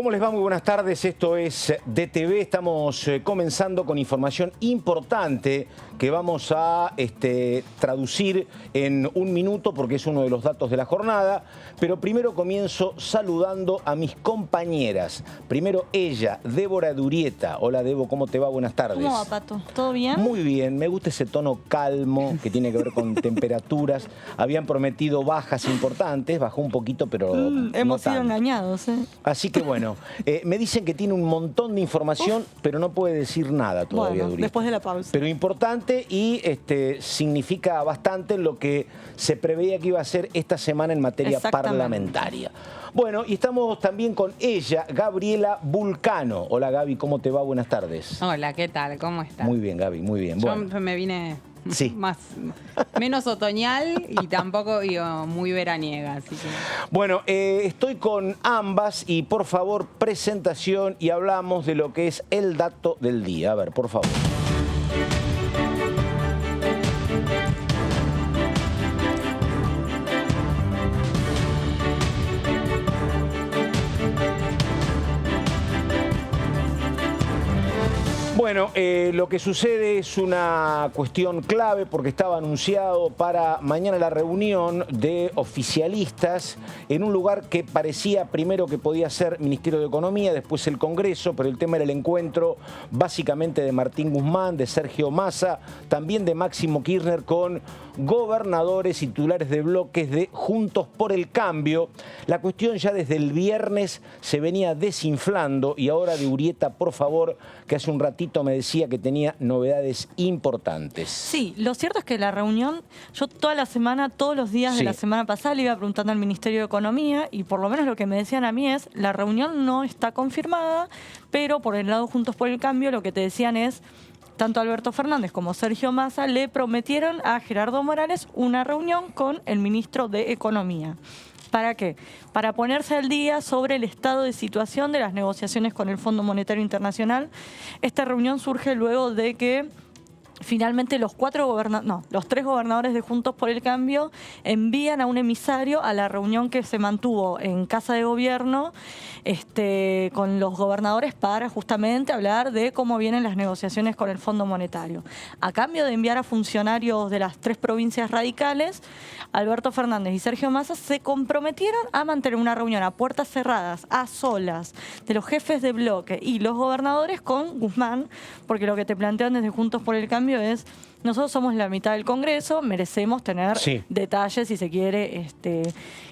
¿Cómo les va? Muy buenas tardes, esto es DTV. Estamos comenzando con información importante que vamos a traducir en un minuto porque es uno de los datos de la jornada. Pero primero comienzo saludando a mis compañeras. Primero ella, Débora Durieta. Hola Debo, ¿cómo te va? Buenas tardes. ¿Cómo va, Pato? ¿Todo bien? Muy bien, me gusta ese tono calmo que tiene que ver con temperaturas. Habían prometido bajas importantes, bajó un poquito, pero hemos sido tanto. Engañados, ¿eh? Así que bueno, me dicen que tiene un montón de información, pero no puede decir nada todavía, Bueno, Durieta. después de la pausa. Pero importante y significa bastante lo que se preveía que iba a ser esta semana en materia parlamentaria. Bueno, y estamos también con ella, Gabriela Vulcano. Hola Gaby, ¿cómo te va? Buenas tardes. Hola, ¿qué tal? ¿Cómo estás? Muy bien, Gaby, muy bien. Yo Bueno. me vine Sí. menos otoñal y tampoco muy veraniega. Así que... Bueno, estoy con ambas y por favor, presentación y hablamos de lo que es el dato del día. A ver, por favor. Bueno, lo que sucede es una cuestión clave porque estaba anunciado para mañana la reunión de oficialistas en un lugar que parecía primero que podía ser Ministerio de Economía, después el Congreso, pero el tema era el encuentro básicamente de Martín Guzmán, de Sergio Massa, también de Máximo Kirchner con gobernadores y titulares de bloques de Juntos por el Cambio. La cuestión ya desde el viernes se venía desinflando y ahora de Urieta, por favor, que hace un ratito me decía que tenía novedades importantes. Sí, lo cierto es que la reunión, yo toda la semana, todos los días de la semana pasada le iba preguntando al Ministerio de Economía y por lo menos lo que me decían a mí es, la reunión no está confirmada, pero por el lado Juntos por el Cambio lo que te decían es, tanto Alberto Fernández como Sergio Massa le prometieron a Gerardo Morales una reunión con el ministro de Economía. ¿Para qué? Para ponerse al día sobre el estado de situación de las negociaciones con el Fondo Monetario Internacional. Esta reunión surge luego de que finalmente los tres gobernadores de Juntos por el Cambio envían a un emisario a la reunión que se mantuvo en Casa de Gobierno con los gobernadores para justamente hablar de cómo vienen las negociaciones con el Fondo Monetario. A cambio de enviar a funcionarios de las tres provincias radicales, Alberto Fernández y Sergio Massa se comprometieron a mantener una reunión a puertas cerradas, a solas, de los jefes de bloque y los gobernadores con Guzmán, porque lo que te plantean desde Juntos por el Cambio es, nosotros somos la mitad del Congreso, merecemos tener detalles, si se quiere,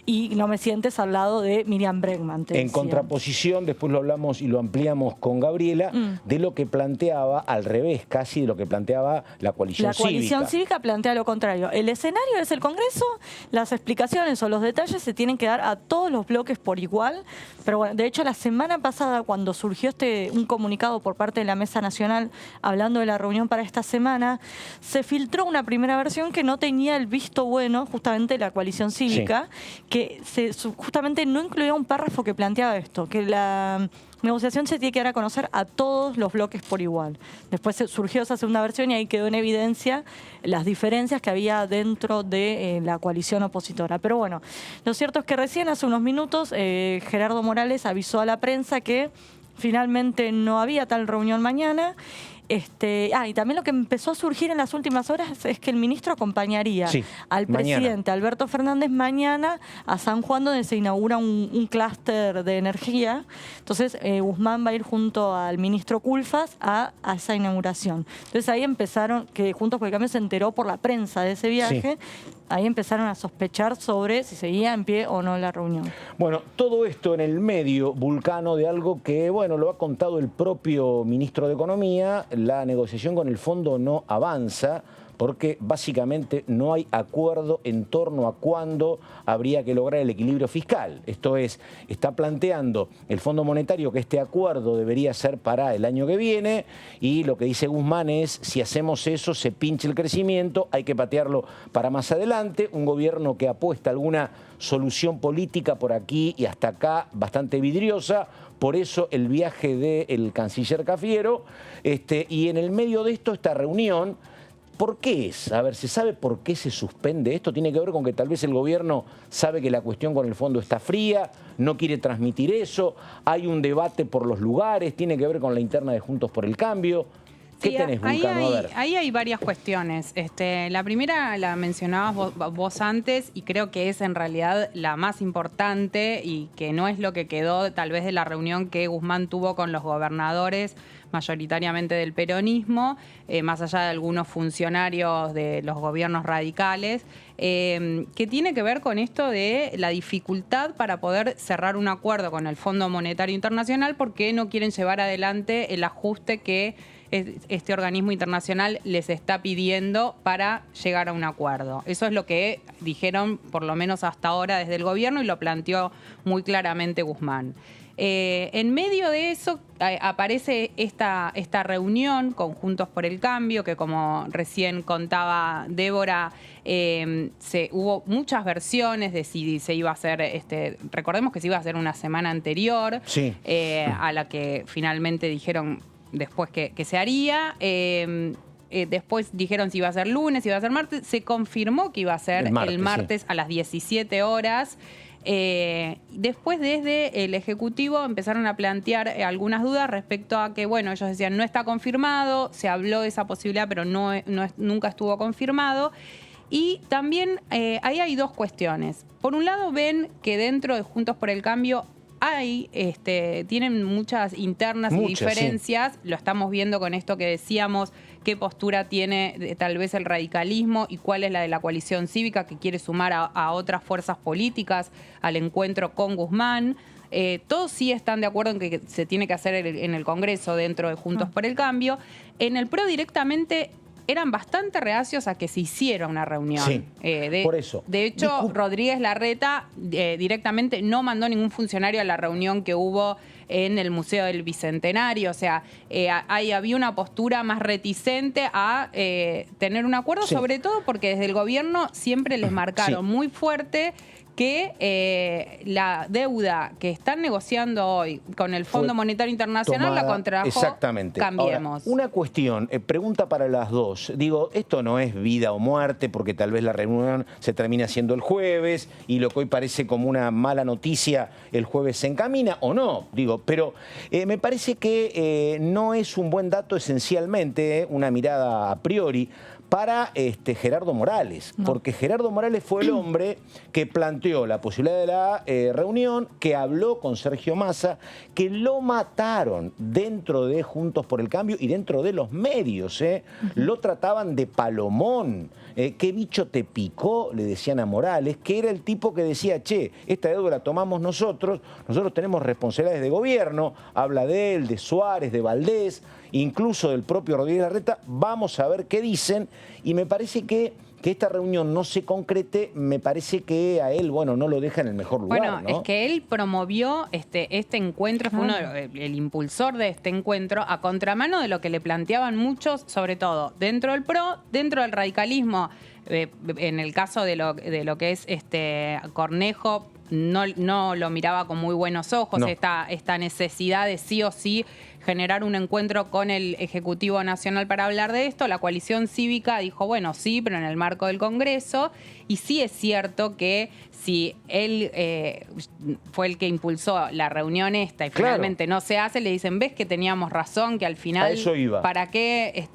y no me sientes al lado de Miriam Bregman. En contraposición, después lo hablamos y lo ampliamos con Gabriela, de lo que planteaba, al revés casi, de lo que planteaba la coalición cívica. La coalición cívica plantea lo contrario. El escenario es el Congreso, las explicaciones o los detalles se tienen que dar a todos los bloques por igual, pero bueno, de hecho la semana pasada cuando surgió un comunicado por parte de la Mesa Nacional hablando de la reunión para esta semana, se filtró una primera versión que no tenía el visto bueno justamente de la coalición cívica, que justamente no incluía un párrafo que planteaba esto, que la negociación se tiene que dar a conocer a todos los bloques por igual. Después surgió esa segunda versión y ahí quedó en evidencia las diferencias que había dentro de la coalición opositora. Pero bueno, lo cierto es que recién hace unos minutos Gerardo Morales avisó a la prensa que finalmente no había tal reunión mañana. Y también lo que empezó a surgir en las últimas horas es que el ministro acompañaría al presidente Alberto Fernández mañana a San Juan, donde se inaugura un clúster de energía. Entonces Guzmán va a ir junto al ministro Culfas a esa inauguración. Entonces ahí empezaron, que Juntos por el Cambio se enteró por la prensa de ese viaje, ahí empezaron a sospechar sobre si seguía en pie o no la reunión. Bueno, todo esto en el medio, Vulcano, de algo que, bueno, lo ha contado el propio ministro de Economía. La negociación con el fondo no avanza porque básicamente no hay acuerdo en torno a cuándo habría que lograr el equilibrio fiscal. Esto es, está planteando el Fondo Monetario que este acuerdo debería ser para el año que viene y lo que dice Guzmán es, si hacemos eso se pincha el crecimiento, hay que patearlo para más adelante. Un gobierno que apuesta a alguna solución política por aquí y hasta acá bastante vidriosa. Por eso el viaje del canciller Cafiero, y en el medio de esto esta reunión ¿Por qué es? A ver, ¿se sabe por qué se suspende esto? ¿Tiene que ver con que tal vez el gobierno sabe que la cuestión con el fondo está fría, no quiere transmitir eso, hay un debate por los lugares, tiene que ver con la interna de Juntos por el Cambio? ¿Qué tenés, Vulcano? A ver. Ahí hay varias cuestiones. La primera la mencionabas vos antes y creo que es en realidad la más importante y que no es lo que quedó tal vez de la reunión que Guzmán tuvo con los gobernadores mayoritariamente del peronismo, más allá de algunos funcionarios de los gobiernos radicales, que tiene que ver con esto de la dificultad para poder cerrar un acuerdo con el Fondo Monetario Internacional porque no quieren llevar adelante el ajuste que este organismo internacional les está pidiendo para llegar a un acuerdo. Eso es lo que dijeron, por lo menos hasta ahora, desde el gobierno y lo planteó muy claramente Guzmán. En medio de eso aparece esta reunión con Juntos por el Cambio, que como recién contaba Débora, hubo muchas versiones de si se iba a hacer, recordemos que se iba a hacer una semana anterior, sí, a la que finalmente dijeron después que se haría. Después dijeron si iba a ser lunes, si iba a ser martes. Se confirmó que iba a ser el martes sí, a las 17 horas. Después desde el Ejecutivo empezaron a plantear algunas dudas respecto a que, bueno, ellos decían no está confirmado, se habló de esa posibilidad, pero nunca estuvo confirmado. Y también ahí hay dos cuestiones. Por un lado ven que dentro de Juntos por el Cambio tienen muchas internas y diferencias, sí. Lo estamos viendo con esto que decíamos, qué postura tiene tal vez el radicalismo y cuál es la de la coalición cívica que quiere sumar a otras fuerzas políticas al encuentro con Guzmán. Todos sí están de acuerdo en que se tiene que hacer en el Congreso dentro de Juntos por el Cambio. En el PRO directamente eran bastante reacios a que se hiciera una reunión. Sí, por eso. De hecho, Rodríguez Larreta directamente no mandó ningún funcionario a la reunión que hubo en el Museo del Bicentenario. O sea, ahí había una postura más reticente a tener un acuerdo, sí. Sobre todo porque desde el gobierno siempre les marcaron muy fuerte que la deuda que están negociando hoy con el Fondo Monetario Internacional la contrajo Cambiemos. Ahora, una cuestión, pregunta para las dos. Digo, esto no es vida o muerte porque tal vez la reunión se termina haciendo el jueves y lo que hoy parece como una mala noticia el jueves se encamina o no. Digo, pero me parece que no es un buen dato esencialmente, una mirada a priori, para Gerardo Morales, porque Gerardo Morales fue el hombre que planteó la posibilidad de la reunión, que habló con Sergio Massa, que lo mataron dentro de Juntos por el Cambio y dentro de los medios. Lo trataban de palomón. ¿Qué bicho te picó? Le decían a Morales, que era el tipo que decía, che, esta deuda la tomamos nosotros tenemos responsabilidades de gobierno, habla de él, de Suárez, de Valdés, incluso del propio Rodríguez Larreta, vamos a ver qué dicen, y me parece que esta reunión no se concrete, me parece que a él, bueno, no lo deja en el mejor lugar. Bueno, ¿no? Es que él promovió este encuentro, fue el impulsor de este encuentro, a contramano de lo que le planteaban muchos, sobre todo dentro del PRO, dentro del radicalismo. En el caso de lo que es Cornejo, no lo miraba con muy buenos ojos, no. Esta necesidad de sí o sí generar un encuentro con el Ejecutivo Nacional para hablar de esto. La coalición cívica dijo, bueno, sí, pero en el marco del Congreso. Y sí es cierto que si él fue el que impulsó la reunión y finalmente no se hace, le dicen, ves que teníamos razón, que al final, ¿para qué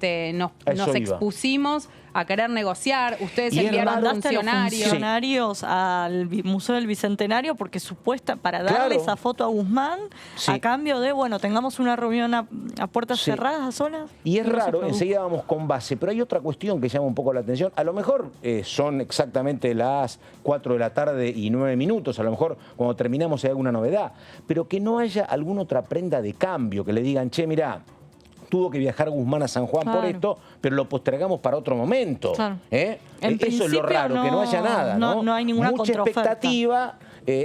nos expusimos a querer negociar? Ustedes enviaron funcionarios al Museo del Bicentenario porque para darle esa foto a Guzmán a cambio de, bueno, tengamos una reunión a puertas cerradas, a solas. Y es raro, enseguida vamos con base, pero hay otra cuestión que llama un poco la atención. A lo mejor son exactamente las 4 de la tarde y 9 minutos, a lo mejor cuando terminamos hay alguna novedad, pero que no haya alguna otra prenda de cambio, que le digan, che, mirá, tuvo que viajar Guzmán a San Juan por esto, pero lo postergamos para otro momento. Eso es lo raro, que no haya nada. No hay ninguna mucha expectativa,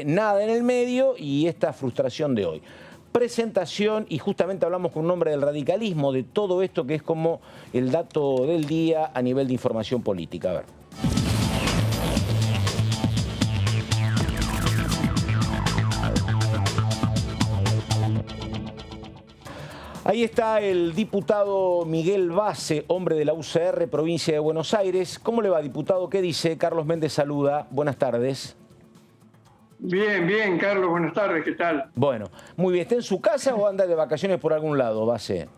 nada en el medio y esta frustración de hoy. Presentación, y justamente hablamos con un hombre del radicalismo, de todo esto que es como el dato del día a nivel de información política. A ver. Ahí está el diputado Miguel Base, hombre de la UCR, provincia de Buenos Aires. ¿Cómo le va, diputado? ¿Qué dice? Carlos Méndez saluda. Buenas tardes. Bien, bien, Carlos. Buenas tardes. ¿Qué tal? Bueno, muy bien. ¿Está en su casa o anda de vacaciones por algún lado, Base?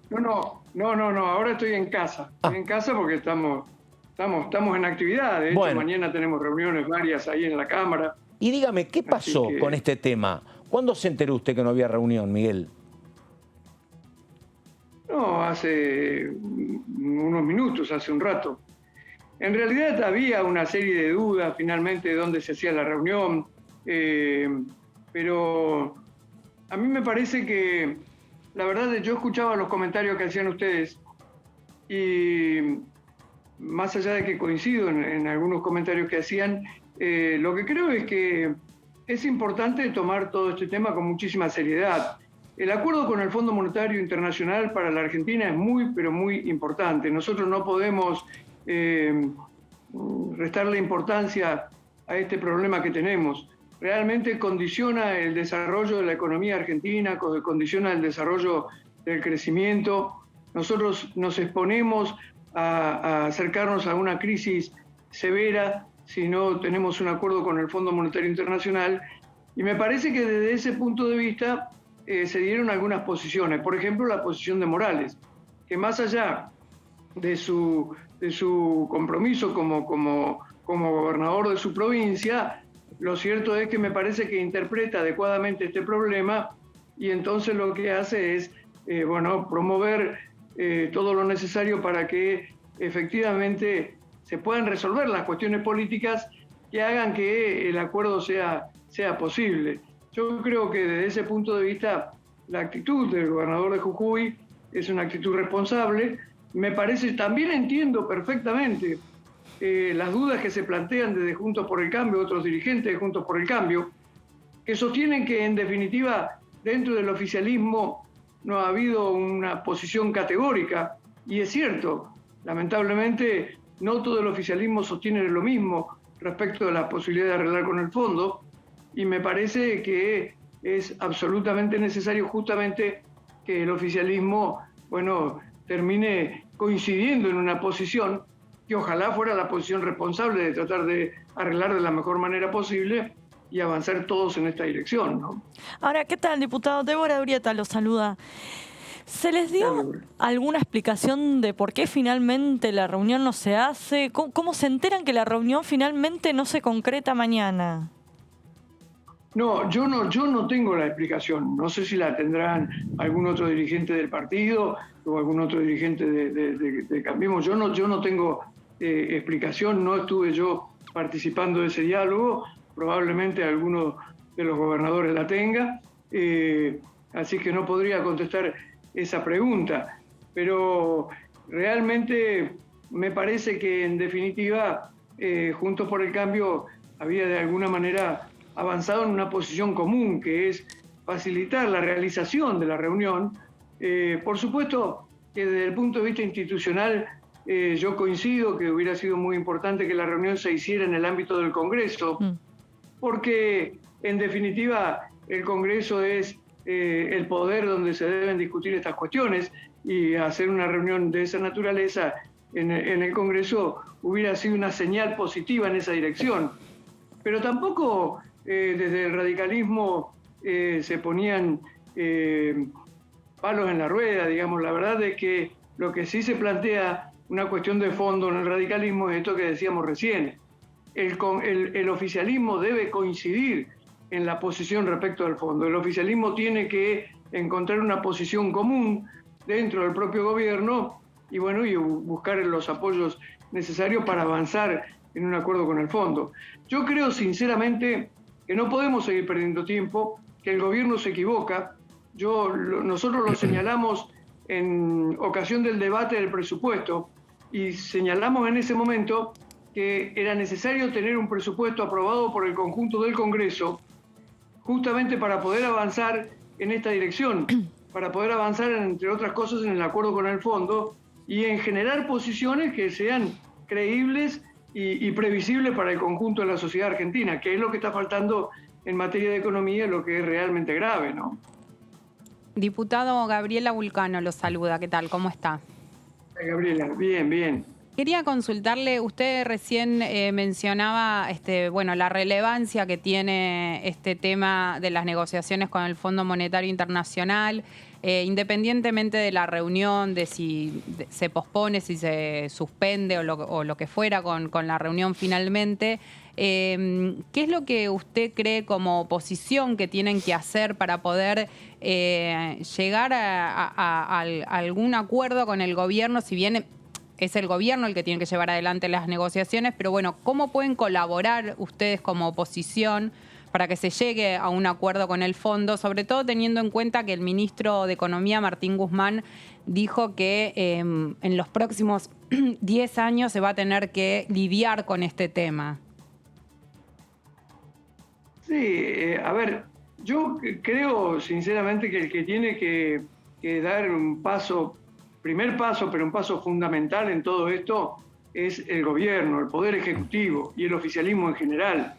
No. Ahora estoy en casa. Estoy en casa porque estamos en actividad. De hecho, mañana tenemos reuniones varias ahí en la Cámara. Y dígame, ¿qué pasó con este tema? ¿Cuándo se enteró usted que no había reunión, Miguel? No, hace unos minutos, hace un rato. En realidad había una serie de dudas finalmente de dónde se hacía la reunión, pero a mí me parece que, la verdad, yo escuchaba los comentarios que hacían ustedes y más allá de que coincido en algunos comentarios que hacían, lo que creo es que es importante tomar todo este tema con muchísima seriedad. El acuerdo con el Fondo Monetario Internacional para la Argentina es muy, pero muy importante. Nosotros no podemos restarle importancia a este problema que tenemos. Realmente condiciona el desarrollo de la economía argentina, condiciona el desarrollo del crecimiento. Nosotros nos exponemos a acercarnos a una crisis severa si no tenemos un acuerdo con el Fondo Monetario Internacional. Y me parece que desde ese punto de vista se dieron algunas posiciones. Por ejemplo, la posición de Morales, que más allá de su compromiso como gobernador de su provincia, lo cierto es que me parece que interpreta adecuadamente este problema y entonces lo que hace es promover todo lo necesario para que efectivamente se puedan resolver las cuestiones políticas que hagan que el acuerdo sea posible. Yo creo que desde ese punto de vista la actitud del gobernador de Jujuy es una actitud responsable. Me parece, también entiendo perfectamente las dudas que se plantean desde Juntos por el Cambio, otros dirigentes de Juntos por el Cambio, que sostienen que en definitiva dentro del oficialismo no ha habido una posición categórica, y es cierto, lamentablemente no todo el oficialismo sostiene lo mismo respecto de la posibilidad de arreglar con el fondo, y me parece que es absolutamente necesario justamente que el oficialismo, termine coincidiendo en una posición que ojalá fuera la posición responsable de tratar de arreglar de la mejor manera posible y avanzar todos en esta dirección, ¿no? Ahora, ¿qué tal, diputado? Débora Urieta lo saluda. ¿Se les dio alguna explicación de por qué finalmente la reunión no se hace? ¿Cómo se enteran que la reunión finalmente no se concreta mañana? No, yo no tengo la explicación. No sé si la tendrán algún otro dirigente del partido o algún otro dirigente de Cambiemos. Yo no tengo explicación, no estuve yo participando de ese diálogo. Probablemente alguno de los gobernadores la tenga. Así que no podría contestar esa pregunta. Pero realmente me parece que en definitiva Juntos por el Cambio había de alguna manera avanzado en una posición común, que es facilitar la realización de la reunión. Por supuesto que desde el punto de vista institucional yo coincido que hubiera sido muy importante que la reunión se hiciera en el ámbito del Congreso, porque en definitiva el Congreso es el poder donde se deben discutir estas cuestiones, y hacer una reunión de esa naturaleza en el Congreso hubiera sido una señal positiva en esa dirección. Pero tampoco desde el radicalismo se ponían palos en la rueda, digamos. La verdad es que lo que sí se plantea una cuestión de fondo en el radicalismo es esto que decíamos recién. El oficialismo debe coincidir en la posición respecto al fondo. El oficialismo tiene que encontrar una posición común dentro del propio gobierno y buscar los apoyos necesarios para avanzar en un acuerdo con el fondo. Yo creo sinceramente que no podemos seguir perdiendo tiempo, que el gobierno se equivoca. Nosotros lo señalamos en ocasión del debate del presupuesto y señalamos en ese momento que era necesario tener un presupuesto aprobado por el conjunto del Congreso justamente para poder avanzar en esta dirección, para poder avanzar, entre otras cosas, en el acuerdo con el fondo y en generar posiciones que sean creíbles y previsibles para el conjunto de la sociedad argentina, que es lo que está faltando en materia de economía, lo que es realmente grave, ¿no? Diputado Gabriela Vulcano lo saluda. ¿Qué tal? ¿Cómo está? Gabriela, bien, bien. Quería consultarle, usted recién mencionaba bueno, la relevancia que tiene este tema de las negociaciones con el Fondo Monetario Internacional, independientemente de la reunión, de si se pospone, si se suspende o lo que fuera con la reunión finalmente. ¿Qué es lo que usted cree como oposición que tienen que hacer para poder llegar a algún acuerdo con el gobierno, si bien es el gobierno el que tiene que llevar adelante las negociaciones, pero bueno, ¿cómo pueden colaborar ustedes como oposición para que se llegue a un acuerdo con el fondo? Sobre todo teniendo en cuenta que el ministro de Economía, Martín Guzmán, dijo que en los próximos 10 años se va a tener que lidiar con este tema. Sí, a ver, yo creo sinceramente que el que tiene que dar un paso, primer paso, pero un paso fundamental en todo esto, es el gobierno, el poder ejecutivo y el oficialismo en general.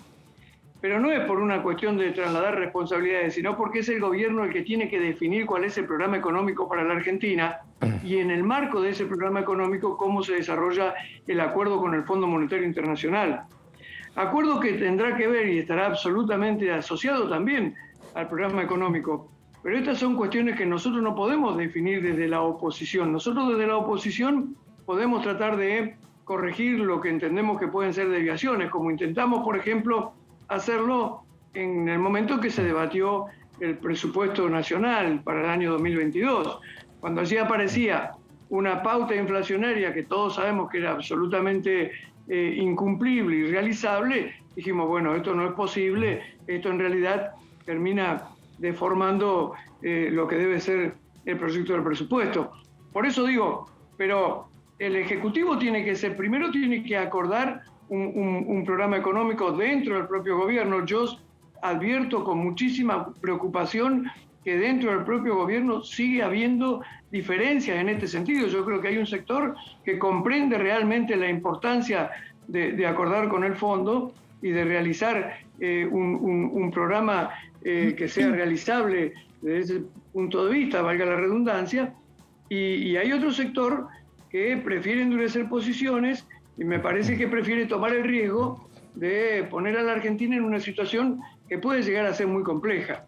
Pero no es por una cuestión de trasladar responsabilidades, sino porque es el gobierno el que tiene que definir cuál es el programa económico para la Argentina y en el marco de ese programa económico cómo se desarrolla el acuerdo con el Fondo Monetario Internacional. Acuerdo que tendrá que ver y estará absolutamente asociado también al programa económico. Pero estas son cuestiones que nosotros no podemos definir desde la oposición. Nosotros desde la oposición podemos tratar de corregir lo que entendemos que pueden ser desviaciones, como intentamos, por ejemplo, hacerlo en el momento que se debatió el presupuesto nacional para el año 2022. Cuando allí aparecía una pauta inflacionaria que todos sabemos que era absolutamente incumplible, irrealizable, dijimos, bueno, esto no es posible, esto en realidad termina deformando lo que debe ser el proyecto del presupuesto. Por eso digo, pero el Ejecutivo tiene que ser, primero tiene que acordar un programa económico dentro del propio gobierno. Yo advierto con muchísima preocupación que dentro del propio gobierno sigue habiendo diferencias en este sentido. Yo creo que hay un sector que comprende realmente la importancia de acordar con el fondo y de realizar un programa que sea realizable desde ese punto de vista, valga la redundancia, y hay otro sector que prefiere endurecer posiciones y me parece que prefiere tomar el riesgo de poner a la Argentina en una situación que puede llegar a ser muy compleja.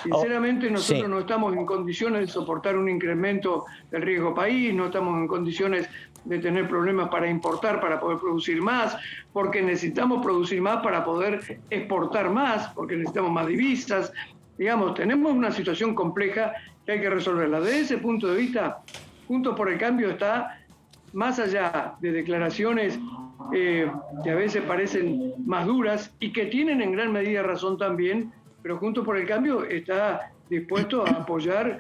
Sinceramente, nosotros no estamos en condiciones de soportar un incremento del riesgo país, no estamos en condiciones de tener problemas para importar, para poder producir más, porque necesitamos producir más para poder exportar más, porque necesitamos más divisas. Digamos, tenemos una situación compleja que hay que resolverla. Desde ese punto de vista, Juntos por el Cambio está más allá de declaraciones que a veces parecen más duras y que tienen en gran medida razón también, pero Juntos por el Cambio está dispuesto a apoyar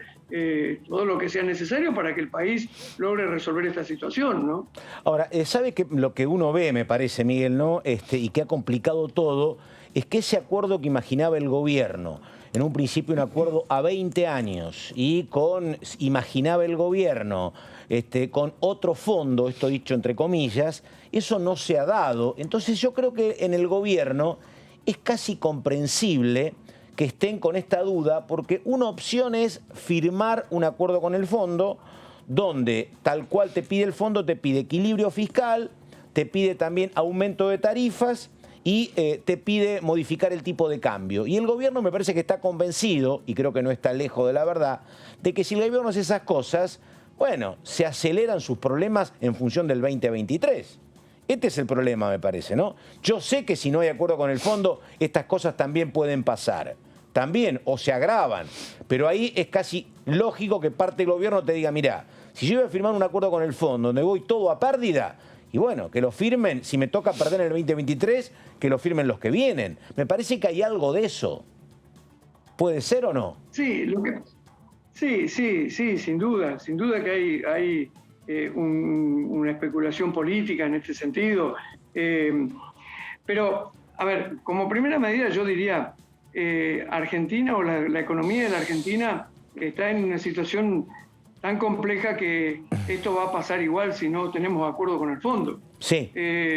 todo lo que sea necesario para que el país logre resolver esta situación, ¿no? Ahora, ¿sabe que lo que uno ve, me parece, Miguel, ¿no? Y que ha complicado todo, es que ese acuerdo que imaginaba el gobierno, en un principio un acuerdo a 20 años, y imaginaba el gobierno con otro fondo, esto dicho entre comillas, eso no se ha dado. Entonces yo creo que en el gobierno es casi comprensible que estén con esta duda, porque una opción es firmar un acuerdo con el fondo, donde tal cual te pide el fondo, te pide equilibrio fiscal, te pide también aumento de tarifas y te pide modificar el tipo de cambio. Y el gobierno me parece que está convencido, y creo que no está lejos de la verdad, de que si el gobierno hace esas cosas, bueno, se aceleran sus problemas en función del 2023. Este es el problema, me parece, ¿no? Yo sé que si no hay acuerdo con el fondo, estas cosas también pueden pasar. También, o se agravan. Pero ahí es casi lógico que parte del gobierno te diga, mirá, si yo voy a firmar un acuerdo con el fondo donde voy todo a pérdida, y bueno, que lo firmen, si me toca perder en el 2023, que lo firmen los que vienen. Me parece que hay algo de eso. ¿Puede ser o no? Sí, sí, sin duda que hay una especulación política en este sentido. Pero, a ver, como primera medida yo diría, Argentina o la economía de la Argentina está en una situación tan compleja que esto va a pasar igual si no tenemos acuerdo con el fondo. Sí.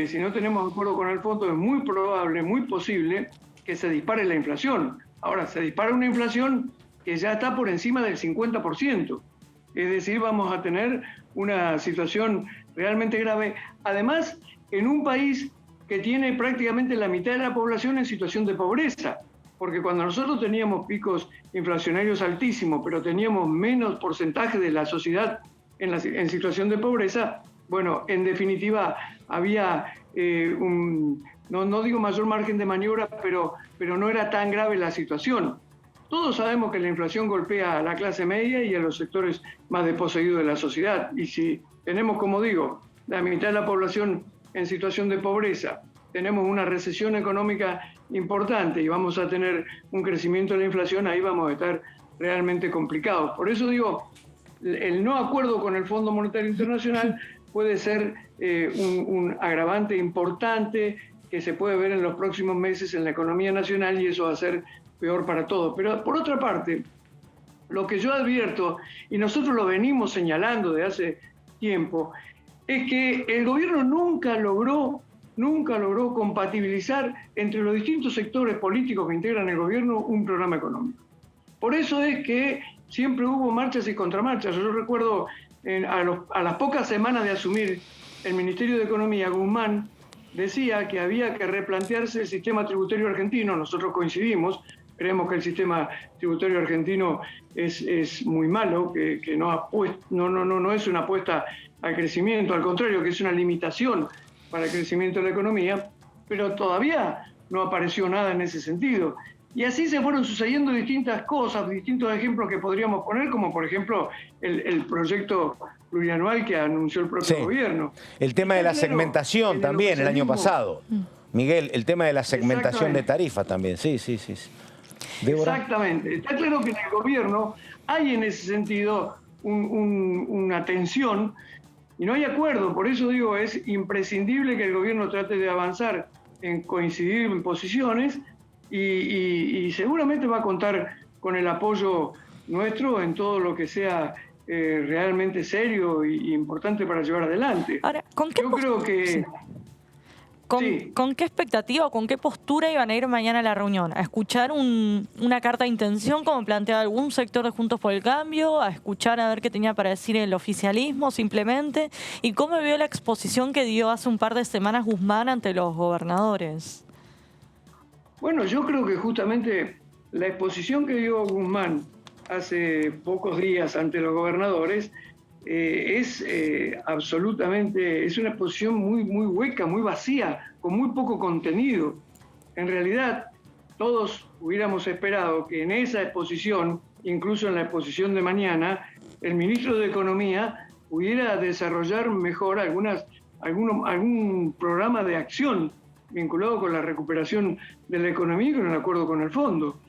Si no tenemos acuerdo con el fondo es muy probable, muy posible que se dispare la inflación. Ahora, se dispara una inflación que ya está por encima del 50%. Es decir, vamos a tener una situación realmente grave. Además, en un país que tiene prácticamente la mitad de la población en situación de pobreza. Porque cuando nosotros teníamos picos inflacionarios altísimos, pero teníamos menos porcentaje de la sociedad en situación de pobreza, bueno, en definitiva había no digo mayor margen de maniobra, pero no era tan grave la situación. Todos sabemos que la inflación golpea a la clase media y a los sectores más desposeídos de la sociedad. Y si tenemos, como digo, la mitad de la población en situación de pobreza, tenemos una recesión económica importante y vamos a tener un crecimiento de la inflación, ahí vamos a estar realmente complicados. Por eso digo, el no acuerdo con el Fondo Monetario Internacional puede ser un agravante importante que se puede ver en los próximos meses en la economía nacional, y eso va a ser peor para todos. Pero por otra parte, lo que yo advierto, y nosotros lo venimos señalando de hace tiempo, es que el gobierno nunca logró compatibilizar entre los distintos sectores políticos que integran el gobierno un programa económico. Por eso es que siempre hubo marchas y contramarchas. Yo recuerdo a las pocas semanas de asumir el Ministerio de Economía, Guzmán decía que había que replantearse el sistema tributario argentino. Nosotros coincidimos, creemos que el sistema tributario argentino es muy malo, que no es una apuesta al crecimiento, al contrario, que es una limitación para el crecimiento de la economía, pero todavía no apareció nada en ese sentido. Y así se fueron sucediendo distintas cosas, distintos ejemplos que podríamos poner, como por ejemplo el proyecto plurianual que anunció el propio gobierno. El tema de la segmentación también el año pasado. Miguel, el tema de la segmentación de tarifas también, sí. ¿Débora? Exactamente. Está claro que en el gobierno hay en ese sentido una tensión y no hay acuerdo. Por eso digo, es imprescindible que el gobierno trate de avanzar en coincidir en posiciones y seguramente va a contar con el apoyo nuestro en todo lo que sea realmente serio e importante para llevar adelante. Ahora, Yo creo que... ¿Con qué expectativa o con qué postura iban a ir mañana a la reunión? ¿A escuchar una carta de intención como plantea algún sector de Juntos por el Cambio? ¿A escuchar a ver qué tenía para decir el oficialismo simplemente? ¿Y cómo vio la exposición que dio hace un par de semanas Guzmán ante los gobernadores? Bueno, yo creo que justamente la exposición que dio Guzmán hace pocos días ante los gobernadores es absolutamente, es una exposición muy hueca, muy vacía, con muy poco contenido. En realidad, todos hubiéramos esperado que en esa exposición, incluso en la exposición de mañana, el ministro de Economía pudiera desarrollar mejor algún programa de acción vinculado con la recuperación de la economía y con el acuerdo con el fondo.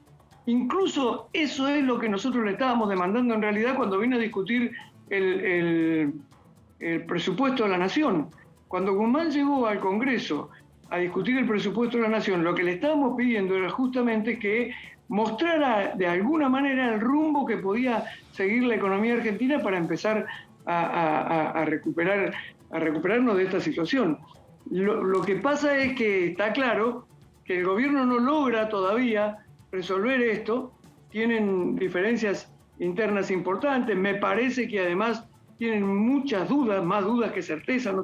Incluso eso es lo que nosotros le estábamos demandando en realidad cuando vino a discutir el presupuesto de la Nación. Cuando Guzmán llegó al Congreso a discutir el presupuesto de la Nación, lo que le estábamos pidiendo era justamente que mostrara de alguna manera el rumbo que podía seguir la economía argentina para empezar a recuperarnos de esta situación. Lo que pasa es que está claro que el gobierno no logra todavía resolver esto, tienen diferencias internas importantes, me parece que además tienen muchas dudas, más dudas que certeza,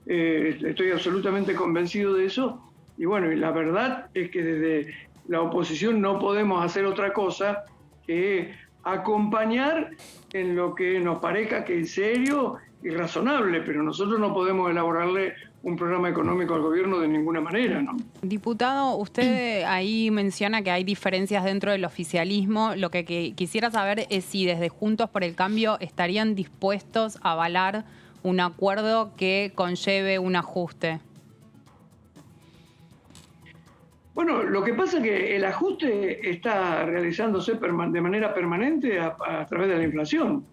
estoy absolutamente convencido de eso, y bueno, y la verdad es que desde la oposición no podemos hacer otra cosa que acompañar en lo que nos parezca que es serio y razonable, pero nosotros no podemos elaborarle un programa económico al gobierno de ninguna manera, ¿no? Diputado, usted ahí menciona que hay diferencias dentro del oficialismo. Lo que quisiera saber es si desde Juntos por el Cambio estarían dispuestos a avalar un acuerdo que conlleve un ajuste. Bueno, lo que pasa es que el ajuste está realizándose de manera permanente a través de la inflación.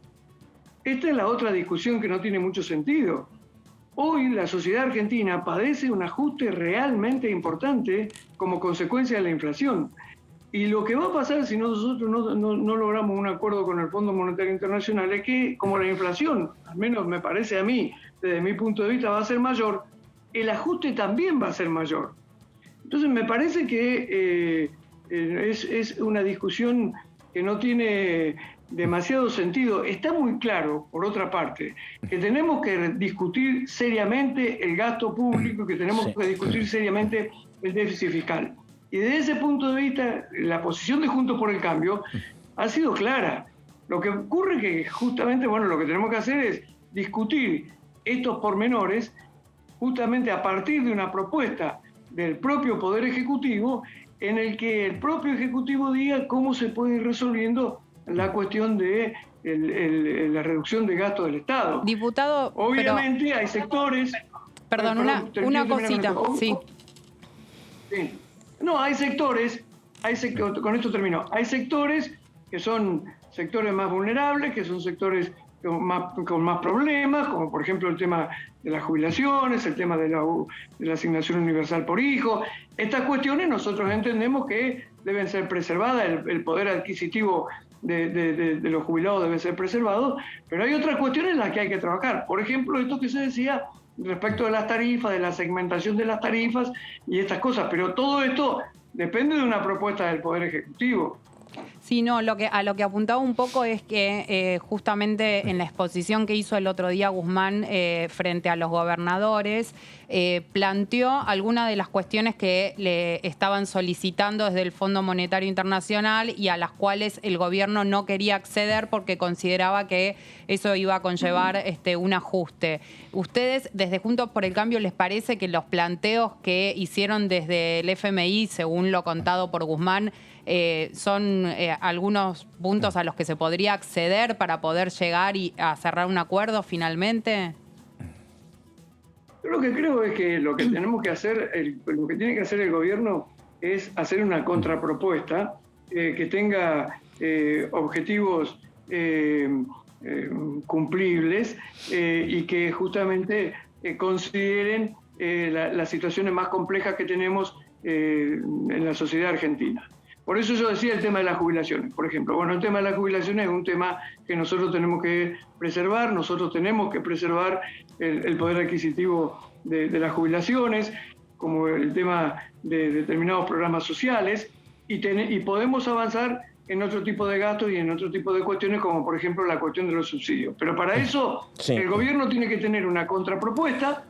Esta es la otra discusión que no tiene mucho sentido. Hoy la sociedad argentina padece un ajuste realmente importante como consecuencia de la inflación. Y lo que va a pasar si nosotros no logramos un acuerdo con el Fondo Monetario Internacional es que, como la inflación, al menos me parece a mí, desde mi punto de vista, va a ser mayor, el ajuste también va a ser mayor. Entonces me parece que es una discusión que no tiene demasiado sentido. Está muy claro, por otra parte, que tenemos que discutir seriamente el gasto público, que tenemos que discutir seriamente el déficit fiscal. Y desde ese punto de vista, la posición de Juntos por el Cambio ha sido clara. Lo que ocurre es que justamente, bueno, lo que tenemos que hacer es discutir estos pormenores justamente a partir de una propuesta del propio Poder Ejecutivo, en el que el propio Ejecutivo diga cómo se puede ir resolviendo la cuestión de la reducción de gastos del Estado. Diputado, obviamente hay sectores... Perdón, una cosita, sí. Sí. No, hay sectores, con esto termino, hay sectores que son sectores más vulnerables, que son sectores con más problemas, como por ejemplo el tema de las jubilaciones, el tema de la asignación universal por hijo. Estas cuestiones nosotros entendemos que deben ser preservadas, el poder adquisitivo de los jubilados debe ser preservado, pero hay otras cuestiones en las que hay que trabajar. Por ejemplo, esto que se decía respecto de las tarifas, de la segmentación de las tarifas y estas cosas, pero todo esto depende de una propuesta del Poder Ejecutivo. Sí, no, a lo que apuntaba un poco es que justamente en la exposición que hizo el otro día Guzmán frente a los gobernadores, planteó algunas de las cuestiones que le estaban solicitando desde el Fondo Monetario Internacional y a las cuales el gobierno no quería acceder porque consideraba que eso iba a conllevar un ajuste. ¿Ustedes, desde Juntos por el Cambio, les parece que los planteos que hicieron desde el FMI, según lo contado por Guzmán, son algunos puntos a los que se podría acceder para poder llegar a cerrar un acuerdo finalmente? Yo lo que creo es que lo que tenemos que hacer, lo que tiene que hacer el gobierno es hacer una contrapropuesta que tenga objetivos cumplibles y que justamente consideren las situaciones más complejas que tenemos en la sociedad argentina. Por eso yo decía el tema de las jubilaciones, por ejemplo. Bueno, el tema de las jubilaciones es un tema que nosotros tenemos que preservar, nosotros tenemos que preservar el poder adquisitivo de las jubilaciones, como el tema de determinados programas sociales, y podemos avanzar en otro tipo de gastos y en otro tipo de cuestiones, como por ejemplo la cuestión de los subsidios. Pero para eso el gobierno tiene que tener una contrapropuesta.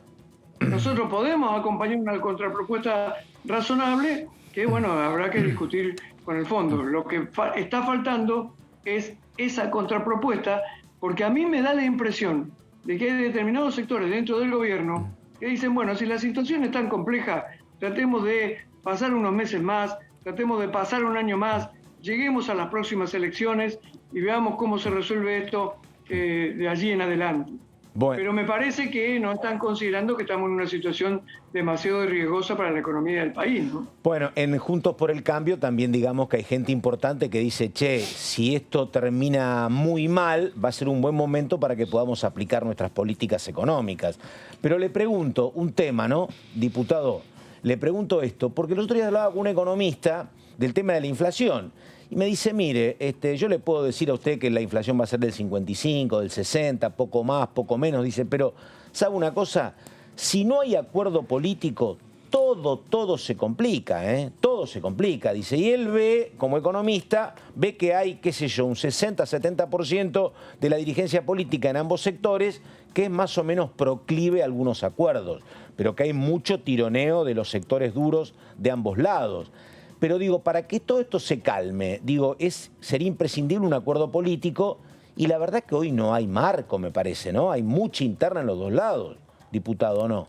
Nosotros podemos acompañar una contrapropuesta razonable, que bueno, habrá que discutir con el fondo. Lo que está faltando es esa contrapropuesta, porque a mí me da la impresión de que hay determinados sectores dentro del gobierno que dicen, bueno, si la situación es tan compleja, tratemos de pasar unos meses más, tratemos de pasar un año más, lleguemos a las próximas elecciones y veamos cómo se resuelve esto de allí en adelante. Bueno. Pero me parece que no están considerando que estamos en una situación demasiado riesgosa para la economía del país, ¿no? Bueno, en Juntos por el Cambio también digamos que hay gente importante que dice, che, si esto termina muy mal, va a ser un buen momento para que podamos aplicar nuestras políticas económicas. Pero le pregunto, un tema, ¿no, diputado? Le pregunto esto, porque el otro día hablaba con un economista del tema de la inflación. Y me dice, mire, yo le puedo decir a usted que la inflación va a ser del 55, del 60, poco más, poco menos. Dice, pero ¿sabe una cosa? Si no hay acuerdo político, todo se complica, ¿eh? Todo se complica, dice. Y él ve, como economista, ve que hay, qué sé yo, un 60-70% de la dirigencia política en ambos sectores que es más o menos proclive a algunos acuerdos, pero que hay mucho tironeo de los sectores duros de ambos lados. Pero digo, para que todo esto se calme, digo, sería imprescindible un acuerdo político y la verdad que hoy no hay marco, me parece, ¿no? Hay mucha interna en los dos lados, diputado, ¿o no?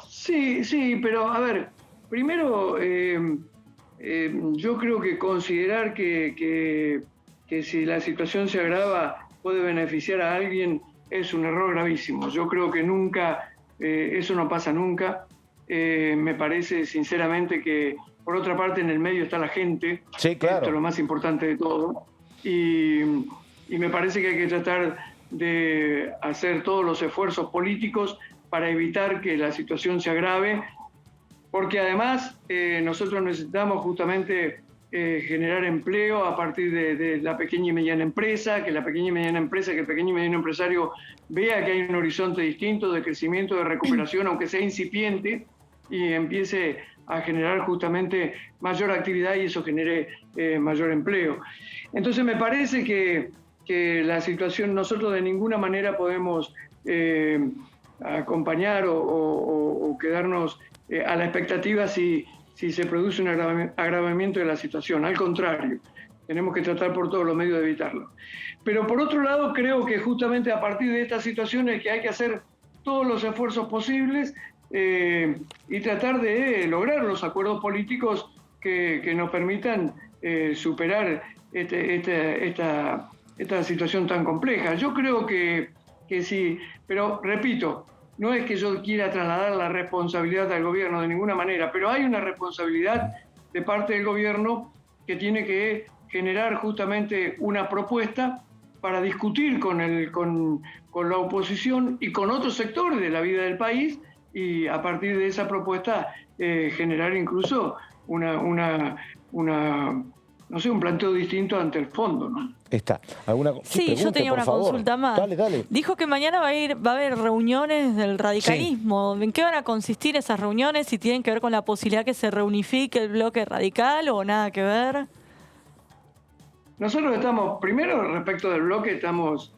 Sí, pero a ver, primero yo creo que considerar que si la situación se agrava puede beneficiar a alguien es un error gravísimo. Yo creo que nunca, eso no pasa nunca. Me parece sinceramente que por otra parte en el medio está la gente, sí, claro. Esto es lo más importante de todo, y me parece que hay que tratar de hacer todos los esfuerzos políticos para evitar que la situación se agrave, porque además nosotros necesitamos justamente generar empleo a partir de la pequeña y mediana empresa, que el pequeño y mediano empresario vea que hay un horizonte distinto de crecimiento, de recuperación, aunque sea incipiente, y empiece a generar justamente mayor actividad y eso genere mayor empleo. Entonces me parece que la situación, nosotros de ninguna manera podemos acompañar o quedarnos a la expectativa si se produce un agravamiento de la situación. Al contrario, tenemos que tratar por todos los medios de evitarlo. Pero por otro lado, creo que justamente a partir de estas situaciones que hay que hacer todos los esfuerzos posibles y tratar de lograr los acuerdos políticos que nos permitan superar esta situación tan compleja. Yo creo que sí, pero repito, no es que yo quiera trasladar la responsabilidad al gobierno de ninguna manera, pero hay una responsabilidad de parte del gobierno que tiene que generar justamente una propuesta para discutir con la oposición y con otros sectores de la vida del país y a partir de esa propuesta generar incluso un planteo distinto ante el fondo, ¿no? Está. ¿Alguna Sí, yo tenía una consulta más. Dale. Dijo que mañana va a haber reuniones del radicalismo. ¿En qué van a consistir esas reuniones? ¿Si tienen que ver con la posibilidad que se reunifique el bloque radical o nada que ver? Nosotros estamos, primero respecto del bloque, estamos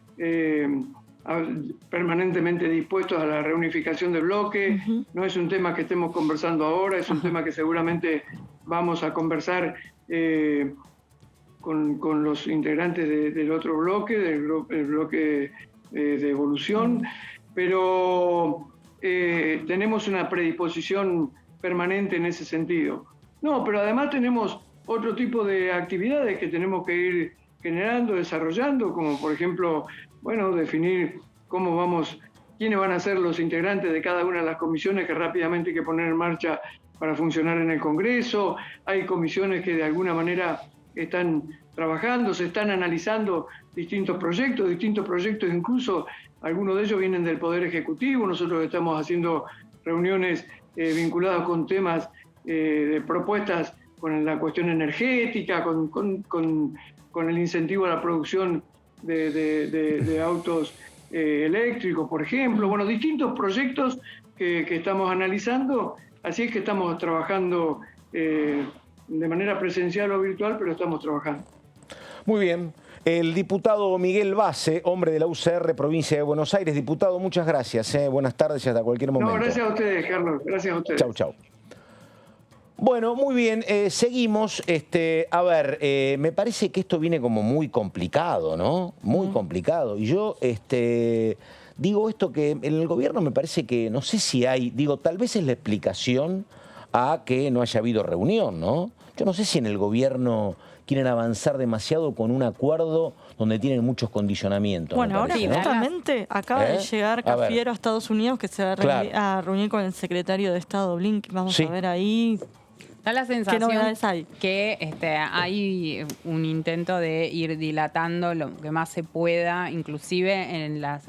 permanentemente dispuestos a la reunificación del bloque. No es un tema que estemos conversando ahora, es un tema que seguramente vamos a conversar con los integrantes del otro bloque, el bloque de Evolución, pero tenemos una predisposición permanente en ese sentido. No, pero además tenemos otro tipo de actividades que tenemos que ir generando, desarrollando, como por ejemplo, definir quiénes van a ser los integrantes de cada una de las comisiones que rápidamente hay que poner en marcha para funcionar en el Congreso. Hay comisiones que de alguna manera están trabajando, se están analizando distintos proyectos incluso algunos de ellos vienen del Poder Ejecutivo. Nosotros estamos haciendo reuniones vinculadas con temas de propuestas con la cuestión energética, con el incentivo a la producción de autos eléctricos, por ejemplo. Distintos proyectos que estamos analizando, así es que estamos trabajando de manera presencial o virtual, pero estamos trabajando. Muy bien. El diputado Miguel Base, hombre de la UCR, provincia de Buenos Aires. Diputado, muchas gracias. Buenas tardes y hasta cualquier momento. No, gracias a ustedes, Carlos. Gracias a ustedes. Chau. Bueno, muy bien, seguimos. A ver, me parece que esto viene como muy complicado, ¿no? Muy complicado. Y yo digo esto que en el gobierno me parece que, no sé si hay, tal vez es la explicación a que no haya habido reunión, ¿no? Yo no sé si en el gobierno quieren avanzar demasiado con un acuerdo donde tienen muchos condicionamientos. Bueno, ahora parece, ¿no? justamente acaba de llegar Cafiero a Estados Unidos, que se va a reunir con el secretario de Estado Blinken. Vamos a ver ahí. Da la sensación ¿Qué novedades hay? Que hay un intento de ir dilatando lo que más se pueda, inclusive en las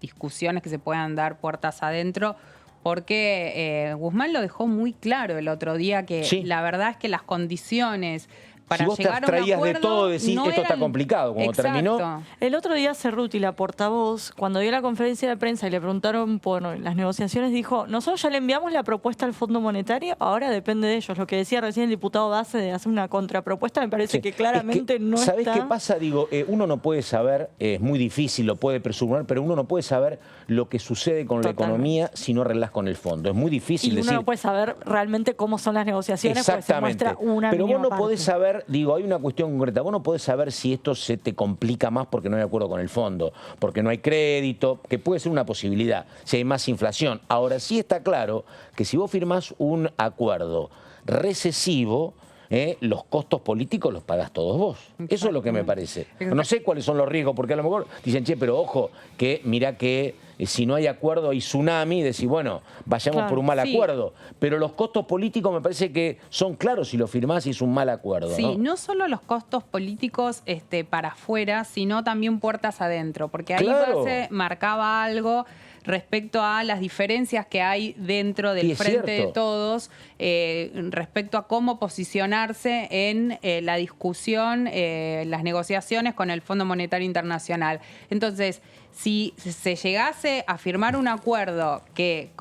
discusiones que se puedan dar puertas adentro, porque Guzmán lo dejó muy claro el otro día, que la verdad es que las condiciones para si vos llegar te abstraías a un acuerdo, de todo, decís, no esto está complicado. Como terminó. El otro día Cerruti, la portavoz, cuando dio la conferencia de prensa y le preguntaron por las negociaciones, dijo, nosotros ya le enviamos la propuesta al Fondo Monetario, ahora depende de ellos. Lo que decía recién el diputado Base de hacer una contrapropuesta, me parece que claramente no está. ¿Sabés qué pasa? Uno no puede saber, es muy difícil, lo puede presumir, pero uno no puede saber lo que sucede con la economía si no arreglás con el fondo. Es muy difícil decir. Y uno no puede saber realmente cómo son las negociaciones, porque se muestra una pero vos no parte. podés saber, hay una cuestión concreta, vos no podés saber si esto se te complica más porque no hay acuerdo con el fondo, porque no hay crédito, que puede ser una posibilidad, si hay más inflación. Ahora sí está claro que si vos firmás un acuerdo recesivo, los costos políticos los pagás todos vos. Eso es lo que me parece. No sé cuáles son los riesgos, porque a lo mejor dicen, pero ojo, que mirá que si no hay acuerdo hay tsunami, decís, bueno, vayamos por un mal acuerdo. Pero los costos políticos me parece que son claros si lo firmás y es un mal acuerdo. Sí, no solo los costos políticos para afuera, sino también puertas adentro, porque ahí Base marcaba algo respecto a las diferencias que hay dentro del Frente de Todos, respecto a cómo posicionarse en la discusión, las negociaciones con el Fondo Monetario Internacional. Entonces, si se llegase a firmar un acuerdo que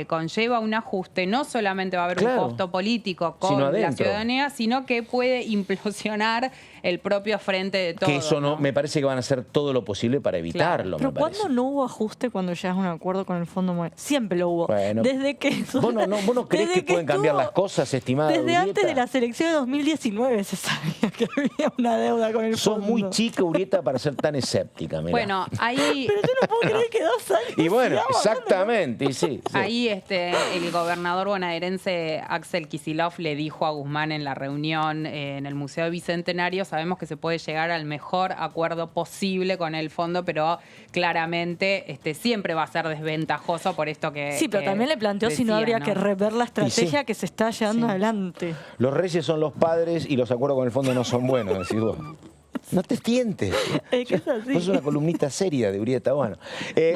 conlleva un ajuste, no solamente va a haber un costo político con la ciudadanía, sino que puede implosionar el propio frente de todos. Que eso no, me parece que van a hacer todo lo posible para evitarlo. Pero ¿cuándo no hubo ajuste cuando llegas a un acuerdo con el Fondo Monetario? Siempre lo hubo. Bueno, desde que ¿Vos no creés que pueden cambiar las cosas, estimada Desde Urieta? antes de las elecciones de 2019 se sabía que había una deuda con el Fondo. Sos muy chica, Urieta, para ser tan escéptica. Mirá. Bueno, ahí... Pero yo no puedo creer que 2 años... Y bueno, exactamente, y sí. Ahí el gobernador bonaerense Axel Kicillof le dijo a Guzmán en la reunión en el Museo Bicentenario, sabemos que se puede llegar al mejor acuerdo posible con el fondo, pero claramente siempre va a ser desventajoso por esto que Sí, pero también le planteó si no habría que rever la estrategia que se está llevando adelante. Los reyes son los padres y los acuerdos con el fondo no son buenos, decís vos. No te tientes. Es que es así. Vos sos una columnista seria de Urieta. Bueno,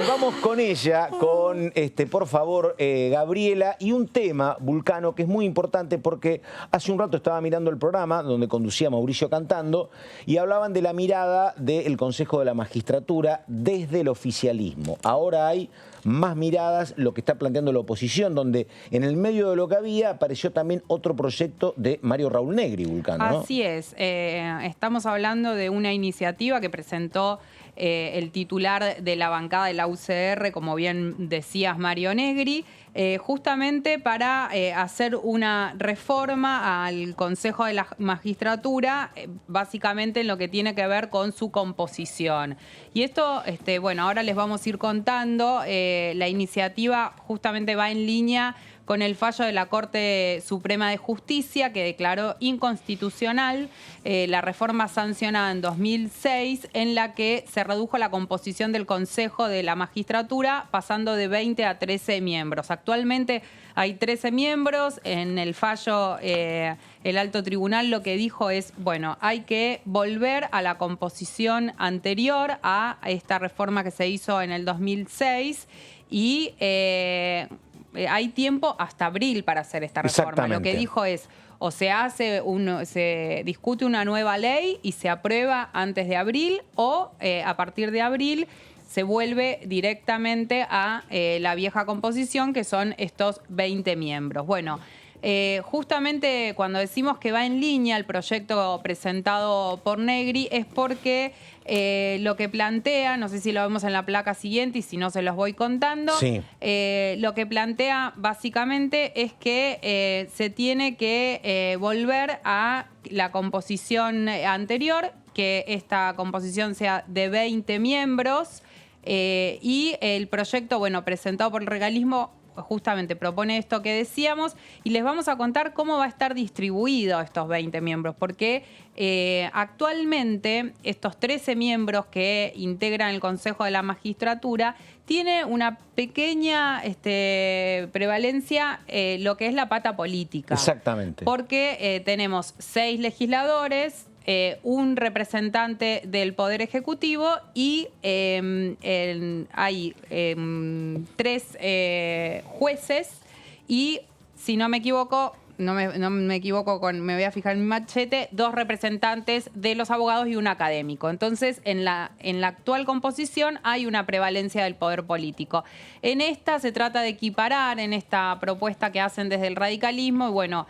vamos con ella, con, por favor, Gabriela, y un tema, Vulcano, que es muy importante porque hace un rato estaba mirando el programa donde conducía Mauricio Cantando y hablaban de la mirada del Consejo de la Magistratura desde el oficialismo. Ahora hay más miradas, lo que está planteando la oposición, donde en el medio de lo que había apareció también otro proyecto de Mario Raúl Negri, Vulcano, ¿no? Así es. Estamos hablando de una iniciativa que presentó el titular de la bancada de la UCR, como bien decías, Mario Negri, justamente para hacer una reforma al Consejo de la Magistratura, básicamente en lo que tiene que ver con su composición. Y esto, bueno, ahora les vamos a ir contando. La iniciativa justamente va en línea con el fallo de la Corte Suprema de Justicia que declaró inconstitucional la reforma sancionada en 2006 en la que se redujo la composición del Consejo de la Magistratura pasando de 20 a 13 miembros. Actualmente hay 13 miembros. En el fallo el alto tribunal lo que dijo es, bueno, hay que volver a la composición anterior a esta reforma que se hizo en el 2006 y... hay tiempo hasta abril para hacer esta reforma. Lo que dijo es, o se discute una nueva ley y se aprueba antes de abril, o a partir de abril se vuelve directamente a la vieja composición, que son estos 20 miembros. Bueno, justamente cuando decimos que va en línea el proyecto presentado por Negri es porque lo que plantea, no sé si lo vemos en la placa siguiente y si no se los voy contando, sí. Lo que plantea básicamente es que se tiene que volver a la composición anterior, que esta composición sea de 20 miembros y el proyecto, bueno, presentado por el regalismo justamente propone esto que decíamos y les vamos a contar cómo va a estar distribuido estos 20 miembros, porque actualmente estos 13 miembros que integran el Consejo de la Magistratura tiene una pequeña prevalencia lo que es la pata política. Exactamente. Porque tenemos 6 legisladores, un representante del Poder Ejecutivo y hay 3 jueces y, si no me equivoco, me voy a fijar en mi machete, 2 representantes de los abogados y un académico. Entonces, en la actual composición hay una prevalencia del poder político. En esta se trata de equiparar, en esta propuesta que hacen desde el radicalismo, y bueno,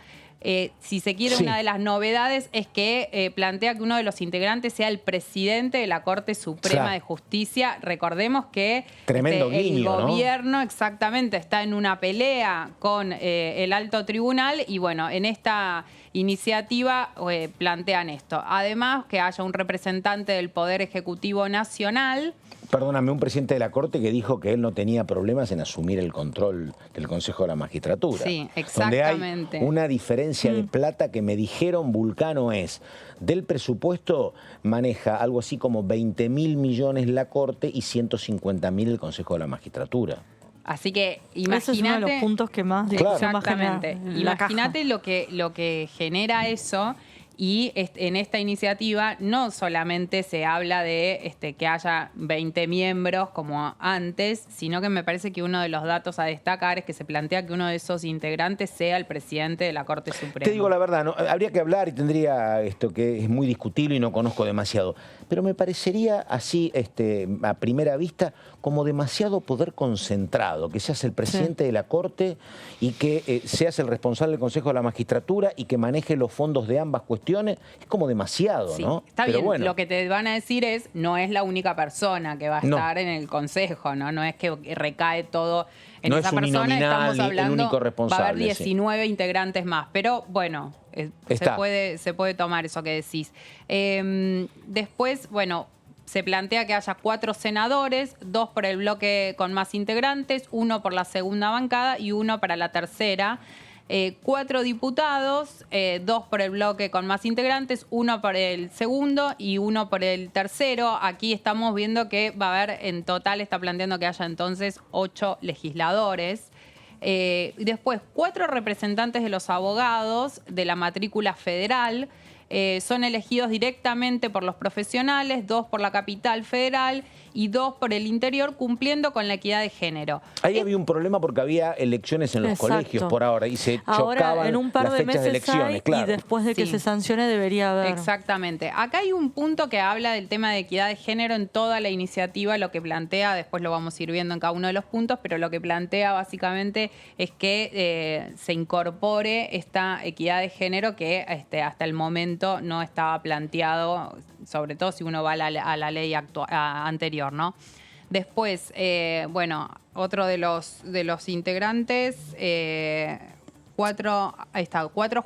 si se quiere, una de las novedades es que plantea que uno de los integrantes sea el presidente de la Corte Suprema de Justicia. Recordemos que tremendo guiño, el gobierno exactamente está en una pelea con el alto tribunal y bueno, en esta iniciativa plantean esto. Además, que haya un representante del Poder Ejecutivo Nacional. Perdóname, un presidente de la Corte que dijo que él no tenía problemas en asumir el control del Consejo de la Magistratura. Sí, exactamente. Donde hay una diferencia de plata que me dijeron, Vulcano, es del presupuesto maneja algo así como 20.000 millones la Corte y 150.000 el Consejo de la Magistratura. Así que imagínate. Ese es uno de los puntos que más discusión exactamente. más genera. Imagínate lo que genera eso. Y en esta iniciativa no solamente se habla de que haya 20 miembros como antes, sino que me parece que uno de los datos a destacar es que se plantea que uno de esos integrantes sea el presidente de la Corte Suprema. Te digo la verdad, ¿no? Habría que hablar y tendría esto que es muy discutible y no conozco demasiado, pero me parecería así a primera vista como demasiado poder concentrado, que seas el presidente de la Corte y que seas el responsable del Consejo de la Magistratura y que maneje los fondos de ambas cuestiones, es como demasiado, sí, ¿no? Está pero bien, bueno. Lo que te van a decir es, no es la única persona que va a estar en el Consejo, ¿no? No es que recae todo en no esa es un persona, estamos hablando, el único responsable, va a haber 19 integrantes más, pero bueno, se puede tomar eso que decís. Después, bueno, se plantea que haya 4 senadores, 2 por el bloque con más integrantes, 1 por la segunda bancada y 1 para la tercera. 4 diputados, 2 por el bloque con más integrantes, 1 por el segundo y 1 por el tercero. Aquí estamos viendo que va a haber, en total está planteando que haya entonces 8 legisladores. Y después 4 representantes de los abogados de la matrícula federal. Son elegidos directamente por los profesionales, 2 por la capital federal y 2 por el interior, cumpliendo con la equidad de género. Ahí había un problema porque había elecciones en los colegios por ahora y se chocaban en un par las de fechas meses de elecciones, y después de que se sancione debería haber. Exactamente. Acá hay un punto que habla del tema de equidad de género en toda la iniciativa, lo que plantea, después lo vamos a ir viendo en cada uno de los puntos, pero lo que plantea básicamente es que se incorpore esta equidad de género que hasta el momento no estaba planteado, sobre todo si uno va a la ley anterior, ¿no? Después, bueno, otro de los integrantes, 4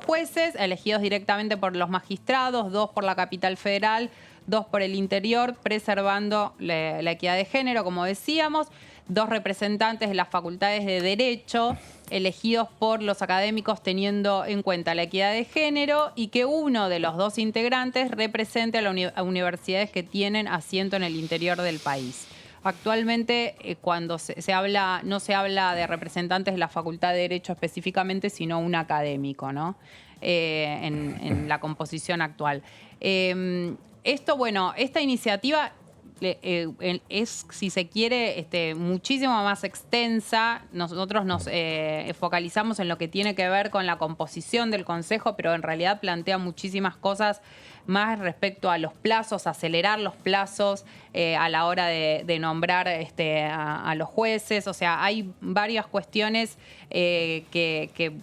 jueces elegidos directamente por los magistrados, 2 por la capital federal, 2 por el interior, preservando la equidad de género, como decíamos, 2 representantes de las facultades de Derecho, elegidos por los académicos teniendo en cuenta la equidad de género, y que uno de los 2 integrantes represente a universidades que tienen asiento en el interior del país. Actualmente, cuando se habla, no se habla de representantes de la Facultad de Derecho específicamente, sino un académico, ¿no? En la composición actual. Esta iniciativa es, si se quiere, muchísimo más extensa. Nosotros nos focalizamos en lo que tiene que ver con la composición del Consejo, pero en realidad plantea muchísimas cosas más respecto a los plazos, acelerar los plazos a la hora de nombrar a los jueces. O sea, hay varias cuestiones que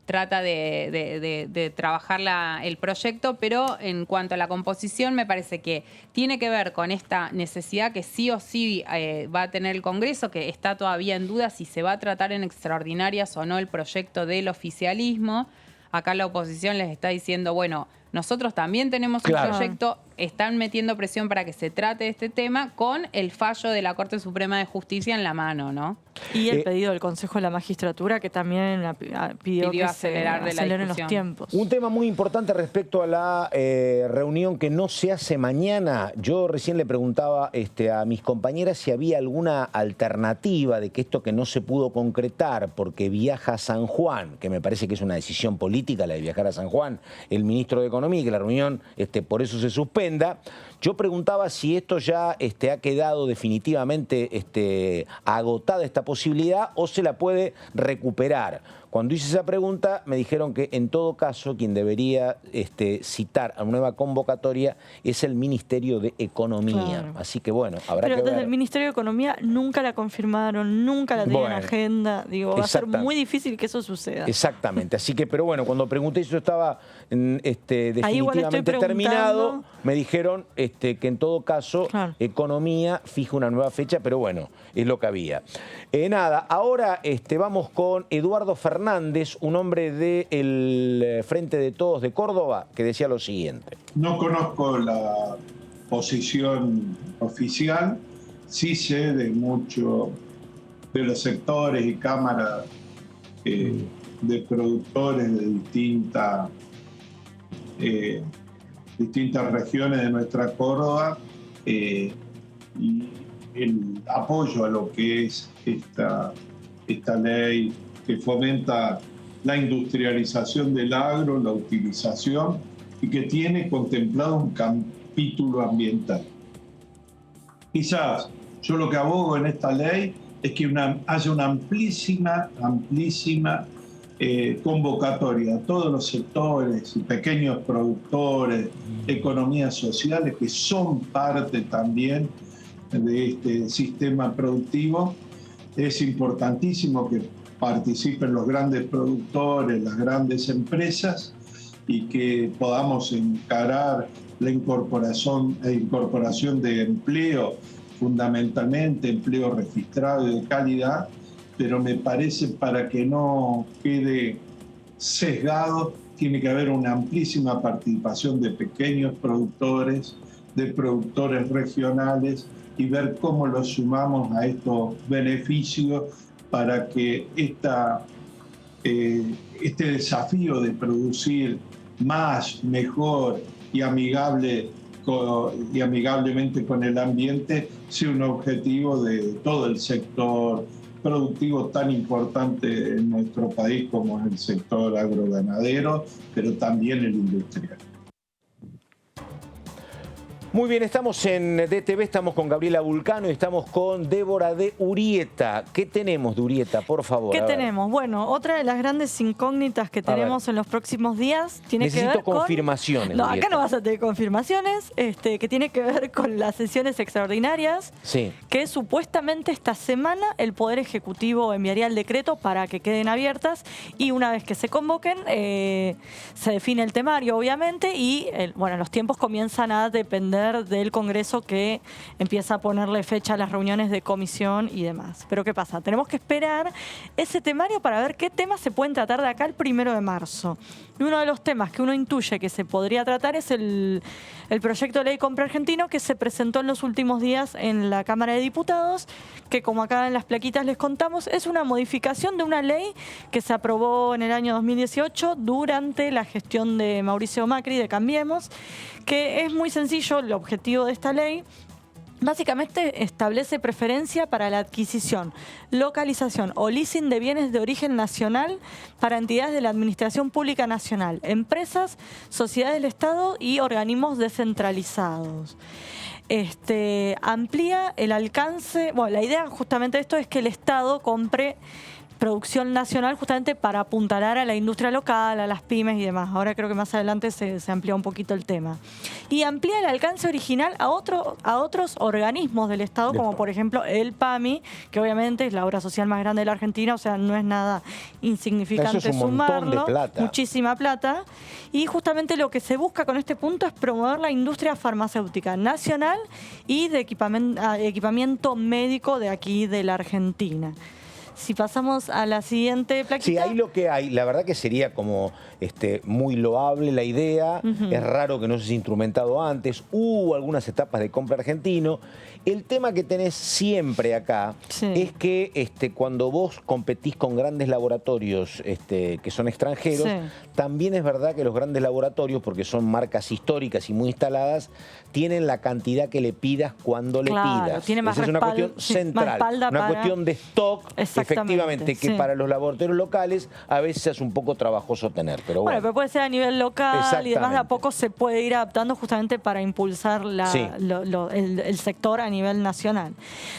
trata de trabajar el proyecto, pero en cuanto a la composición me parece que tiene que ver con esta necesidad que sí o sí va a tener el Congreso, que está todavía en duda si se va a tratar en extraordinarias o no el proyecto del oficialismo. Acá la oposición les está diciendo, bueno, nosotros también tenemos un proyecto, están metiendo presión para que se trate este tema con el fallo de la Corte Suprema de Justicia en la mano, ¿no? Y el pedido del Consejo de la Magistratura, que también pidió que aceleren los tiempos. Un tema muy importante respecto a la reunión que no se hace mañana. Yo recién le preguntaba a mis compañeras si había alguna alternativa de que esto que no se pudo concretar porque viaja a San Juan, que me parece que es una decisión política la de viajar a San Juan, el ministro de Economía, y que la reunión por eso se suspenda. Yo preguntaba si esto ya ha quedado definitivamente agotada esta posibilidad o se la puede recuperar. Cuando hice esa pregunta me dijeron que en todo caso quien debería citar a una nueva convocatoria es el Ministerio de Economía. Claro. Así que bueno, habrá que ver. Pero desde el Ministerio de Economía nunca la confirmaron, nunca la tienen en agenda. Digo, va a ser muy difícil que eso suceda. Exactamente. Así que, pero bueno, cuando pregunté si eso estaba definitivamente terminado, me dijeron que en todo caso Economía fija una nueva fecha, pero bueno, es lo que había. Nada, ahora vamos con Eduardo Fernández, un hombre del Frente de Todos de Córdoba, que decía lo siguiente. No conozco la posición oficial, sí sé de muchos de los sectores y cámaras de productores de distintas regiones de nuestra Córdoba y el apoyo a lo que es esta ley que fomenta la industrialización del agro, la utilización, y que tiene contemplado un capítulo ambiental. Quizás yo lo que abogo en esta ley es que haya una amplísima convocatoria a todos los sectores y pequeños productores, economías sociales que son parte también de este sistema productivo. Es importantísimo que participen los grandes productores, las grandes empresas, y que podamos encarar la incorporación de empleo, fundamentalmente empleo registrado y de calidad, pero me parece, para que no quede sesgado, tiene que haber una amplísima participación de pequeños productores, de productores regionales, y ver cómo los sumamos a estos beneficios para que este desafío de producir más, mejor y amigablemente con el ambiente sea un objetivo de todo el sector productivo tan importante en nuestro país como es el sector agroganadero, pero también el industrial. Muy bien, estamos en DTV, estamos con Gabriela Vulcano y estamos con Débora de Urrieta. ¿Qué tenemos de Urrieta, por favor? ¿Qué tenemos? Bueno, otra de las grandes incógnitas que tenemos en los próximos días tiene que ver con... Necesito confirmaciones. No, acá no vas a tener confirmaciones, que tiene que ver con las sesiones extraordinarias, sí, que supuestamente esta semana el Poder Ejecutivo enviaría el decreto para que queden abiertas, y una vez que se convoquen se define el temario, obviamente, y bueno, los tiempos comienzan a depender del Congreso, que empieza a ponerle fecha a las reuniones de comisión y demás. Pero ¿qué pasa? Tenemos que esperar ese temario para ver qué temas se pueden tratar de acá el 1 de marzo. Y uno de los temas que uno intuye que se podría tratar es el proyecto de ley Compra Argentino, que se presentó en los últimos días en la Cámara de Diputados, que, como acá en las plaquitas les contamos, es una modificación de una ley que se aprobó en el año 2018 durante la gestión de Mauricio Macri, de Cambiemos, que es muy sencillo. El objetivo de esta ley básicamente establece preferencia para la adquisición, localización o leasing de bienes de origen nacional para entidades de la Administración Pública Nacional, empresas, sociedades del Estado y organismos descentralizados. Amplía el alcance. Bueno, la idea justamente de esto es que el Estado compre producción nacional justamente para apuntalar a la industria local, a las pymes y demás. Ahora creo que más adelante se amplía un poquito el tema. Y amplía el alcance original a otros organismos del Estado, como por ejemplo el PAMI, que obviamente es la obra social más grande de la Argentina, o sea, no es nada insignificante. Eso es un montón de plata. Muchísima plata. Y justamente lo que se busca con este punto es promover la industria farmacéutica nacional y de equipamiento médico de aquí, de la Argentina. Si pasamos a la siguiente plaquita. Sí, ahí lo que hay, la verdad que sería como muy loable la idea. Es raro que no se haya instrumentado antes. Hubo algunas etapas de Compra Argentino. El tema que tenés siempre acá es que cuando vos competís con grandes laboratorios que son extranjeros, también es verdad que los grandes laboratorios, porque son marcas históricas y muy instaladas, tienen la cantidad que le pidas cuando le pidas. Tiene más Esa es una cuestión central, una cuestión de stock, efectivamente, que para los laboratorios locales a veces es un poco trabajoso tener. Pero bueno, pero puede ser a nivel local y demás, de a poco se puede ir adaptando justamente para impulsar el sector a nivel nacional.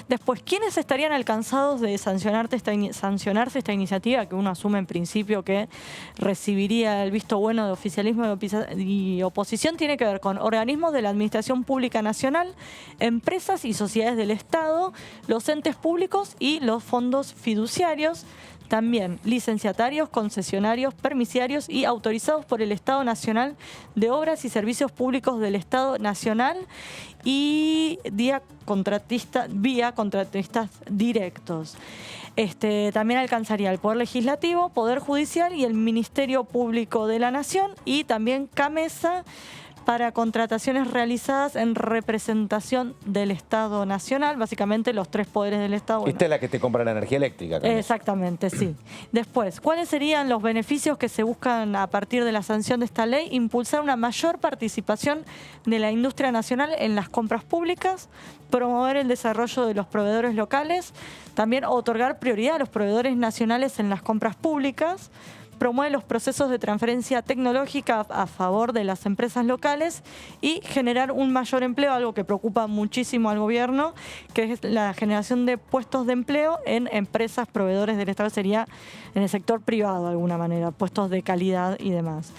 Después, ¿quiénes estarían alcanzados de sancionarse esta iniciativa, que uno asume en principio que recibiría el visto bueno de oficialismo y oposición? Tiene que ver con organismos de la Administración Pública Nacional, empresas y sociedades del Estado, los entes públicos y los fondos fiduciarios, también licenciatarios, concesionarios, permisiarios y autorizados por el Estado Nacional de Obras y Servicios Públicos del Estado Nacional, y vía contratistas directos. También alcanzaría el Poder Legislativo, Poder Judicial y el Ministerio Público de la Nación, y también CAMESA para contrataciones realizadas en representación del Estado Nacional, básicamente los tres poderes del Estado. Esta es la que te compra la energía eléctrica. Exactamente, sí. Después, ¿cuáles serían los beneficios que se buscan a partir de la sanción de esta ley? Impulsar una mayor participación de la industria nacional en las compras públicas, promover el desarrollo de los proveedores locales, también otorgar prioridad a los proveedores nacionales en las compras públicas, promueve los procesos de transferencia tecnológica a favor de las empresas locales y generar un mayor empleo, algo que preocupa muchísimo al gobierno, que es la generación de puestos de empleo en empresas proveedores del Estado, sería en el sector privado de alguna manera, puestos de calidad y demás.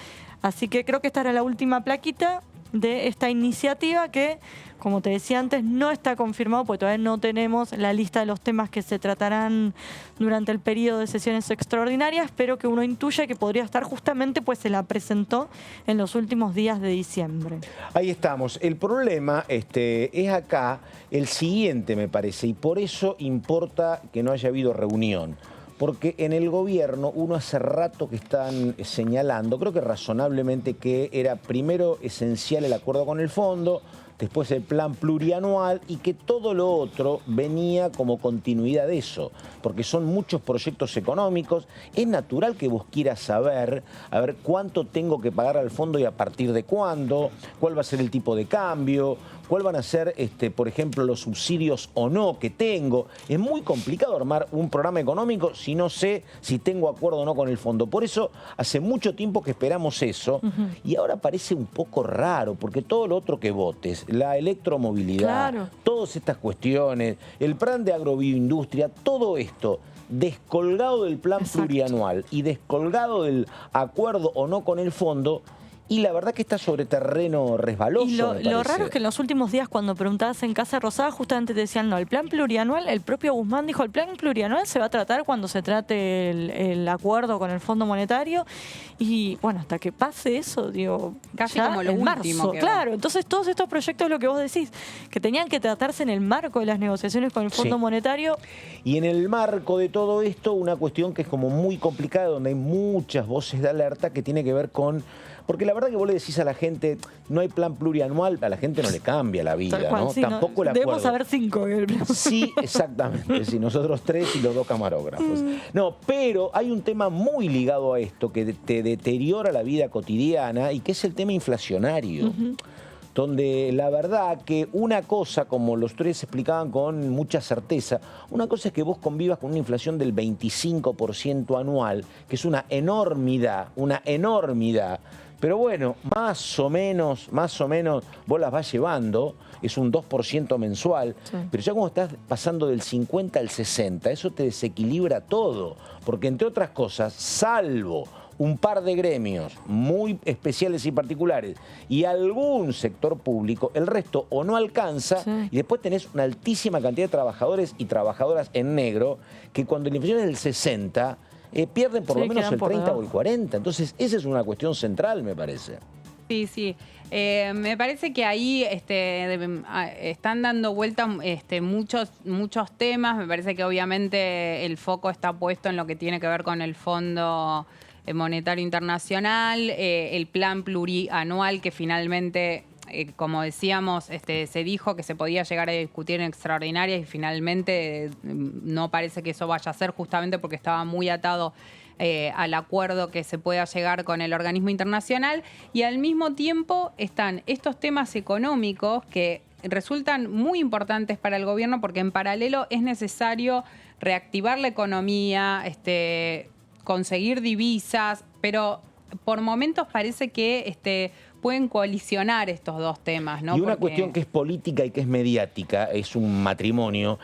Así que creo que esta era la última plaquita de esta iniciativa que, como te decía antes, no está confirmado porque todavía no tenemos la lista de los temas que se tratarán durante el periodo de sesiones extraordinarias, pero que uno intuye que podría estar justamente, pues se la presentó en los últimos días de diciembre. Ahí estamos. El problema es acá el siguiente, me parece, y por eso importa que no haya habido reunión. Porque en el gobierno uno hace rato que están señalando, creo que razonablemente, que era primero esencial el acuerdo con el fondo, después el plan plurianual y que todo lo otro venía como continuidad de eso, porque son muchos proyectos económicos. Es natural que vos quieras saber, a ver cuánto tengo que pagar al fondo y a partir de cuándo, cuál va a ser el tipo de cambio, cuál van a ser, por ejemplo, los subsidios o no que tengo. Es muy complicado armar un programa económico si no sé si tengo acuerdo o no con el fondo. Por eso hace mucho tiempo que esperamos eso y ahora parece un poco raro, porque todo lo otro que votes, la electromovilidad, claro, todas estas cuestiones, el plan de agrobioindustria, todo esto descolgado del plan plurianual y descolgado del acuerdo o no con el fondo. Y la verdad que está sobre terreno resbaloso. Y lo raro es que en los últimos días, cuando preguntabas en Casa Rosada, justamente te decían, no, el plan plurianual, el propio Guzmán dijo, el plan plurianual se va a tratar cuando se trate el acuerdo con el Fondo Monetario. Y bueno, hasta que pase eso, digo, casi ya como lo en último marzo. que Claro, entonces todos estos proyectos, lo que vos decís, que tenían que tratarse en el marco de las negociaciones con el Fondo Monetario. Y en el marco de todo esto, una cuestión que es como muy complicada, donde hay muchas voces de alerta que tiene que ver con... Porque la verdad que vos le decís a la gente, no hay plan plurianual, a la gente no le cambia la vida, Tal cual, ¿no? sí, Tampoco el acuerdo. Debemos saber 5. Sí, exactamente, sí, nosotros 3 y los 2 camarógrafos. No, pero hay un tema muy ligado a esto que te deteriora la vida cotidiana y que es el tema inflacionario. Donde la verdad que una cosa, como los tres explicaban con mucha certeza, una cosa es que vos convivas con una inflación del 25% anual, que es una enormidad, pero bueno, más o menos vos las vas llevando, es un 2% mensual, pero ya cuando estás pasando del 50 al 60, eso te desequilibra todo, porque entre otras cosas, salvo un par de gremios muy especiales y particulares y algún sector público, el resto o no alcanza y después tenés una altísima cantidad de trabajadores y trabajadoras en negro que cuando la inflación es del 60 pierden por lo menos el 30 o el 40. Entonces esa es una cuestión central, me parece. Sí, sí. Me parece que ahí están dando vuelta muchos temas. Me parece que obviamente el foco está puesto en lo que tiene que ver con el Fondo Monetario Internacional, el plan plurianual que finalmente, como decíamos, se dijo que se podía llegar a discutir en extraordinarias y finalmente no parece que eso vaya a ser, justamente porque estaba muy atado al acuerdo que se pueda llegar con el organismo internacional, y al mismo tiempo están estos temas económicos que resultan muy importantes para el gobierno porque en paralelo es necesario reactivar la economía, conseguir divisas, pero por momentos parece que pueden colisionar estos dos temas, ¿no? Y una cuestión que es política y que es mediática, es un matrimonio.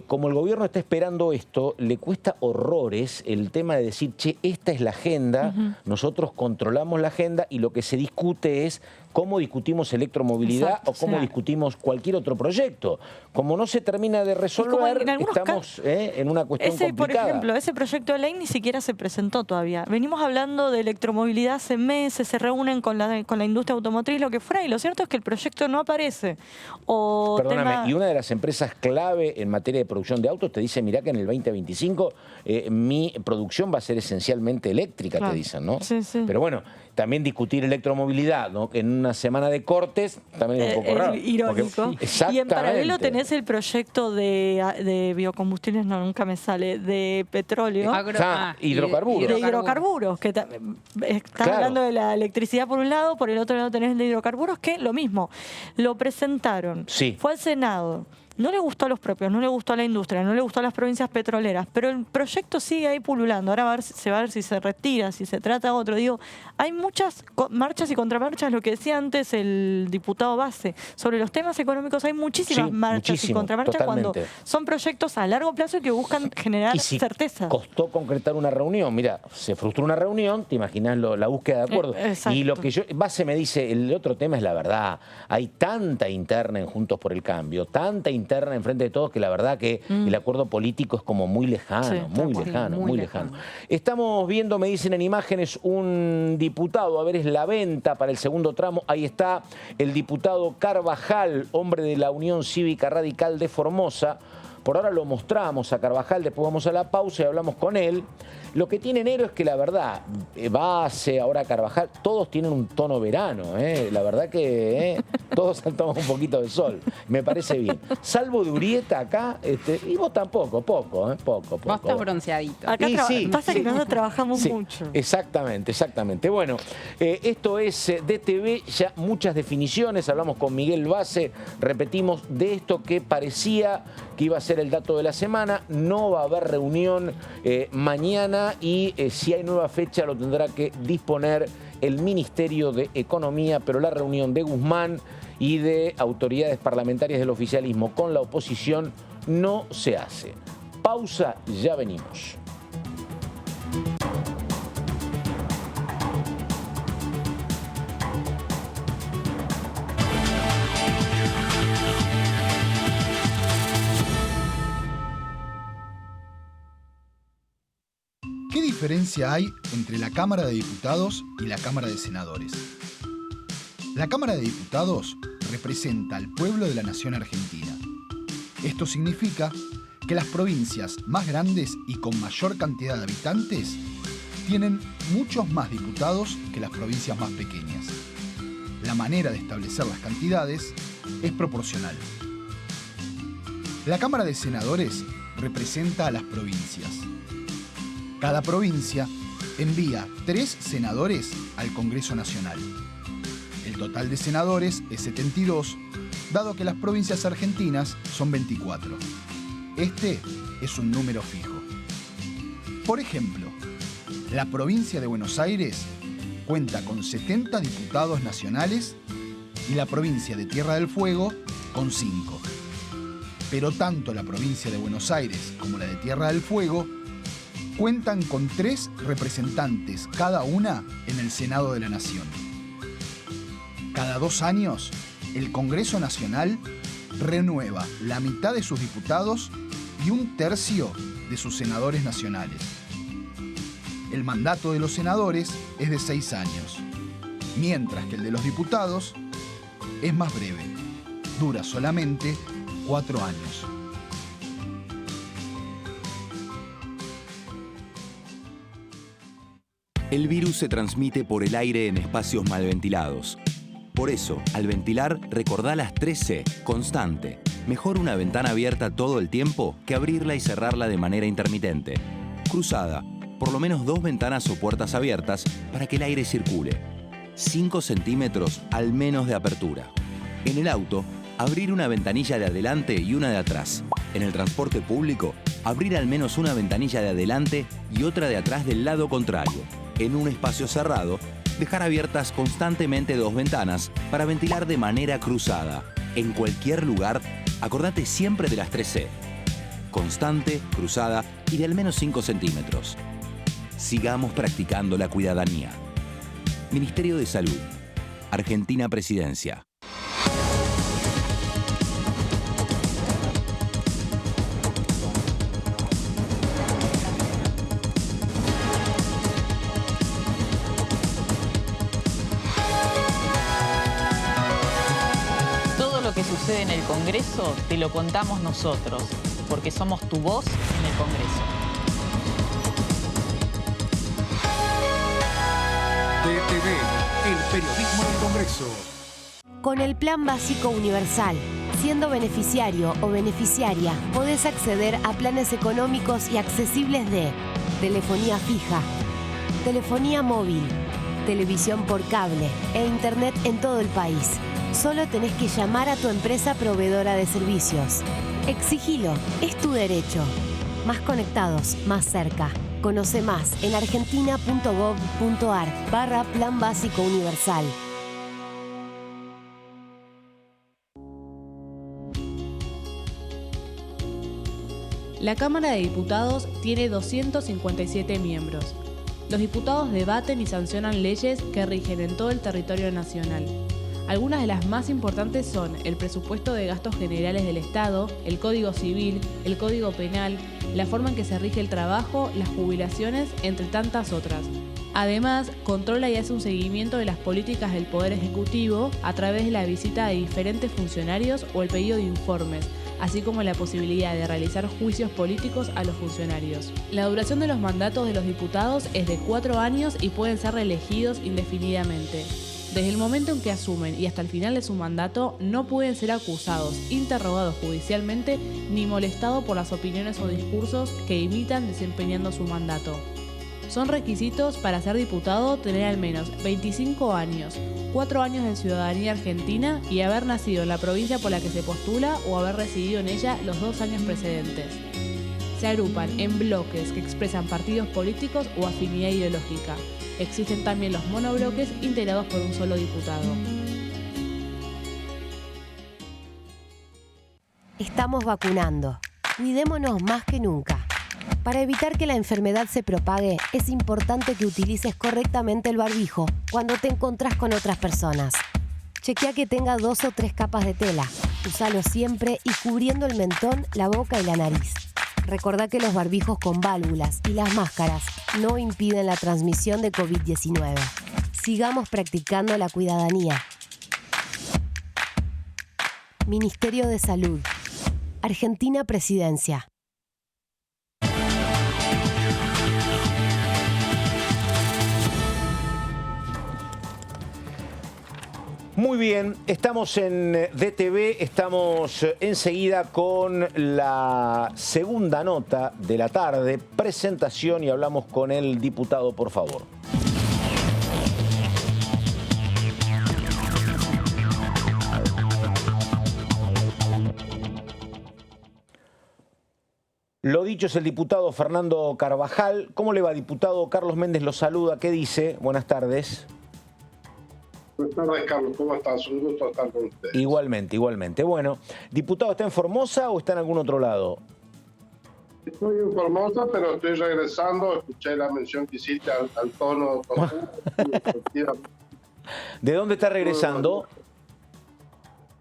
Como el gobierno está esperando esto, le cuesta horrores el tema de decir, che, esta es la agenda, nosotros controlamos la agenda y lo que se discute es cómo discutimos electromovilidad o cómo discutimos cualquier otro proyecto. Como no se termina de resolver, estamos en una cuestión complicada. Por ejemplo, ese proyecto de ley ni siquiera se presentó todavía. Venimos hablando de electromovilidad hace meses, se reúnen con la industria automotriz, lo que fuera, y lo cierto es que el proyecto no aparece. Perdóname, y una de las empresas clave en materia de producción de autos te dice, mirá que en el 2025 mi producción va a ser esencialmente eléctrica, te dicen, ¿no? Sí, sí. Pero bueno, también discutir electromovilidad, ¿no? En una semana de cortes también es un poco raro. Irónico. Exactamente. Y en paralelo tenés el proyecto de biocombustibles, no, nunca me sale, de petróleo. Hidrocarburos. De hidrocarburos, que estás hablando de la electricidad por un lado, por el otro lado tenés el de hidrocarburos, que lo mismo, lo presentaron, fue al Senado, no le gustó a los propios, no le gustó a la industria, no le gustó a las provincias petroleras, pero el proyecto sigue ahí pululando. Ahora se va a ver si se retira, si se trata otro. Digo, hay muchas marchas y contramarchas, lo que decía antes el diputado Base. Sobre los temas económicos hay muchísimas marchas y contramarchas totalmente. cuando son proyectos a largo plazo que buscan generar certeza. Costó concretar una reunión. Mira, se frustró una reunión, te imaginas la búsqueda de acuerdo. Y lo que Base me dice, el otro tema es la verdad. Hay tanta interna en Juntos por el Cambio, tanta interna en Frente de Todos, que la verdad que el acuerdo político es como muy lejano, muy lejano. Estamos viendo, me dicen en imágenes, un diputado, a ver, es la venta para el segundo tramo. Ahí está el diputado Carvajal, hombre de la Unión Cívica Radical de Formosa. Por ahora lo mostramos a Carvajal, después vamos a la pausa y hablamos con él. Lo que tiene enero es que la verdad, Base, ahora Carvajal, todos tienen un tono verano, la verdad que todos saltamos un poquito de sol, me parece bien. Salvo de Urieta acá, y vos tampoco, poco. Vos estás bronceadito. Acá pasa que nosotros trabajamos mucho. Exactamente. Bueno, esto es DTV, ya muchas definiciones, hablamos con Miguel Base, repetimos, de esto que parecía que iba a ser el dato de la semana, no va a haber reunión mañana y si hay nueva fecha lo tendrá que disponer el Ministerio de Economía, pero la reunión de Guzmán y de autoridades parlamentarias del oficialismo con la oposición no se hace. Pausa, ya venimos. ¿Qué diferencia hay entre la Cámara de Diputados y la Cámara de Senadores? La Cámara de Diputados representa al pueblo de la nación argentina. Esto significa que las provincias más grandes y con mayor cantidad de habitantes tienen muchos más diputados que las provincias más pequeñas. La manera de establecer las cantidades es proporcional. La Cámara de Senadores representa a las provincias. Cada provincia envía 3 senadores al Congreso Nacional. El total de senadores es 72, dado que las provincias argentinas son 24. Este es un número fijo. Por ejemplo, la provincia de Buenos Aires cuenta con 70 diputados nacionales y la provincia de Tierra del Fuego con 5. Pero tanto la provincia de Buenos Aires como la de Tierra del Fuego cuentan con 3 representantes cada una en el Senado de la Nación. Cada 2 años, el Congreso Nacional renueva la mitad de sus diputados y 1/3 de sus senadores nacionales. El mandato de los senadores es de 6 años, mientras que el de los diputados es más breve, dura solamente 4 años. El virus se transmite por el aire en espacios mal ventilados. Por eso, al ventilar, recordá las 3C, constante. Mejor una ventana abierta todo el tiempo que abrirla y cerrarla de manera intermitente. Cruzada, por lo menos 2 ventanas o puertas abiertas para que el aire circule. 5 centímetros al menos de apertura. En el auto, abrir una ventanilla de adelante y una de atrás. En el transporte público, abrir al menos una ventanilla de adelante y otra de atrás del lado contrario. En un espacio cerrado, dejar abiertas constantemente 2 ventanas para ventilar de manera cruzada. En cualquier lugar, acordate siempre de las 3C. Constante, cruzada y de al menos 5 centímetros. Sigamos practicando la cuidadanía. Ministerio de Salud. Argentina Presidencia. Sucede en el Congreso, te lo contamos nosotros, porque somos tu voz en el Congreso. DTV, el periodismo del Congreso. Con el Plan Básico Universal, siendo beneficiario o beneficiaria, podés acceder a planes económicos y accesibles de telefonía fija, telefonía móvil, televisión por cable e internet en todo el país. Solo tenés que llamar a tu empresa proveedora de servicios. Exigilo, es tu derecho. Más conectados, más cerca. Conoce más en argentina.gov.ar/Plan Básico Universal. La Cámara de Diputados tiene 257 miembros. Los diputados debaten y sancionan leyes que rigen en todo el territorio nacional. Algunas de las más importantes son el presupuesto de gastos generales del Estado, el Código Civil, el Código Penal, la forma en que se rige el trabajo, las jubilaciones, entre tantas otras. Además, controla y hace un seguimiento de las políticas del Poder Ejecutivo a través de la visita de diferentes funcionarios o el pedido de informes, así como la posibilidad de realizar juicios políticos a los funcionarios. La duración de los mandatos de los diputados es de 4 años y pueden ser reelegidos indefinidamente. Desde el momento en que asumen y hasta el final de su mandato, no pueden ser acusados, interrogados judicialmente, ni molestados por las opiniones o discursos que imitan desempeñando su mandato. Son requisitos para ser diputado tener al menos 25 años, 4 años de ciudadanía argentina y haber nacido en la provincia por la que se postula o haber residido en ella los 2 años precedentes. Se agrupan en bloques que expresan partidos políticos o afinidad ideológica. Existen también los monobloques integrados por un solo diputado. Estamos vacunando. Cuidémonos más que nunca. Para evitar que la enfermedad se propague, es importante que utilices correctamente el barbijo cuando te encontrás con otras personas. Chequea que tenga 2 o 3 capas de tela. Úsalo siempre y cubriendo el mentón, la boca y la nariz. Recordá que los barbijos con válvulas y las máscaras no impiden la transmisión de COVID-19. Sigamos practicando la cuidadanía. Ministerio de Salud. Argentina Presidencia. Muy bien, estamos en DTV, estamos enseguida con la segunda nota de la tarde, presentación, y hablamos con el diputado, por favor. Lo dicho, es el diputado Fernando Carvajal. ¿Cómo le va, diputado? Carlos Méndez lo saluda. ¿Qué dice? Buenas tardes. Buenas tardes, Carlos. ¿Cómo estás? Un gusto estar con ustedes. Igualmente, igualmente. Bueno, diputado, ¿está en Formosa o está en algún otro lado? Estoy en Formosa, pero estoy regresando. Escuché la mención que hiciste al tono. ¿De dónde está regresando?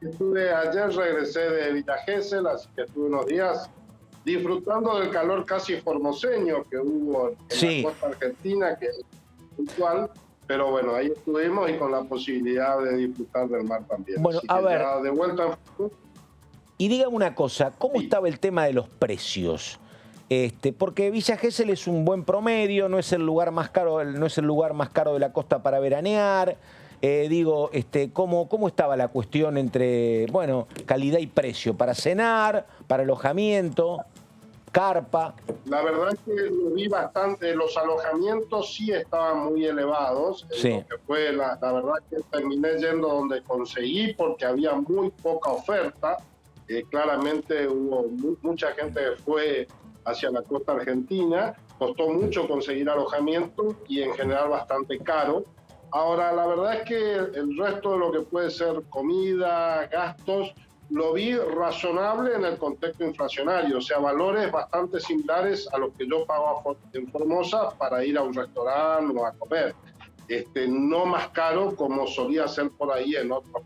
Ayer regresé de Villa Gesell, así que estuve unos días disfrutando del calor casi formoseño que hubo en la costa argentina, que es puntual. Pero bueno, ahí estuvimos y con la posibilidad de disfrutar del mar también. Bueno, así a que ver. ya de vuelta. Y dígame una cosa, ¿cómo estaba el tema de los precios? Porque Villa Gesell es un buen promedio, no es el lugar más caro de la costa para veranear. ¿Cómo estaba la cuestión entre, bueno, calidad y precio para cenar, para alojamiento, carpa? La verdad es que lo vi bastante, los alojamientos sí estaban muy elevados, Sí. Lo que fue la verdad que terminé yendo donde conseguí porque había muy poca oferta. Claramente hubo mucha gente que fue hacia la costa argentina, costó mucho conseguir alojamiento y en general bastante caro. Ahora, la verdad es que el resto de lo que puede ser comida, gastos, lo vi razonable en el contexto inflacionario, o sea, valores bastante similares a los que yo pago en Formosa para ir a un restaurante o a comer. No más caro como solía ser por ahí en otros.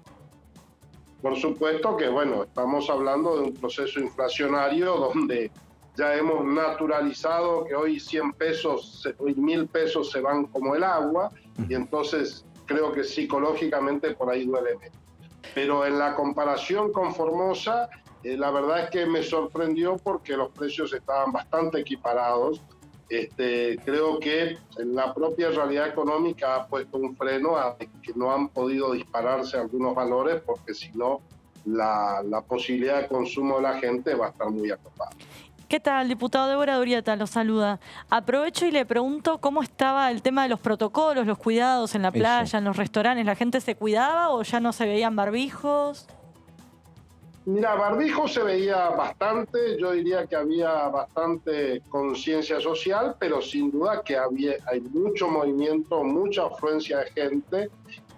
Por supuesto que, bueno, estamos hablando de un proceso inflacionario donde ya hemos naturalizado que hoy 100 pesos, hoy 1.000 pesos se van como el agua, y entonces creo que psicológicamente por ahí duele menos. Pero en la comparación con Formosa, la verdad es que me sorprendió porque los precios estaban bastante equiparados. Creo que la propia realidad económica ha puesto un freno a que no han podido dispararse algunos valores, porque si no, la posibilidad de consumo de la gente va a estar muy acotada. ¿Qué tal, diputado? Débora Durieta lo saluda. Aprovecho y le pregunto cómo estaba el tema de los protocolos, los cuidados en la playa, en los restaurantes. ¿La gente se cuidaba o ya no se veían barbijos? Mira, barbijo se veía bastante, yo diría que había bastante conciencia social, pero sin duda que hay mucho movimiento, mucha afluencia de gente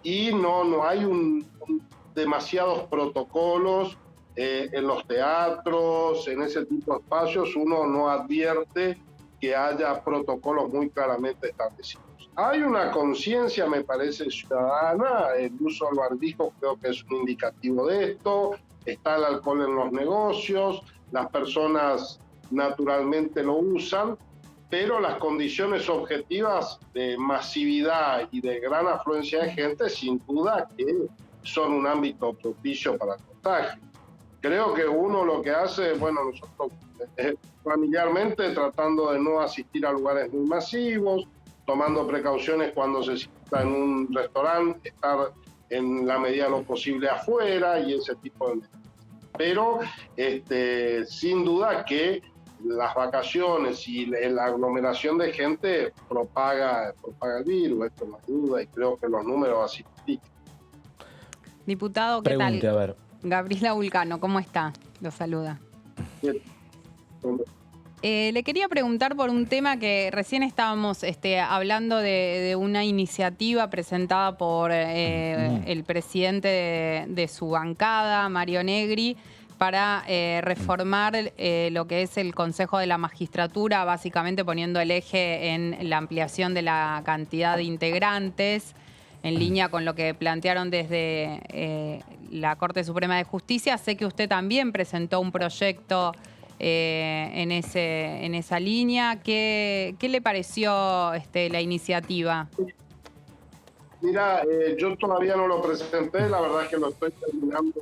y no hay demasiados protocolos en los teatros, en ese tipo de espacios, uno no advierte que haya protocolos muy claramente establecidos. Hay una conciencia, me parece, ciudadana, el uso del barbijo creo que es un indicativo de esto. Está el alcohol en los negocios, las personas naturalmente lo usan, pero las condiciones objetivas de masividad y de gran afluencia de gente, sin duda que son un ámbito propicio para el contagio. Creo que uno lo que hace, bueno, nosotros familiarmente tratando de no asistir a lugares muy masivos, tomando precauciones cuando se sienta en un restaurante, estar en la medida de lo posible afuera y ese tipo de medidas. Pero sin duda que las vacaciones y la aglomeración de gente propaga el virus, esto no hay duda, y creo que los números así indican. Diputado, ¿qué Pregunte, tal? a ver. Gabriela Vulcano, ¿cómo está? Lo saluda. Bien. Le quería preguntar por un tema que recién estábamos hablando de una iniciativa presentada por el presidente de su bancada, Mario Negri, para reformar lo que es el Consejo de la Magistratura, básicamente poniendo el eje en la ampliación de la cantidad de integrantes, en línea con lo que plantearon desde la Corte Suprema de Justicia. Sé que usted también presentó un proyecto en esa línea. ¿Qué le pareció la iniciativa? Mira, yo todavía no lo presenté, la verdad es que lo estoy terminando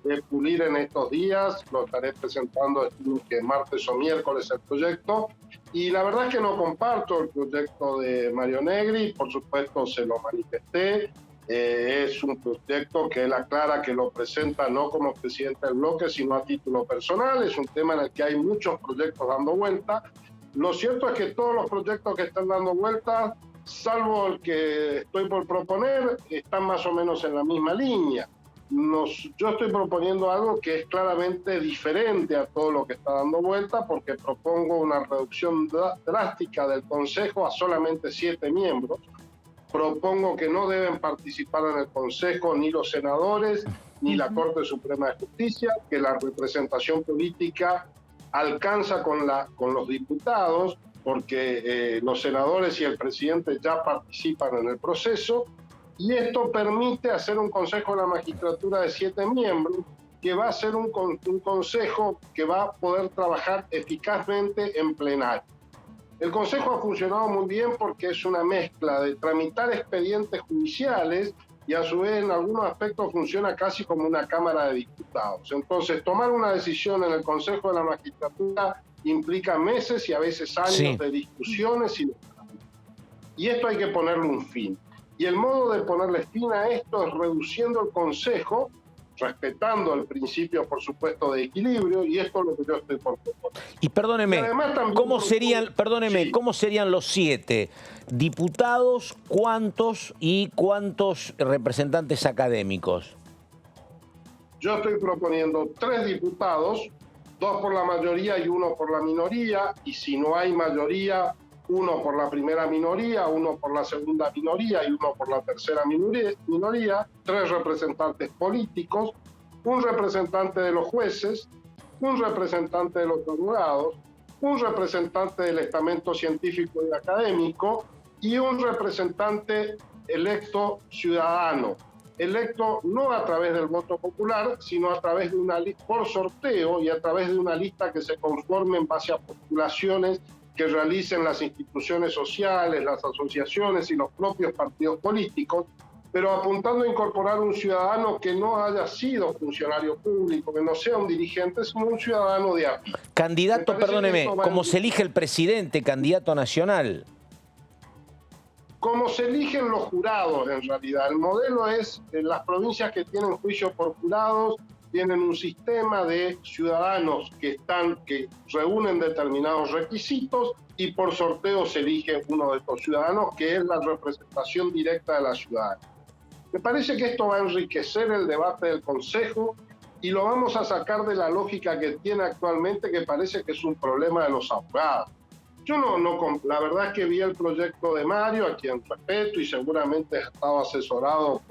de pulir en estos días, lo estaré presentando que martes o miércoles el proyecto, y la verdad es que no comparto el proyecto de Mario Negri, por supuesto se lo manifesté, es un proyecto que él aclara que lo presenta no como presidente del bloque, sino a título personal, es un tema en el que hay muchos proyectos dando vuelta. Lo cierto es que todos los proyectos que están dando vuelta, salvo el que estoy por proponer, están más o menos en la misma línea. Yo estoy proponiendo algo que es claramente diferente a todo lo que está dando vuelta, porque propongo una reducción drástica del Consejo a solamente 7 miembros. Propongo que no deben participar en el Consejo ni los senadores ni la Corte Suprema de Justicia, que la representación política alcanza con los diputados, porque los senadores y el presidente ya participan en el proceso, y esto permite hacer un Consejo de la Magistratura de 7 miembros, que va a ser un consejo que va a poder trabajar eficazmente en plenario. El Consejo ha funcionado muy bien porque es una mezcla de tramitar expedientes judiciales y a su vez en algunos aspectos funciona casi como una Cámara de Diputados. Entonces, tomar una decisión en el Consejo de la Magistratura implica meses y a veces años de discusiones y esto hay que ponerle un fin. Y el modo de ponerle fin a esto es reduciendo el Consejo, respetando el principio, por supuesto, de equilibrio, y esto es lo que yo estoy por proponer. Y perdóneme, ¿cómo serían los 7 diputados, cuántos representantes académicos? Yo estoy proponiendo 3 diputados, 2 por la mayoría y 1 por la minoría, y si no hay mayoría, 1 por la primera minoría, 1 por la segunda minoría y 1 por la tercera minoría, 3 representantes políticos, un representante de los jueces, un representante de los abogados, un representante del estamento científico y académico y un representante electo ciudadano, electo no a través del voto popular, sino a través de por sorteo y a través de una lista que se conforme en base a postulaciones que realicen las instituciones sociales, las asociaciones y los propios partidos políticos, pero apuntando a incorporar un ciudadano que no haya sido funcionario público, que no sea un dirigente, sino un ciudadano de a pie. Candidato, perdóneme, como se elige el presidente, candidato nacional. Como se eligen los jurados, en realidad. El modelo es en las provincias que tienen juicio por jurados, tienen un sistema de ciudadanos que reúnen determinados requisitos y por sorteo se elige uno de estos ciudadanos, que es la representación directa de la ciudadanía. Me parece que esto va a enriquecer el debate del Consejo y lo vamos a sacar de la lógica que tiene actualmente, que parece que es un problema de los abogados. Yo la verdad es que vi el proyecto de Mario, a quien respeto y seguramente ha estado asesorado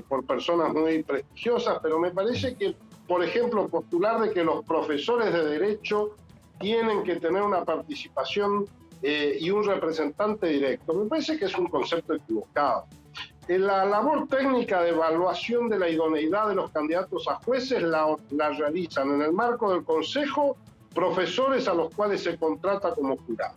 por personas muy prestigiosas, pero me parece que, por ejemplo, postular de que los profesores de Derecho tienen que tener una participación y un representante directo, me parece que es un concepto equivocado. La labor técnica de evaluación de la idoneidad de los candidatos a jueces la realizan en el marco del Consejo profesores a los cuales se contrata como jurado.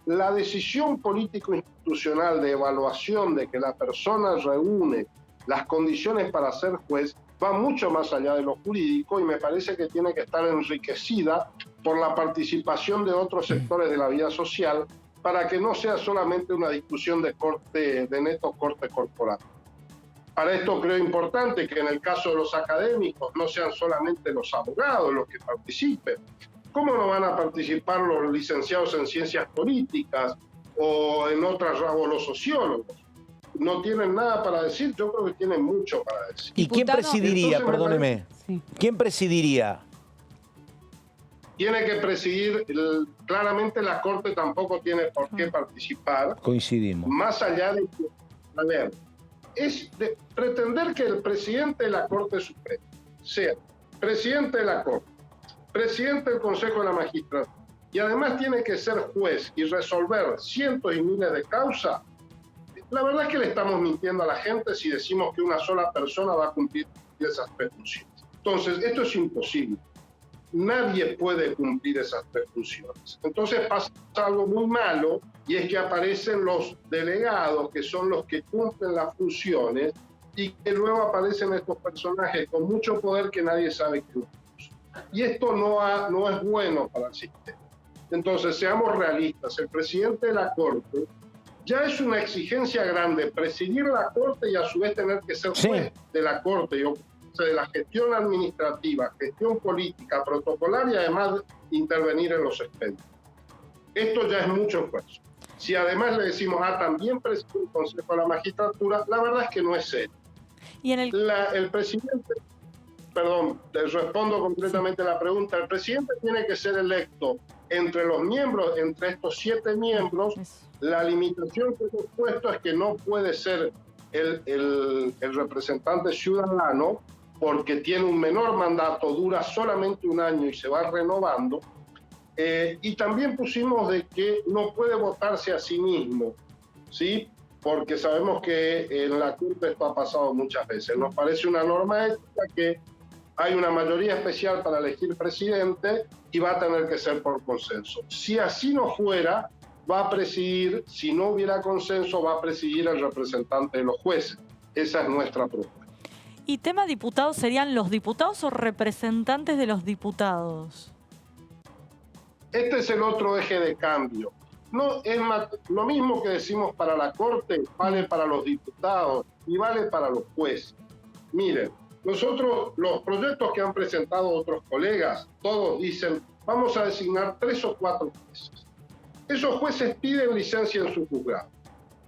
La decisión político-institucional de evaluación de que la persona reúne las condiciones para ser juez va mucho más allá de lo jurídico y me parece que tiene que estar enriquecida por la participación de otros sectores de la vida social para que no sea solamente una discusión de neto corte corporal. Para esto creo importante que en el caso de los académicos no sean solamente los abogados los que participen. ¿Cómo no van a participar los licenciados en ciencias políticas o en otras ramas los sociólogos? No tienen nada para decir, yo creo que tienen mucho para decir. ¿Y quién presidiría, perdóneme? Sí. ¿Quién presidiría? Tiene que presidir, claramente la Corte tampoco tiene por qué participar. Coincidimos. Más allá de que, a ver, es de pretender que el presidente de la Corte Suprema sea presidente de la Corte, presidente del Consejo de la Magistratura, y además tiene que ser juez y resolver cientos y miles de causas. La verdad es que le estamos mintiendo a la gente si decimos que una sola persona va a cumplir esas tres funciones. Entonces, esto es imposible. Nadie puede cumplir esas tres funciones. Entonces pasa algo muy malo y es que aparecen los delegados, que son los que cumplen las funciones, y que luego aparecen estos personajes con mucho poder que nadie sabe qué es. Y esto no es bueno para el sistema. Entonces, seamos realistas. El presidente de la Corte ya es una exigencia grande presidir la Corte y a su vez tener que ser juez de la Corte y de la gestión administrativa, gestión política, protocolar y además intervenir en los expedientes. Esto ya es mucho esfuerzo. Si además le decimos, también preside el Consejo de la Magistratura, la verdad es que no es serio. Y en el presidente, perdón, te respondo completamente la pregunta, el presidente tiene que ser electo entre los miembros, entre estos 7 miembros. La limitación que hemos puesto es que no puede ser el representante ciudadano porque tiene un menor mandato, dura solamente un año y se va renovando. Y también pusimos de que no puede votarse a sí mismo, ¿sí? Porque sabemos que en la Corte esto ha pasado muchas veces. Nos parece una norma ética que hay una mayoría especial para elegir presidente y va a tener que ser por consenso. Si así no fuera, va a presidir, si no hubiera consenso, va a presidir el representante de los jueces. Esa es nuestra propuesta. ¿Y tema diputados serían los diputados o representantes de los diputados? Este es el otro eje de cambio. No es lo mismo que decimos para la Corte, vale para los diputados y vale para los jueces. Miren, nosotros, los proyectos que han presentado otros colegas, todos dicen, vamos a designar 3 o 4 jueces. Esos jueces piden licencia en su juzgado.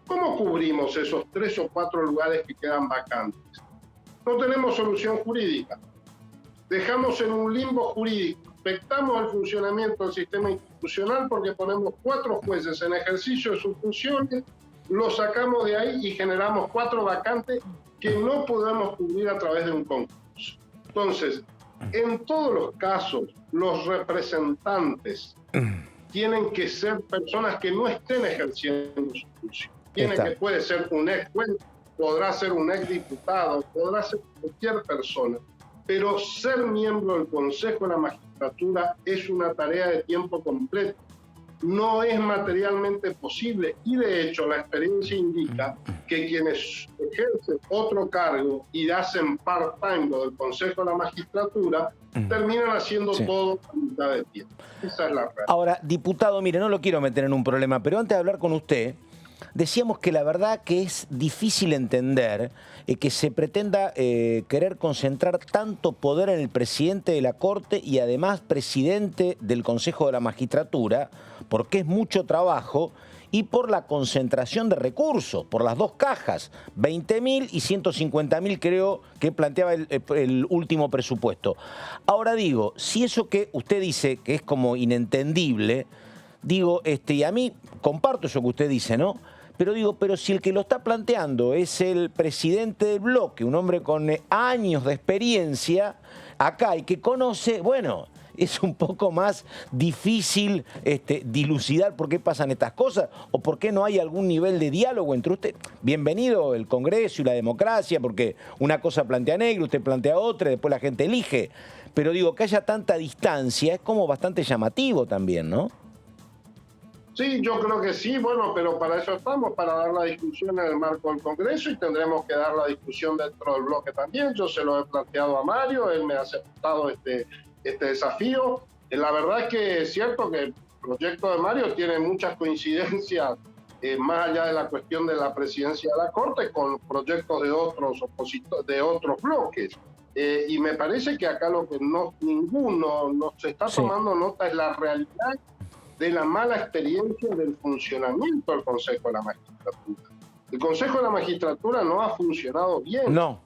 ¿Cómo cubrimos esos 3 o 4 lugares que quedan vacantes? No tenemos solución jurídica. Dejamos en un limbo jurídico. Afectamos el funcionamiento del sistema institucional porque ponemos 4 jueces en ejercicio de sus funciones, los sacamos de ahí y generamos 4 vacantes que no podemos cubrir a través de un concurso. Entonces, en todos los casos, los representantes tienen que ser personas que no estén ejerciendo su función. Puede ser un ex juez, podrá ser un ex diputado, podrá ser cualquier persona, pero ser miembro del Consejo de la Magistratura es una tarea de tiempo completo. No es materialmente posible y de hecho la experiencia indica que quienes ejercen otro cargo y hacen part-time lo del Consejo de la Magistratura terminan haciendo todo a mitad de tiempo. Esa es la realidad. Ahora, diputado, mire, no lo quiero meter en un problema, pero antes de hablar con usted, decíamos que la verdad que es difícil entender que se pretenda querer concentrar tanto poder en el presidente de la Corte y además presidente del Consejo de la Magistratura, porque es mucho trabajo, y por la concentración de recursos, por las dos cajas, 20.000 y 150.000 creo que planteaba el último presupuesto. Ahora digo, si eso que usted dice que es como inentendible, digo, y a mí comparto eso que usted dice, ¿no? Pero digo, pero si el que lo está planteando es el presidente del bloque, un hombre con años de experiencia acá y que conoce, bueno, es un poco más difícil dilucidar por qué pasan estas cosas o por qué no hay algún nivel de diálogo entre usted. Bienvenido el Congreso y la democracia, porque una cosa plantea negro, usted plantea otra, y después la gente elige. Pero digo, que haya tanta distancia es como bastante llamativo también, ¿no? Sí, yo creo que sí, bueno, pero para eso estamos, para dar la discusión en el marco del Congreso y tendremos que dar la discusión dentro del bloque también. Yo se lo he planteado a Mario, él me ha aceptado este desafío. La verdad es que es cierto que el proyecto de Mario tiene muchas coincidencias, más allá de la cuestión de la presidencia de la Corte, con proyectos de otros bloques. Y me parece que acá lo que ninguno se está tomando nota es la realidad de la mala experiencia del funcionamiento del Consejo de la Magistratura. El Consejo de la Magistratura no ha funcionado bien. No.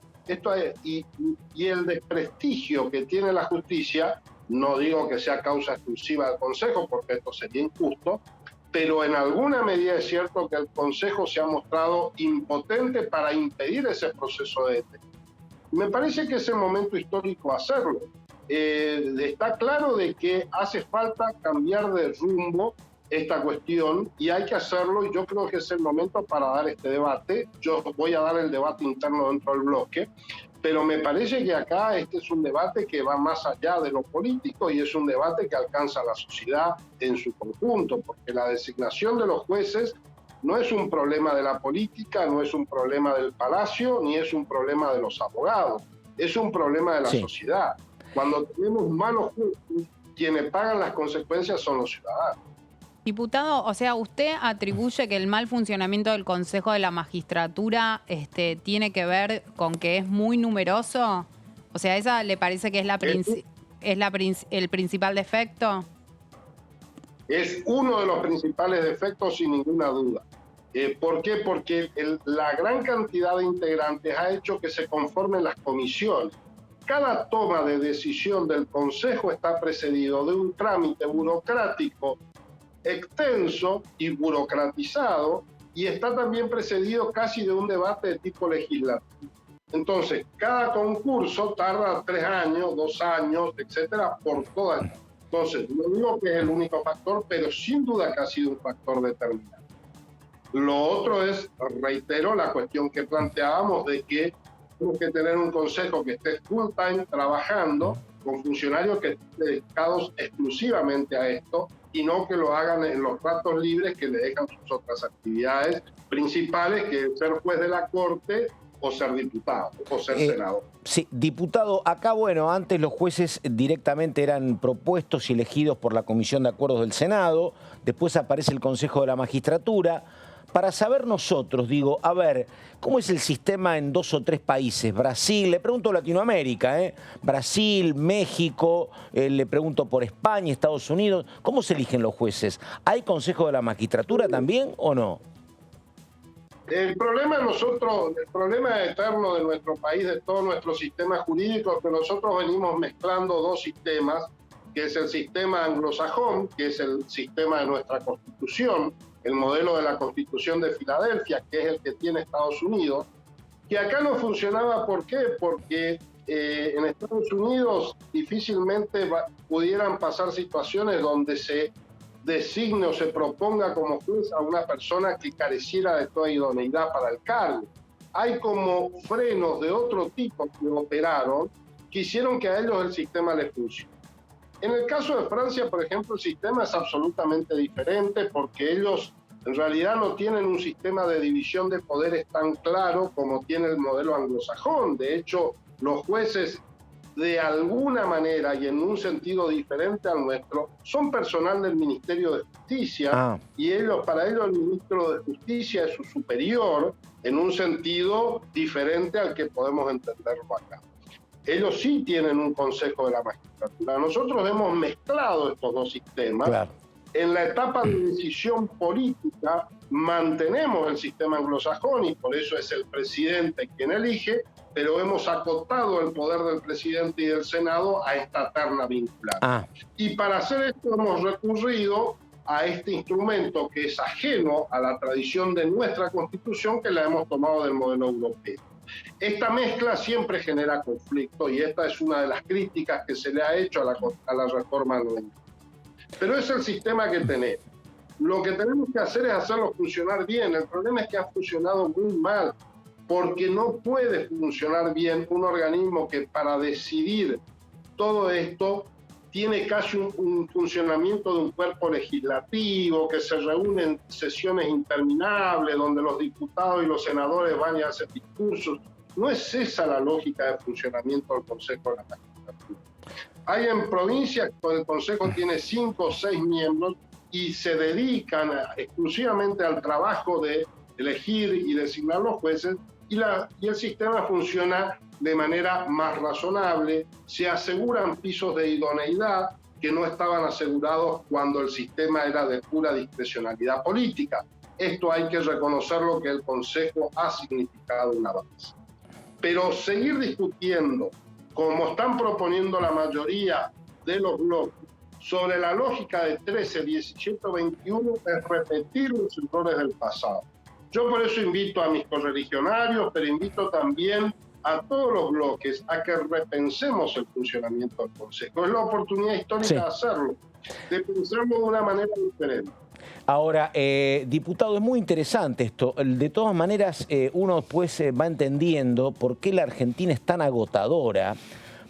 Y el desprestigio que tiene la justicia, no digo que sea causa exclusiva del Consejo, porque esto sería injusto, pero en alguna medida es cierto que el Consejo se ha mostrado impotente para impedir ese proceso de detección. Me parece que es el momento histórico hacerlo. Está claro de que hace falta cambiar de rumbo esta cuestión y hay que hacerlo, y yo creo que es el momento para dar este debate. Yo voy a dar el debate interno dentro del bloque, pero me parece que acá este es un debate que va más allá de lo político y es un debate que alcanza a la sociedad en su conjunto, porque la designación de los jueces no es un problema de la política, no es un problema del Palacio, ni es un problema de los abogados, es un problema de la sociedad. Cuando tenemos malos jueces, quienes pagan las consecuencias son los ciudadanos. Diputado, o sea, ¿usted atribuye que el mal funcionamiento del Consejo de la Magistratura tiene que ver con que es muy numeroso? O sea, ¿esa le parece que es el principal defecto? Es uno de los principales defectos, sin ninguna duda. ¿Por qué? Porque la gran cantidad de integrantes ha hecho que se conformen las comisiones. Cada toma de decisión del Consejo está precedido de un trámite burocrático extenso y burocratizado, y está también precedido casi de un debate de tipo legislativo. Entonces, cada concurso tarda 3 años, 2 años, etcétera, por todas. Entonces, no digo que es el único factor, pero sin duda que ha sido un factor determinante. Lo otro es, reitero, la cuestión que planteábamos de que tenemos que tener un consejo que esté full time trabajando con funcionarios que estén dedicados exclusivamente a esto y no que lo hagan en los ratos libres que le dejan sus otras actividades principales, que es ser juez de la Corte o ser diputado o ser senador. Sí, diputado, acá bueno, antes los jueces directamente eran propuestos y elegidos por la Comisión de Acuerdos del Senado, después aparece el Consejo de la Magistratura. Para saber nosotros, digo, a ver, ¿cómo es el sistema en 2 o 3 países? Brasil, le pregunto Latinoamérica, Brasil, México, le pregunto por España, Estados Unidos. ¿Cómo se eligen los jueces? ¿Hay Consejo de la Magistratura también o no? El problema eterno de nuestro país, de todo nuestro sistema jurídico, es que nosotros venimos mezclando 2 sistemas, que es el sistema anglosajón, que es el sistema de nuestra Constitución, el modelo de la Constitución de Filadelfia, que es el que tiene Estados Unidos, que acá no funcionaba. ¿Por qué? Porque en Estados Unidos difícilmente pudieran pasar situaciones donde se designe o se proponga como juez a una persona que careciera de toda idoneidad para el cargo. Hay como frenos de otro tipo que operaron, que hicieron que a ellos el sistema les funcione. En el caso de Francia, por ejemplo, el sistema es absolutamente diferente porque ellos en realidad no tienen un sistema de división de poderes tan claro como tiene el modelo anglosajón. De hecho, los jueces de alguna manera y en un sentido diferente al nuestro, son personal del Ministerio de Justicia y para ellos el Ministro de Justicia es su superior en un sentido diferente al que podemos entenderlo acá. Ellos sí tienen un Consejo de la Magistratura. Nosotros hemos mezclado estos dos sistemas. Claro. En la etapa de decisión política mantenemos el sistema anglosajón y por eso es el presidente quien elige, pero hemos acotado el poder del presidente y del Senado a esta terna vinculante. Y para hacer esto hemos recurrido a este instrumento que es ajeno a la tradición de nuestra Constitución, que la hemos tomado del modelo europeo. Esta mezcla siempre genera conflicto y esta es una de las críticas que se le ha hecho a la reforma 90. Pero es el sistema que tenemos. Lo que tenemos que hacer es hacerlo funcionar bien. El problema es que ha funcionado muy mal, porque no puede funcionar bien un organismo que para decidir todo esto tiene casi un funcionamiento de un cuerpo legislativo, que se reúne en sesiones interminables, donde los diputados y los senadores van y hacen discursos. No es esa la lógica de funcionamiento del Consejo de la Magistratura. Hay en provincias donde el Consejo tiene 5 o 6 miembros y se dedican exclusivamente al trabajo de elegir y designar los jueces y el sistema funciona de manera más razonable. Se aseguran pisos de idoneidad que no estaban asegurados cuando el sistema era de pura discrecionalidad política. Esto hay que reconocerlo, que el Consejo ha significado un avance. Pero seguir discutiendo, como están proponiendo la mayoría de los bloques, sobre la lógica de 13, 17 o 21, es repetir los errores del pasado. Yo por eso invito a mis correligionarios, pero invito también a todos los bloques a que repensemos el funcionamiento del Consejo. Es la oportunidad histórica de hacerlo, de pensarlo de una manera diferente. Ahora, diputado, es muy interesante esto. De todas maneras, uno después va entendiendo por qué la Argentina es tan agotadora,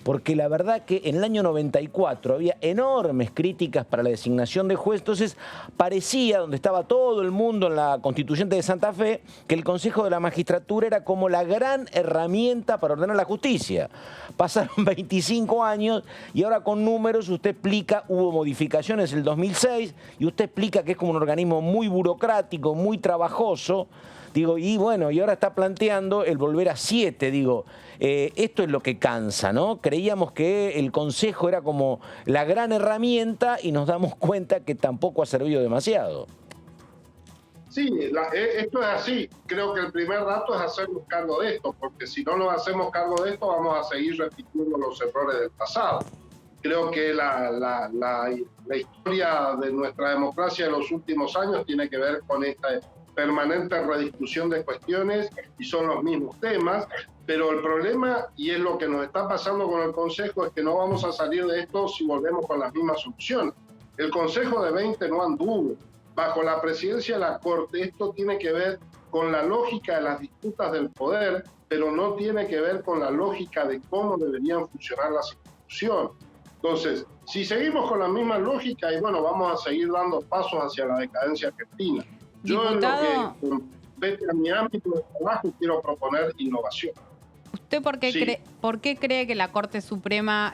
porque la verdad que en el año 94 había enormes críticas para la designación de juez, entonces parecía, donde estaba todo el mundo en la Constituyente de Santa Fe, que el Consejo de la Magistratura era como la gran herramienta para ordenar la justicia. Pasaron 25 años y ahora con números usted explica, hubo modificaciones en el 2006 y usted explica que es como un organismo muy burocrático, muy trabajoso. Digo, y bueno, y ahora está planteando el volver a 7, digo, esto es lo que cansa, ¿no? Creíamos que el Consejo era como la gran herramienta y nos damos cuenta que tampoco ha servido demasiado. Sí, esto es así. Creo que el primer dato es hacernos cargo de esto, porque si no nos hacemos cargo de esto vamos a seguir repitiendo los errores del pasado. Creo que la historia de nuestra democracia en los últimos años tiene que ver con esta permanente rediscusión de cuestiones y son los mismos temas, pero el problema, y es lo que nos está pasando con el Consejo, es que no vamos a salir de esto si volvemos con las mismas soluciones. El Consejo de 20 no anduvo. Bajo la presidencia de la Corte, esto tiene que ver con la lógica de las disputas del poder, pero no tiene que ver con la lógica de cómo deberían funcionar las instituciones. Entonces, si seguimos con la misma lógica, y bueno, vamos a seguir dando pasos hacia la decadencia argentina. Yo en lo que compete a mi ámbito de trabajo quiero proponer innovación. ¿Usted por qué cree que la Corte Suprema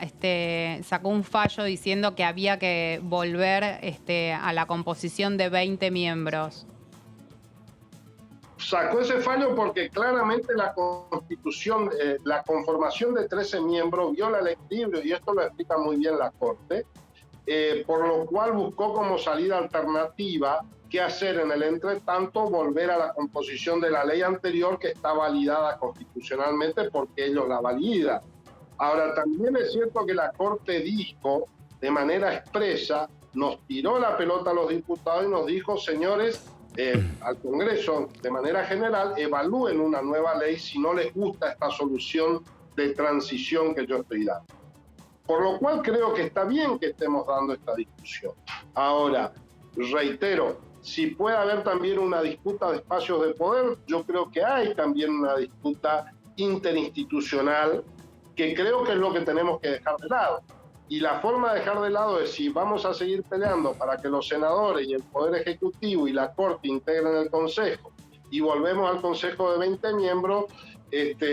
sacó un fallo diciendo que había que volver a la composición de 20 miembros? Sacó ese fallo porque claramente la Constitución, la conformación de 13 miembros viola el equilibrio, y esto lo explica muy bien la Corte, por lo cual buscó como salida alternativa qué hacer en el entretanto, volver a la composición de la ley anterior que está validada constitucionalmente porque ellos la validan. Ahora, también es cierto que la Corte dijo de manera expresa, nos tiró la pelota a los diputados y nos dijo, señores, al Congreso de manera general, evalúen una nueva ley si no les gusta esta solución de transición que yo estoy dando. Por lo cual creo que está bien que estemos dando esta discusión. Ahora, reitero, si puede haber también una disputa de espacios de poder, yo creo que hay también una disputa interinstitucional que creo que es lo que tenemos que dejar de lado. Y la forma de dejar de lado es si vamos a seguir peleando para que los senadores y el Poder Ejecutivo y la Corte integren el Consejo y volvemos al Consejo de 20 miembros,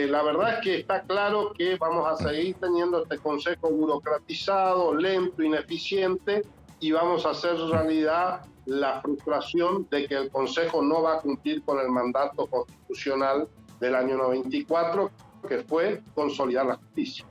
La verdad es que está claro que vamos a seguir teniendo este Consejo burocratizado, lento, ineficiente, y vamos a hacer realidad la frustración de que el Consejo no va a cumplir con el mandato constitucional del año 94, que fue consolidar la justicia.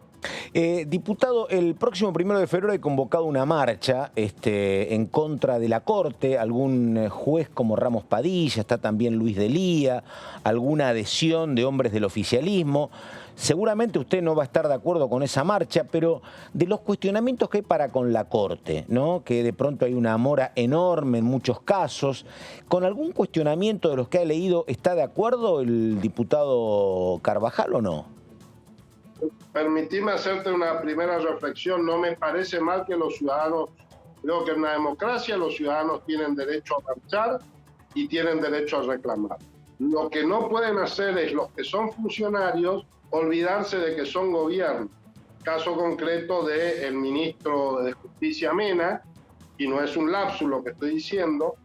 Diputado, el próximo 1 de febrero hay convocado una marcha en contra de la Corte, algún juez como Ramos Padilla, está también Luis Delía, alguna adhesión de hombres del oficialismo. Seguramente usted no va a estar de acuerdo con esa marcha, pero de los cuestionamientos que hay para con la Corte, ¿no? Que de pronto hay una mora enorme en muchos casos, ¿con algún cuestionamiento de los que ha leído está de acuerdo el diputado Carvajal o no? Permitime hacerte una primera reflexión. No me parece mal que los ciudadanos, creo que en una democracia los ciudadanos tienen derecho a marchar y tienen derecho a reclamar. Lo que no pueden hacer es los que son funcionarios olvidarse de que son gobierno. Caso concreto del ministro de Justicia Mena, y no es un lapsus lo que estoy diciendo,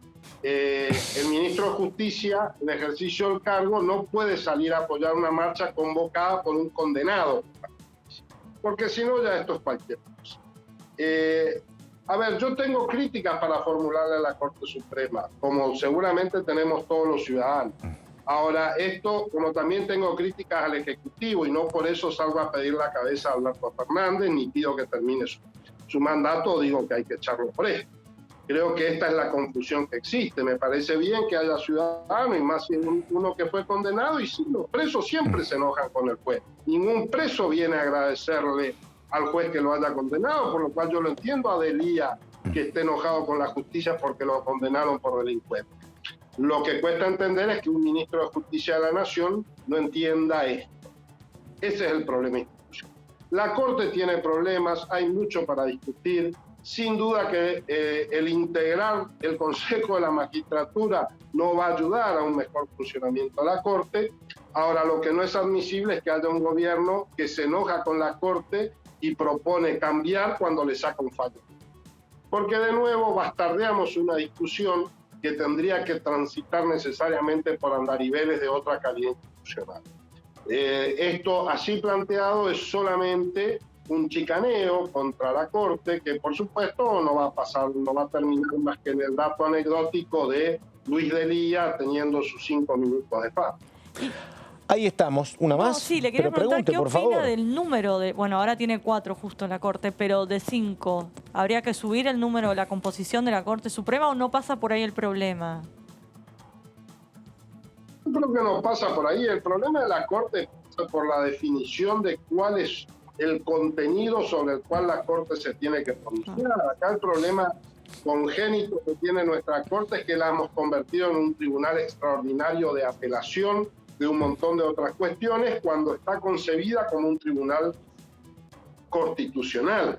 el ministro de Justicia, en ejercicio del cargo, no puede salir a apoyar una marcha convocada por un condenado, porque si no ya esto es cualquier cosa. A ver, yo tengo críticas para formularle a la Corte Suprema, como seguramente tenemos todos los ciudadanos. Ahora, esto, como también tengo críticas al Ejecutivo, y no por eso salgo a pedir la cabeza a Alberto Fernández, ni pido que termine su mandato, digo que hay que echarlo por esto. Creo que esta es la confusión que existe. Me parece bien que haya ciudadanos, y más si uno que fue condenado, y sí, los presos siempre se enojan con el juez. Ningún preso viene a agradecerle al juez que lo haya condenado, por lo cual yo lo entiendo a Delía, que esté enojado con la justicia porque lo condenaron por delincuente. Lo que cuesta entender es que un ministro de Justicia de la Nación no entienda esto. Ese es el problema institucional. La Corte tiene problemas, hay mucho para discutir. Sin duda que el integrar el Consejo de la Magistratura no va a ayudar a un mejor funcionamiento de la Corte. Ahora, lo que no es admisible es que haya un gobierno que se enoja con la Corte y propone cambiar cuando le saca un fallo. Porque de nuevo bastardeamos una discusión que tendría que transitar necesariamente por andariveles de otra calidad institucional. Esto así planteado es solamente un chicaneo contra la Corte, que por supuesto no va a pasar, no va a terminar más que en el dato anecdótico de Luis Delía teniendo sus 5 minutos de fama. Ahí estamos, una más. No, sí, le quería preguntar qué opina del número de... Bueno, ahora tiene 4 justo en la Corte, pero de 5. ¿Habría que subir el número de la composición de la Corte Suprema o no pasa por ahí el problema? Yo creo que no pasa por ahí. El problema de la Corte pasa por la definición de cuál es el contenido sobre el cual la Corte se tiene que pronunciar. Acá el problema congénito que tiene nuestra Corte es que la hemos convertido en un tribunal extraordinario de apelación de un montón de otras cuestiones cuando está concebida como un tribunal constitucional.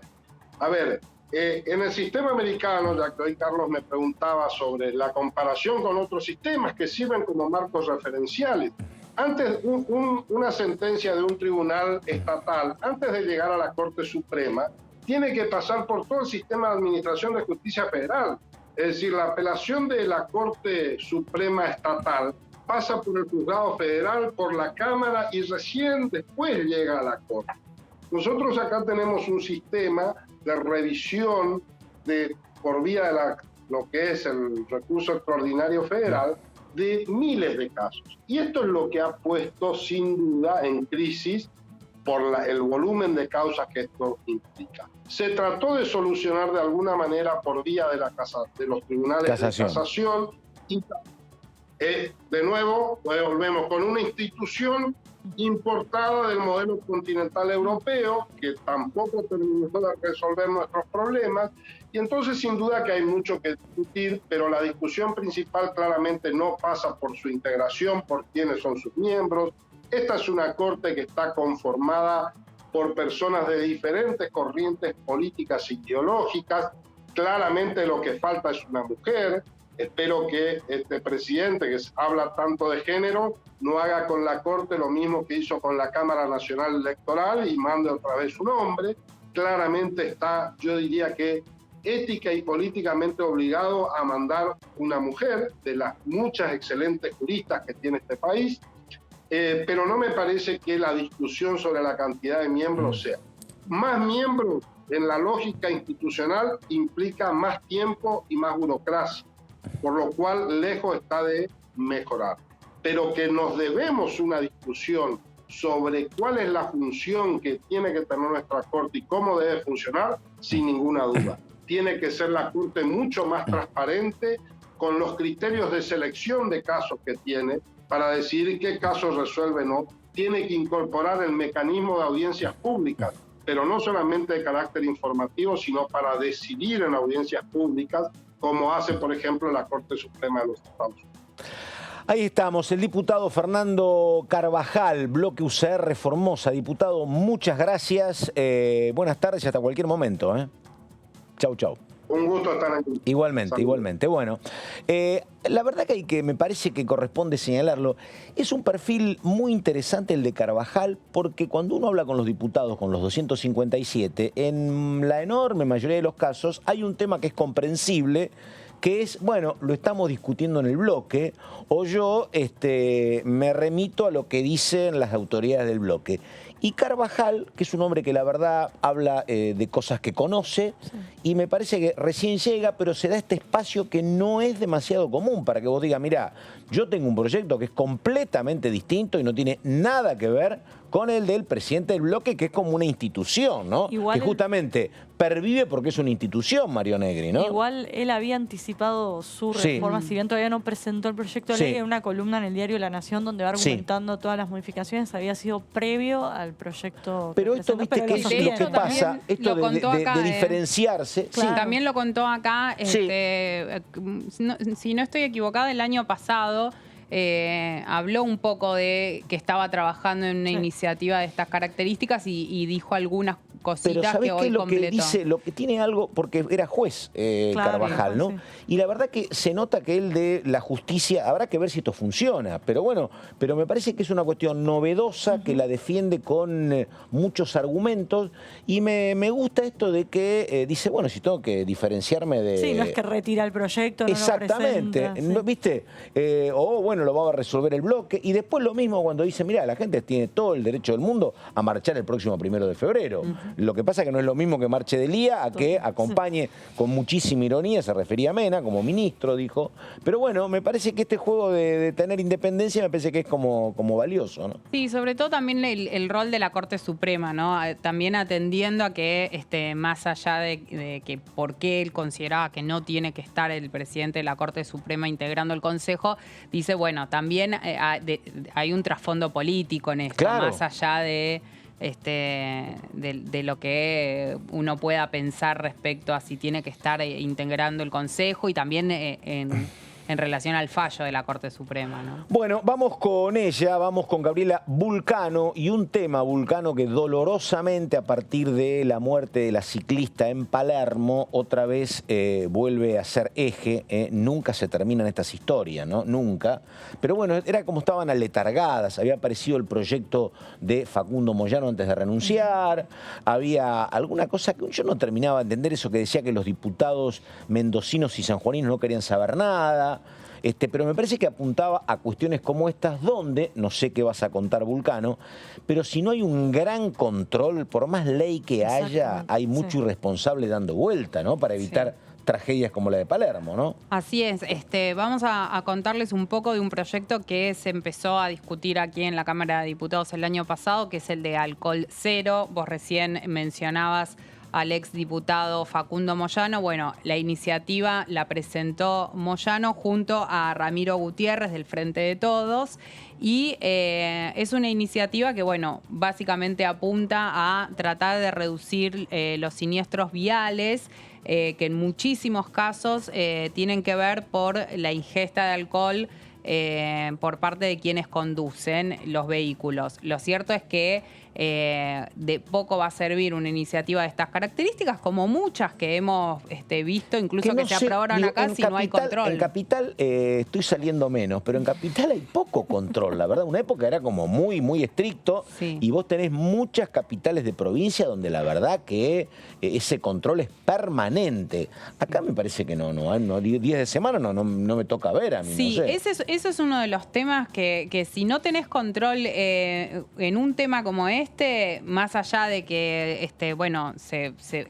A ver, en el sistema americano, ya que hoy Carlos me preguntaba sobre la comparación con otros sistemas que sirven como marcos referenciales, antes una sentencia de un tribunal estatal, antes de llegar a la Corte Suprema, tiene que pasar por todo el sistema de administración de justicia federal. Es decir, la apelación de la Corte Suprema estatal pasa por el juzgado federal, por la Cámara y recién después llega a la Corte. Nosotros acá tenemos un sistema de revisión por vía de lo que es el recurso extraordinario federal de miles de casos. Y esto es lo que ha puesto sin duda en crisis por el volumen de causas que esto implica. Se trató de solucionar de alguna manera por vía de los tribunales de casación y de nuevo volvemos con una institución importada del modelo continental europeo que tampoco terminó de resolver nuestros problemas, y entonces sin duda que hay mucho que discutir, pero la discusión principal claramente no pasa por su integración, por quiénes son sus miembros. Esta es una Corte que está conformada por personas de diferentes corrientes políticas e ideológicas. Claramente lo que falta es una mujer. Espero que este presidente que habla tanto de género no haga con la Corte lo mismo que hizo con la Cámara Nacional Electoral y mande otra vez un hombre. Claramente está, yo diría que ética y políticamente obligado a mandar una mujer de las muchas excelentes juristas que tiene este país. pero no me parece que la discusión sobre la cantidad de miembros sea. Más miembros en la lógica institucional implica más tiempo y más burocracia, por lo cual lejos está de mejorar. Pero que nos debemos una discusión sobre cuál es la función que tiene que tener nuestra Corte y cómo debe funcionar, sin ninguna duda. Tiene que ser la Corte mucho más transparente con los criterios de selección de casos que tiene para decidir qué casos resuelve o no. Tiene que incorporar el mecanismo de audiencias públicas, pero no solamente de carácter informativo, sino para decidir en audiencias públicas, como hace, por ejemplo, la Corte Suprema de los Estados Unidos. Ahí estamos, el diputado Fernando Carvajal, Bloque UCR Formosa. Diputado, muchas gracias. Buenas tardes y hasta cualquier momento. Chau, chau. Un gusto estar aquí. Igualmente, Saludos. igualmente. Bueno, la verdad que me parece que corresponde señalarlo. Es un perfil muy interesante el de Carvajal, porque cuando uno habla con los diputados, con los 257, en la enorme mayoría de los casos hay un tema que es comprensible, que es, bueno, lo estamos discutiendo en el bloque, o yo me remito a lo que dicen las autoridades del bloque. Y Carvajal, que es un hombre que la verdad habla de cosas que conoce, y me parece que recién llega, pero se da este espacio que no es demasiado común para que vos digas, mirá, yo tengo un proyecto que es completamente distinto y no tiene nada que ver con el del presidente del bloque, que es como una institución, ¿no? Igual que justamente pervive porque es una institución, Mario Negri, ¿no? Igual él había anticipado su reforma, si bien todavía no presentó el proyecto de ley, en una columna en el diario La Nación donde va argumentando todas las modificaciones, había sido previo al proyecto. Pero esto, viste, que eso es lo que pasa, esto de diferenciarse. Sí, también lo contó acá, si no estoy equivocada, el año pasado habló un poco de que estaba trabajando en una iniciativa de estas características y dijo algunas cositas. Pero ¿sabés que qué hoy es lo completó? que dice? Lo que tiene algo, porque era juez Carvajal, ¿no? Y la verdad que se nota que él de la justicia, habrá que ver si esto funciona, pero bueno, pero me parece que es una cuestión novedosa, que la defiende con muchos argumentos, y me gusta esto de que dice, bueno, si tengo que diferenciarme de... Sí, no es que retira el proyecto, no exactamente, lo presenta, ¿viste? O bueno, lo va a resolver el bloque, y después lo mismo cuando dice, mirá, la gente tiene todo el derecho del mundo a marchar el próximo 1 de febrero. Lo que pasa es que no es lo mismo que marche del día a que acompañe con muchísima ironía, se refería a Mena, como ministro, dijo. Pero bueno, me parece que este juego de tener independencia me parece que es como valioso, ¿no? Sí, sobre todo también el rol de la Corte Suprema, ¿no? También atendiendo a que más allá de que por qué él consideraba que no tiene que estar el presidente de la Corte Suprema integrando el Consejo, dice, bueno, también hay un trasfondo político en esto, más allá de lo que uno pueda pensar respecto a si tiene que estar integrando el Consejo y también en relación al fallo de la Corte Suprema, ¿no? Bueno, vamos con ella, vamos con Gabriela Vulcano, y un tema, Vulcano, que dolorosamente a partir de la muerte de la ciclista en Palermo otra vez vuelve a ser eje. Nunca se terminan estas historias, ¿no? Nunca. Pero bueno, era como estaban aletargadas. Había aparecido el proyecto de Facundo Moyano antes de renunciar. Había alguna cosa que yo no terminaba de entender, eso que decía que los diputados mendocinos y sanjuaninos no querían saber nada. Pero me parece que apuntaba a cuestiones como estas, donde, no sé qué vas a contar, Vulcano, pero si no hay un gran control, por más ley que haya, hay mucho irresponsable dando vuelta, ¿no? Para evitar tragedias como la de Palermo, ¿no? Así es. Vamos a contarles un poco de un proyecto que se empezó a discutir aquí en la Cámara de Diputados el año pasado, que es el de alcohol cero. Vos recién mencionabas al exdiputado Facundo Moyano. Bueno, la iniciativa la presentó Moyano junto a Ramiro Gutiérrez del Frente de Todos, y es una iniciativa que, bueno, básicamente apunta a tratar de reducir los siniestros viales, que en muchísimos casos tienen que ver por la ingesta de alcohol por parte de quienes conducen los vehículos. Lo cierto es que de poco va a servir una iniciativa de estas características, como muchas que hemos visto, incluso que se aprobaron acá, si no hay control. En Capital estoy saliendo menos, pero en Capital hay poco control, la verdad. Una época era como muy, muy estricto, y vos tenés muchas capitales de provincia donde la verdad que ese control es permanente. Acá me parece que no días de semana no me toca ver a mí. Sí, no sé. eso es uno de los temas que si no tenés control en un tema como este, más allá de que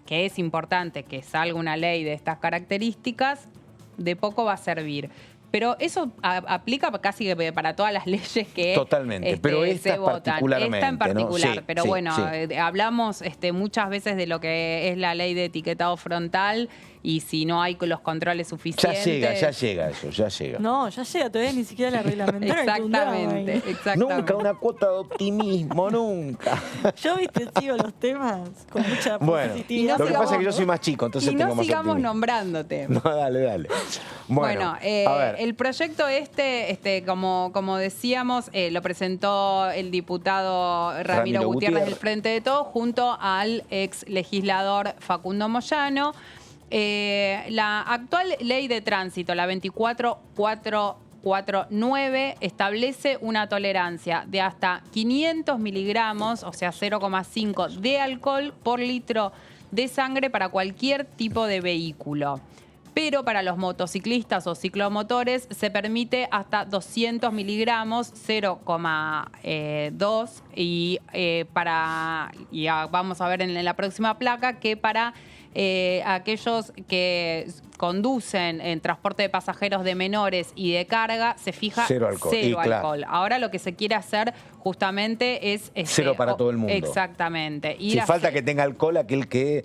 que es importante que salga una ley de estas características, de poco va a servir. Pero eso aplica casi que para todas las leyes que totalmente, pero esta se votan. particularmente, esta en particular, ¿no? Sí, pero sí, bueno, sí. hablamos muchas veces de lo que es la ley de etiquetado frontal y si no hay los controles suficientes. Ya llega eso, ya llega. No, ya llega, todavía ni siquiera la reglamentaron. Exactamente. Nunca una cuota de optimismo, nunca. Yo, sigo los temas con mucha positividad. Lo que pasa es que yo soy más chico, entonces tengo más optimismo. Y no sigamos nombrándote. No, dale. Bueno, a ver. El proyecto como decíamos, lo presentó el diputado Ramiro Gutiérrez del Frente de Todos junto al ex legislador Facundo Moyano. La actual ley de tránsito, la 24449, establece una tolerancia de hasta 500 miligramos, o sea 0,5 de alcohol por litro de sangre para cualquier tipo de vehículo. Pero para los motociclistas o ciclomotores se permite hasta 200 miligramos, 0,2. Y vamos a ver en la próxima placa que para aquellos que conducen en transporte de pasajeros de menores y de carga se fija cero alcohol. Ahora lo que se quiere hacer justamente es cero para todo el mundo. Exactamente. Si falta que tenga alcohol aquel que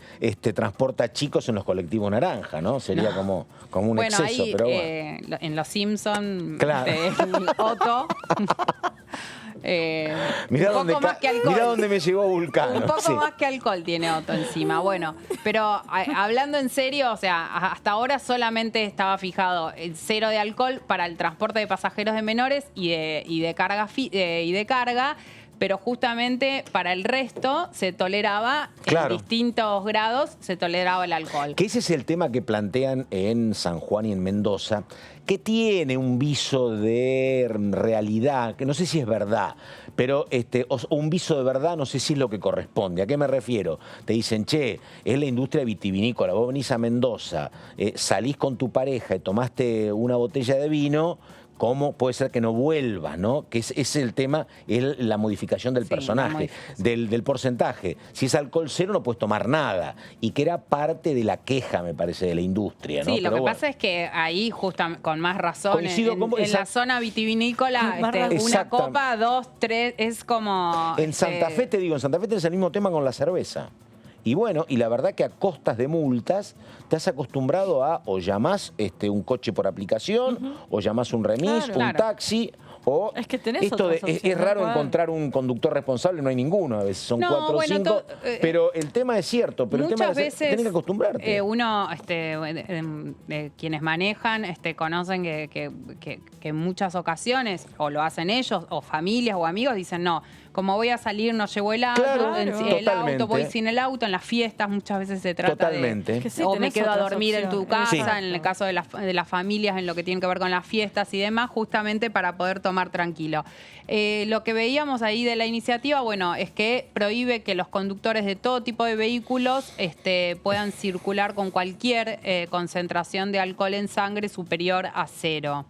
transporta chicos en los colectivos naranja, ¿no? Sería como un exceso, ahí, pero bueno. En Los Simpsons, claro. Otto. Mirá dónde me llegó Vulcano. Un poco más que alcohol tiene Otto encima. Bueno, pero hablando en serio, o sea, hasta ahora solamente estaba fijado el 0 de alcohol para el transporte de pasajeros de menores y de carga, pero justamente para el resto se toleraba, en distintos grados, se toleraba el alcohol. Que ese es el tema que plantean en San Juan y en Mendoza, que tiene un viso de realidad, que no sé si es verdad, pero un viso de verdad no sé si es lo que corresponde. ¿A qué me refiero? Te dicen, che, es la industria vitivinícola, vos venís a Mendoza, salís con tu pareja y tomaste una botella de vino, ¿cómo puede ser que no vuelva, no? Que es el tema, es la modificación del personaje, del porcentaje. Si es alcohol cero no puedes tomar nada. Y que era parte de la queja, me parece, de la industria, ¿no? Sí, lo que pasa es que ahí, justo con más razón, en la zona vitivinícola, una copa, 2, 3, es como... En Santa Fe, te digo, en Santa Fe tenés el mismo tema con la cerveza. Y bueno, y la verdad que a costas de multas te has acostumbrado a o llamás un coche por aplicación, o llamás un remis, un taxi, o es que tenés es raro encontrar un conductor responsable, no hay ninguno, a veces son 4 o 5, pero el tema es cierto, pero muchas el tema veces tenés que acostumbrarte. Uno, quienes manejan, conocen que en muchas ocasiones, o lo hacen ellos, o familias o amigos, dicen no, como voy a salir no llevo el auto, el auto, voy sin el auto, en las fiestas muchas veces se trata de... o me quedo a dormir en tu casa, en el caso de las familias, en lo que tiene que ver con las fiestas y demás, justamente para poder tomar tranquilo. Lo que veíamos ahí de la iniciativa, bueno, es que prohíbe que los conductores de todo tipo de vehículos puedan circular con cualquier concentración de alcohol en sangre superior a 0.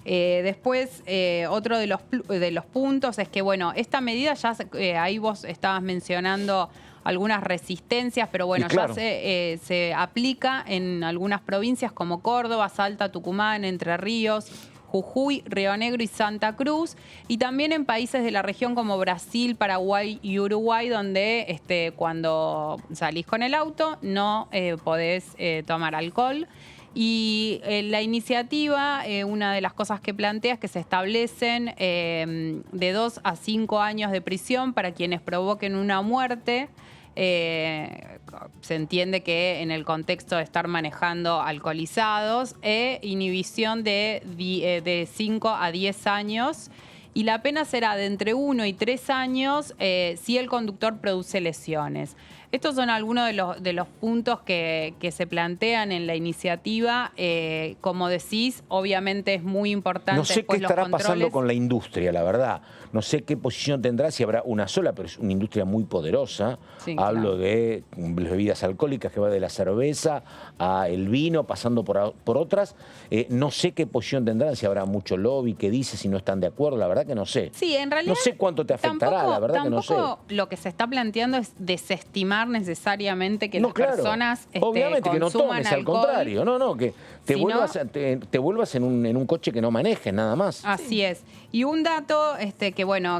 Después, otro de los puntos es que, bueno, esta medida ya, ahí vos estabas mencionando algunas resistencias, pero bueno, ya se aplica en algunas provincias como Córdoba, Salta, Tucumán, Entre Ríos, Jujuy, Río Negro y Santa Cruz, y también en países de la región como Brasil, Paraguay y Uruguay, donde cuando salís con el auto no podés tomar alcohol. Y la iniciativa, una de las cosas que plantea es que se establecen de 2 a 5 años de prisión para quienes provoquen una muerte. Se entiende que en el contexto de estar manejando alcoholizados, inhibición de 5 a 10 años. Y la pena será de entre 1 y 3 años si el conductor produce lesiones. Estos son algunos de los puntos que se plantean en la iniciativa. Como decís, obviamente es muy importante. No sé qué estará pasando con la industria, la verdad. No sé qué posición tendrá, si habrá una sola, pero es una industria muy poderosa. Sí, Hablo claro. de las bebidas alcohólicas, que va de la cerveza al vino, pasando por otras. No sé qué posición tendrán, si habrá mucho lobby, qué dice, si no están de acuerdo. La verdad que no sé. Sí, en realidad. No sé cuánto te afectará, la verdad que no sé. Tampoco lo que se está planteando es desestimar necesariamente que las claro. personas obviamente que no consuman tomes, al alcohol. contrario. No, que te Sino- vuelvas en un coche que no manejes, nada más. Así es. Y un dato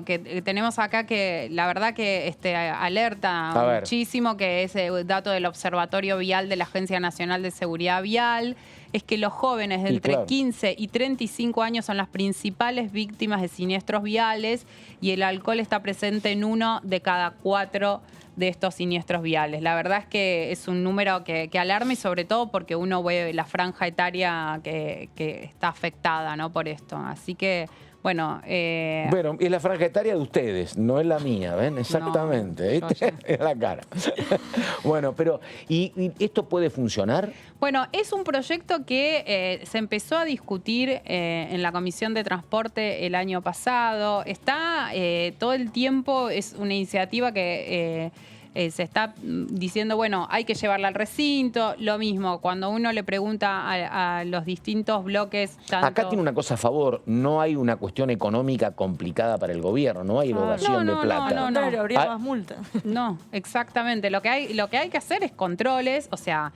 que tenemos acá que la verdad que alerta A ver. muchísimo, que es el dato del Observatorio Vial de la Agencia Nacional de Seguridad Vial, es que los jóvenes de Y entre claro. 15 y 35 años son las principales víctimas de siniestros viales y el alcohol está presente en 1 de cada 4 de estos siniestros viales. La verdad es que es un número que alarma, y sobre todo porque uno ve la franja etaria que está afectada, ¿no?, por esto. Así que, bueno... Bueno, es la franja etaria de ustedes, no es la mía, ¿ven? Exactamente, No, ¿viste? Es la cara. Bueno, pero ¿y esto puede funcionar? Bueno, es un proyecto que se empezó a discutir en la Comisión de Transporte el año pasado. Está todo el tiempo, es una iniciativa que se está diciendo, bueno, hay que llevarla al recinto. Lo mismo, cuando uno le pregunta a los distintos bloques... Acá tiene una cosa a favor, no hay una cuestión económica complicada para el gobierno, no hay erogación de plata. No, habría más multa. No, exactamente. Lo que hay que hacer es controles, o sea...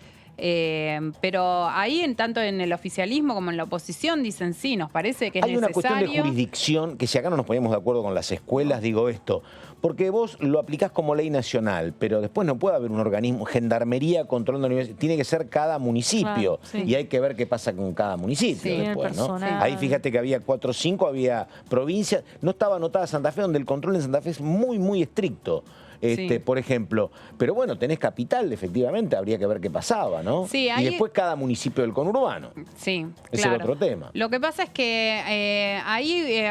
pero ahí, tanto en el oficialismo como en la oposición, dicen sí, nos parece que es Hay una cuestión de necesario. jurisdicción, que si acá no nos ponemos de acuerdo con las escuelas, digo esto, porque vos lo aplicás como ley nacional, pero después no puede haber un organismo, gendarmería controlando la universidad, tiene que ser cada municipio, Claro, sí. y hay que ver qué pasa con cada municipio Sí, después, el ¿no? personal. Ahí fíjate que había 4 o 5, había provincias, no estaba anotada Santa Fe, donde el control en Santa Fe es muy, muy estricto. Sí. Por ejemplo, pero bueno, tenés capital, efectivamente, habría que ver qué pasaba, ¿no? Sí, y ahí- después cada municipio del conurbano. Sí, Ese claro. es otro tema. Lo que pasa es que ahí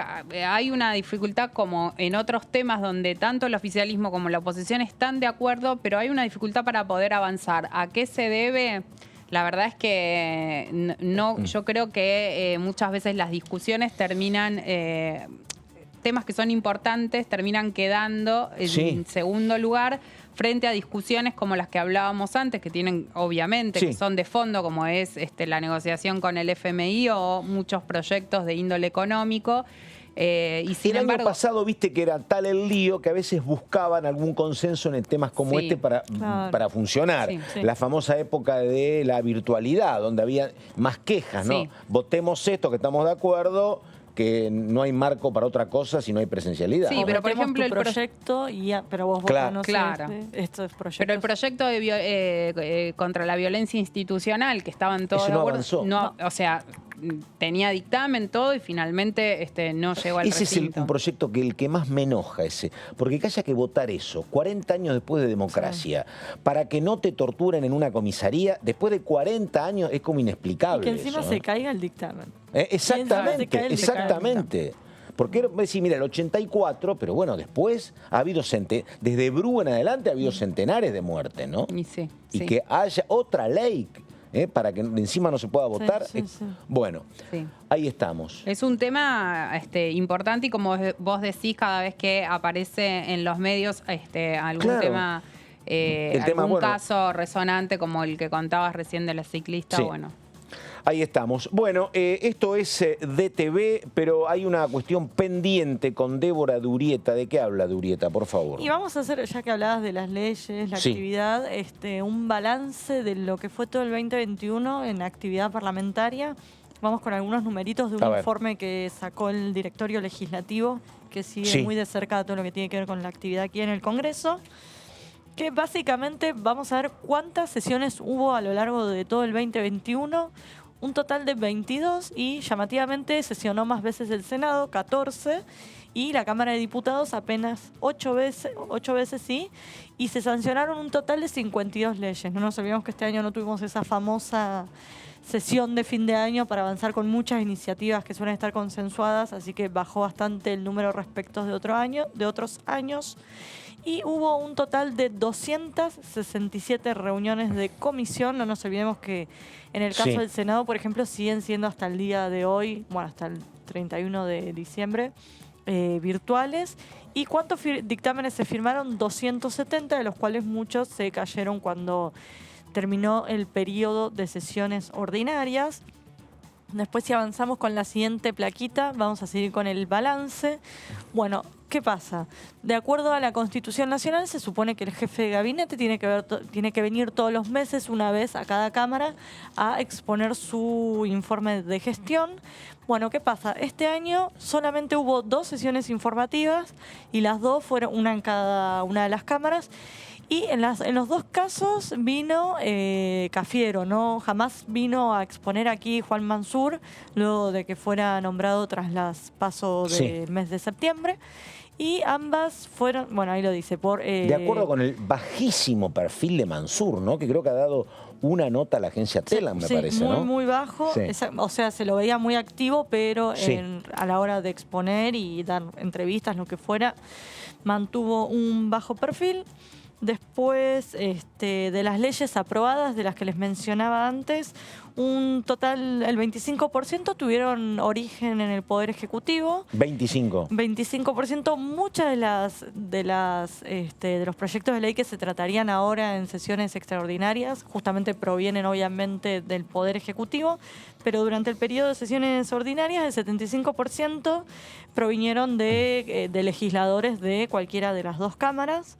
hay una dificultad, como en otros temas donde tanto el oficialismo como la oposición están de acuerdo, pero hay una dificultad para poder avanzar. ¿A qué se debe? La verdad es que no, yo creo que muchas veces las discusiones terminan... temas que son importantes terminan quedando en segundo lugar frente a discusiones como las que hablábamos antes, que tienen, obviamente, Sí. que son de fondo, como es la negociación con el FMI o muchos proyectos de índole económico. Y sin el embargo, año pasado viste que era tal el lío que a veces buscaban algún consenso en temas como Sí, este para funcionar. Sí, sí. La famosa época de la virtualidad, donde había más quejas, ¿no? Sí. Votemos esto, que estamos de acuerdo, que no hay marco para otra cosa si no hay presencialidad. Sí, pero por Metemos ejemplo tu proyecto pero vos Claro. no sé, Claro. esto es proyecto. pero el proyecto de contra la violencia institucional, que estaban todos Ese de no acuerdo, avanzó. o sea, tenía dictamen todo y finalmente no llegó al Ese es recinto. un proyecto que el que más me enoja ese, porque que haya que votar eso, 40 años después de democracia, para que no te torturen en una comisaría, después de 40 años es como Y inexplicable que encima eso, se ¿eh? caiga el dictamen. Exactamente, Se cae el dictamen. exactamente. Porque era decir, mira, el 84, pero bueno, después ha habido, desde Bru en adelante ha habido centenares de muertes, ¿no? Y sí, Y sí. que haya otra ley para que encima no se pueda votar. sí, sí. Bueno, Sí. ahí estamos. Es un tema importante y, como vos decís, cada vez que aparece en los medios algún Claro. tema, El tema, algún bueno. caso resonante como el que contabas recién de la ciclista, Sí. bueno. Ahí estamos. Bueno, esto es DTV, pero hay una cuestión pendiente con Débora Durieta. ¿De qué habla Durieta, por favor? Y vamos a hacer, ya que hablabas de las leyes, la Sí. actividad, un balance de lo que fue todo el 2021 en actividad parlamentaria. Vamos con algunos numeritos de A un ver. informe que sacó el directorio legislativo, que sigue Sí. muy de cerca todo lo que tiene que ver con la actividad aquí en el Congreso. Que básicamente vamos a ver cuántas sesiones hubo a lo largo de todo el 2021. Un total de 22, y llamativamente sesionó más veces el Senado, 14, y la Cámara de Diputados apenas 8 veces sí, y se sancionaron un total de 52 leyes. No nos olvidemos que este año no tuvimos esa famosa sesión de fin de año para avanzar con muchas iniciativas que suelen estar consensuadas, así que bajó bastante el número respecto de otros años. y hubo un total de 267 reuniones de comisión. No nos olvidemos que en el caso del Senado, por ejemplo, siguen siendo hasta el día de hoy, bueno, hasta el 31 de diciembre, virtuales. ¿Y cuántos dictámenes se firmaron? 270, de los cuales muchos se cayeron cuando terminó el periodo de sesiones ordinarias. Después, si avanzamos con la siguiente plaquita, vamos a seguir con el balance. Bueno, ¿qué pasa? De acuerdo a la Constitución Nacional, se supone que el jefe de gabinete tiene que venir todos los meses, una vez a cada Cámara, a exponer su informe de gestión. Bueno, ¿qué pasa? Este año solamente hubo 2 sesiones informativas y las 2 fueron una en cada una de las cámaras. Y en los 2 casos vino Cafiero, ¿no? Jamás vino a exponer aquí Juan Mansur, luego de que fuera nombrado tras las PASO del mes de septiembre. Y ambas fueron, bueno, ahí lo dice, por... de acuerdo con el bajísimo perfil de Mansur, ¿no? Que creo que ha dado una nota a la agencia Telam, me parece, ¿no? Muy bajo. Sí. O sea, se lo veía muy activo, pero a la hora de exponer y dar entrevistas, lo que fuera, mantuvo un bajo perfil. Después, de las leyes aprobadas, de las que les mencionaba antes, un total, el 25% tuvieron origen en el Poder Ejecutivo. 25%. Muchas de los proyectos de ley que se tratarían ahora en sesiones extraordinarias justamente provienen obviamente del Poder Ejecutivo, pero durante el periodo de sesiones ordinarias el 75% provinieron de legisladores de cualquiera de las 2 cámaras.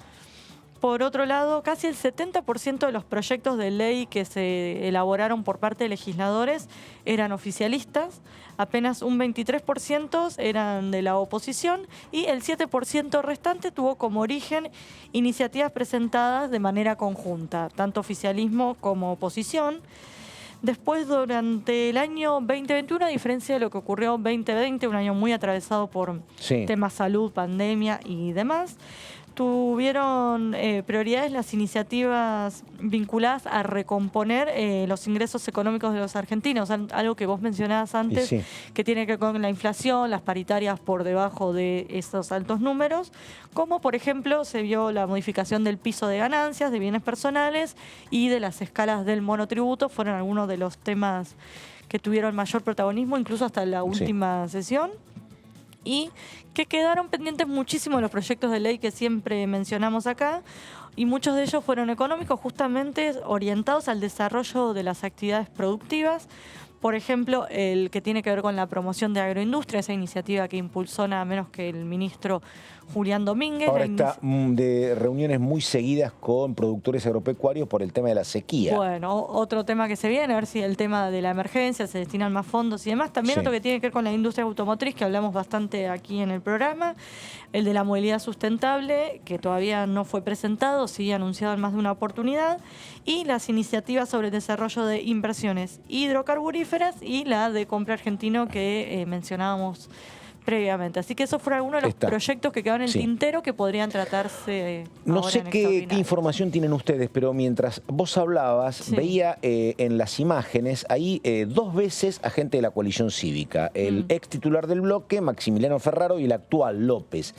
Por otro lado, casi el 70% de los proyectos de ley que se elaboraron por parte de legisladores eran oficialistas, apenas un 23% eran de la oposición y el 7% restante tuvo como origen iniciativas presentadas de manera conjunta, tanto oficialismo como oposición. Después, durante el año 2021, a diferencia de lo que ocurrió en 2020, un año muy atravesado por temas salud, pandemia y demás, tuvieron prioridades las iniciativas vinculadas a recomponer los ingresos económicos de los argentinos, algo que vos mencionabas antes, que tiene que ver con la inflación, las paritarias por debajo de esos altos números, como por ejemplo se vio la modificación del piso de ganancias, de bienes personales y de las escalas del monotributo, fueron algunos de los temas que tuvieron mayor protagonismo, incluso hasta la última sesión. Y que quedaron pendientes muchísimo de los proyectos de ley que siempre mencionamos acá, y muchos de ellos fueron económicos, justamente orientados al desarrollo de las actividades productivas. Por ejemplo, el que tiene que ver con la promoción de agroindustria, esa iniciativa que impulsó nada menos que el ministro Julián Domínguez. Ahora está de reuniones muy seguidas con productores agropecuarios por el tema de la sequía. Bueno, otro tema que se viene, a ver si el tema de la emergencia, se destinan más fondos y demás. También otro que tiene que ver con la industria automotriz, que hablamos bastante aquí en el programa. El de la movilidad sustentable, que todavía no fue presentado, sigue anunciado en más de una oportunidad. Y las iniciativas sobre el desarrollo de inversiones hidrocarburíferas y la de compra argentino que mencionábamos previamente. Así que esos fueron algunos de los proyectos que quedaron en el tintero que podrían tratarse. No sé qué información tienen ustedes, pero mientras vos hablabas, veía en las imágenes ahí 2 veces a gente de la coalición cívica. El ex titular del bloque, Maximiliano Ferraro, y el actual, López.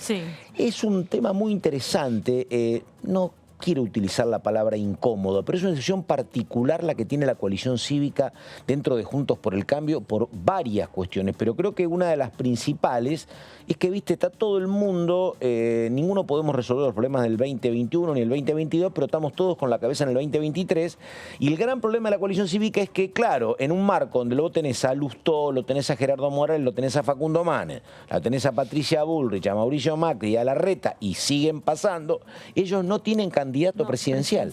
Es un tema muy interesante. No quiero utilizar la palabra incómodo, pero es una decisión particular la que tiene la coalición cívica dentro de Juntos por el Cambio por varias cuestiones, pero creo que una de las principales es que, viste, está todo el mundo, ninguno podemos resolver los problemas del 2021 ni el 2022, pero estamos todos con la cabeza en el 2023, y el gran problema de la coalición cívica es que, claro, en un marco donde luego tenés a Lustó, lo tenés a Gerardo Morales, lo tenés a Facundo Manes, la tenés a Patricia Bullrich, a Mauricio Macri y a Larreta, y siguen pasando, ellos no tienen candidato presidencial.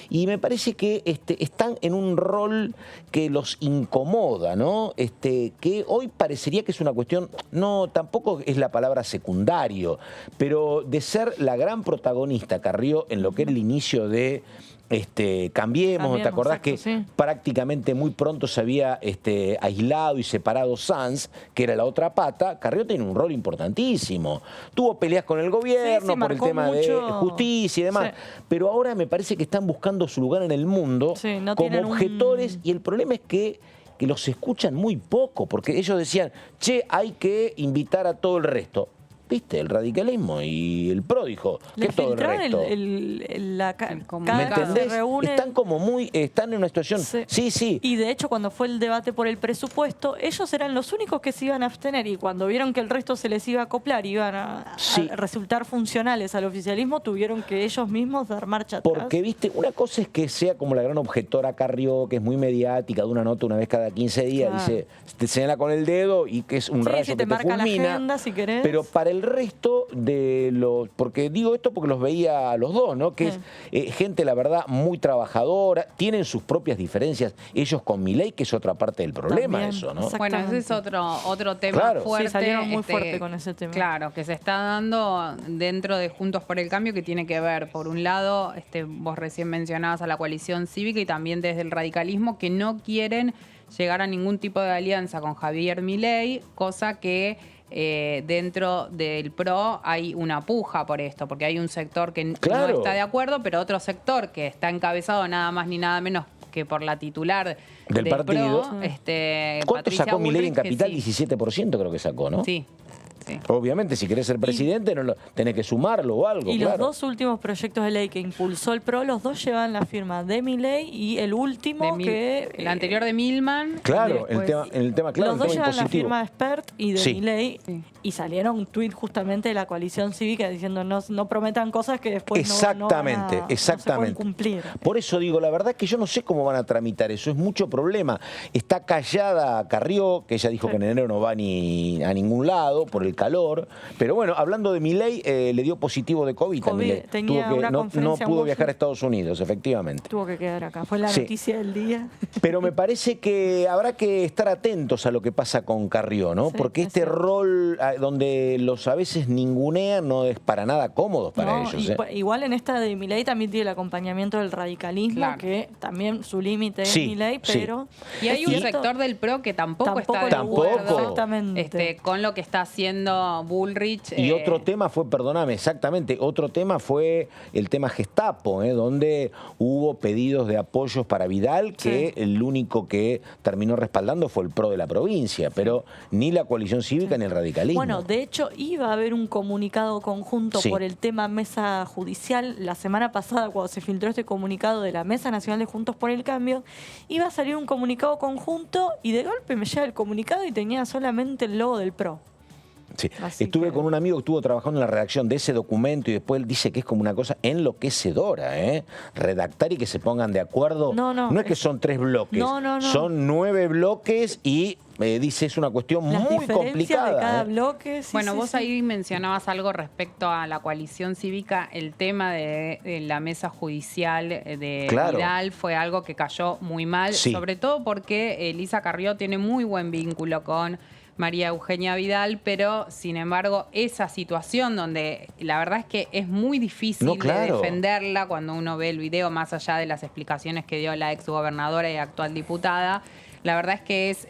Y me parece que están en un rol que los incomoda, ¿no? Que hoy parecería que es una cuestión, no, tampoco es la palabra secundario, pero de ser la gran protagonista Carrió en lo que era el inicio de Cambiemos, ¿te acordás que prácticamente muy pronto se había aislado y separado Sanz, que era la otra pata? Carrió tiene un rol importantísimo. Tuvo peleas con el gobierno por el tema de justicia y demás, pero ahora me parece que están buscando su lugar en el mundo como objetores, y el problema es que los escuchan muy poco, porque ellos decían, che, hay que invitar a todo el resto. ¿viste? El radicalismo y el PRO dijo que Le todo el filtraron resto. cada ¿Me vez que se entendés? reúnen. Están en una situación... Sí. Y de hecho, cuando fue el debate por el presupuesto, ellos eran los únicos que se iban a abstener y cuando vieron que el resto se les iba a acoplar, iban a resultar funcionales al oficialismo, tuvieron que ellos mismos dar marcha atrás. Porque, viste, una cosa es que sea como la gran objetora Carrió, que es muy mediática, de una nota una vez cada 15 días, dice, te señala con el dedo y que es un rayo sí, que te marca fulmina. la agenda, si querés. Pero para el resto de los... Porque digo esto porque los veía a los dos, ¿no? Que es gente, la verdad, muy trabajadora, tienen sus propias diferencias, ellos con Milei, que es otra parte del problema. También, eso, ¿no? Bueno, ese es otro tema fuerte. Sí, salieron muy fuerte con ese tema. Claro, que se está dando dentro de Juntos por el Cambio, que tiene que ver, por un lado, vos recién mencionabas a la coalición cívica y también desde el radicalismo, que no quieren llegar a ningún tipo de alianza con Javier Milei, cosa que dentro del PRO hay una puja por esto, porque hay un sector que no está de acuerdo, pero otro sector que está encabezado nada más ni nada menos que por la titular del partido. PRO, ¿Cuánto sacó Milei en Capital? 17% creo que sacó, ¿no? Sí. Obviamente, si querés ser presidente, tenés que sumarlo o algo. Y los dos últimos proyectos de ley que impulsó el PRO, los dos llevan la firma de Milei y el último el anterior de Milman. Claro, el tema claro. Los dos llevan la firma de Spert y de Milei y salieron un tuit justamente de la coalición cívica diciendo no prometan cosas que después no se pueden cumplir. Por eso digo, la verdad es que yo no sé cómo van a tramitar eso, es mucho problema. Está callada Carrió, que ella dijo que en enero no va ni a ningún lado por el calor, pero bueno, hablando de Milei, le dio positivo de COVID a Milei. No pudo viajar a Estados Unidos, efectivamente. Tuvo que quedar acá, fue la noticia del día. Pero me parece que habrá que estar atentos a lo que pasa con Carrió, ¿no? Porque este rol donde los a veces ningunean no es para nada cómodo para ellos. Igual en esta de Milei también tiene el acompañamiento del radicalismo, que también su límite es Milei, pero... Y hay un sector del PRO que tampoco está de acuerdo con lo que está haciendo Bullrich. Y otro tema fue, perdóname, exactamente, otro tema fue el tema Gestapo, donde hubo pedidos de apoyos para Vidal, que el único que terminó respaldando fue el PRO de la provincia, pero ni la coalición cívica ni el radicalismo. Bueno, de hecho iba a haber un comunicado conjunto por el tema mesa judicial. La semana pasada, cuando se filtró este comunicado de la Mesa Nacional de Juntos por el Cambio, iba a salir un comunicado conjunto y de golpe me llega el comunicado y tenía solamente el logo del PRO. Sí. Estuve con un amigo que estuvo trabajando en la redacción de ese documento y después él dice que es como una cosa enloquecedora, redactar y que se pongan de acuerdo. No es que son 3 bloques, son 9 bloques y dice es una cuestión muy complicada. De cada bloque, vos ahí mencionabas algo respecto a la coalición cívica, el tema de la mesa judicial de Vidal fue algo que cayó muy mal, sobre todo porque Elisa Carrió tiene muy buen vínculo con María Eugenia Vidal, pero sin embargo esa situación donde la verdad es que es muy difícil de defenderla cuando uno ve el video, más allá de las explicaciones que dio la exgobernadora y actual diputada, la verdad es que es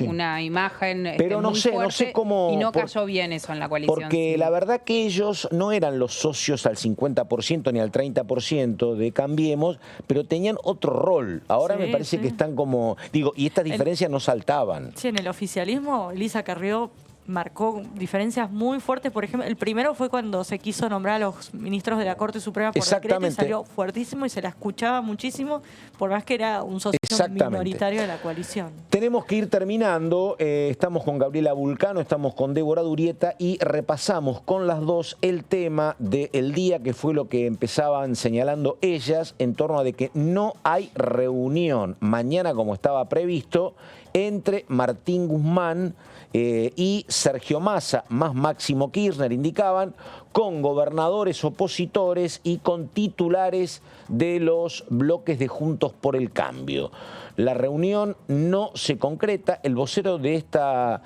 una imagen pero no muy sé, fuerte, no sé cómo, y no cayó bien eso en la coalición. Porque la verdad que ellos no eran los socios al 50% ni al 30% de Cambiemos, pero tenían otro rol. Ahora me parece que están como... Digo, y estas diferencias no saltaban. Sí, en el oficialismo, Elisa Carrió marcó diferencias muy fuertes. Por ejemplo, el primero fue cuando se quiso nombrar a los ministros de la Corte Suprema por decreto y salió fuertísimo y se la escuchaba muchísimo, por más que era un socio minoritario de la coalición. Tenemos que ir terminando. Estamos con Gabriela Vulcano, estamos con Débora Durieta y repasamos con las dos el tema del día, que fue lo que empezaban señalando ellas en torno a de que no hay reunión mañana como estaba previsto entre Martín Guzmán y Sergio Massa, más Máximo Kirchner, indicaban, con gobernadores opositores y con titulares de los bloques de Juntos por el Cambio. La reunión no se concreta. El vocero de esta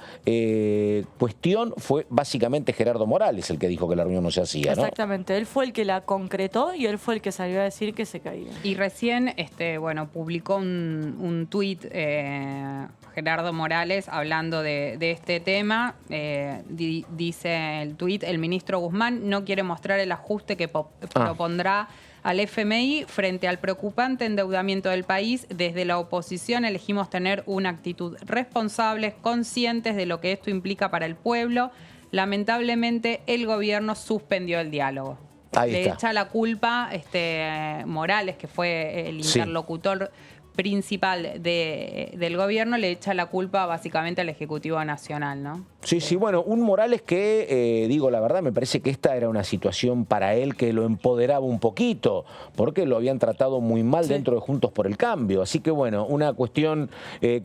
cuestión fue básicamente Gerardo Morales, el que dijo que la reunión no se hacía, ¿no? Exactamente, él fue el que la concretó y él fue el que salió a decir que se caía. Y recién publicó un tuit Gerardo Morales hablando de este tema. Dice el tuit: el ministro Guzmán no quiere mostrar el ajuste que propondrá al FMI frente al preocupante endeudamiento del país. Desde la oposición elegimos tener una actitud responsable, conscientes de lo que esto implica para el pueblo. Lamentablemente, el gobierno suspendió el diálogo. Le echa la culpa Morales, que fue el interlocutor principal del gobierno, le echa la culpa básicamente al Ejecutivo Nacional, ¿no? Sí, bueno, un Morales que, digo la verdad, me parece que esta era una situación para él que lo empoderaba un poquito, porque lo habían tratado muy mal dentro de Juntos por el Cambio. Así que bueno, una cuestión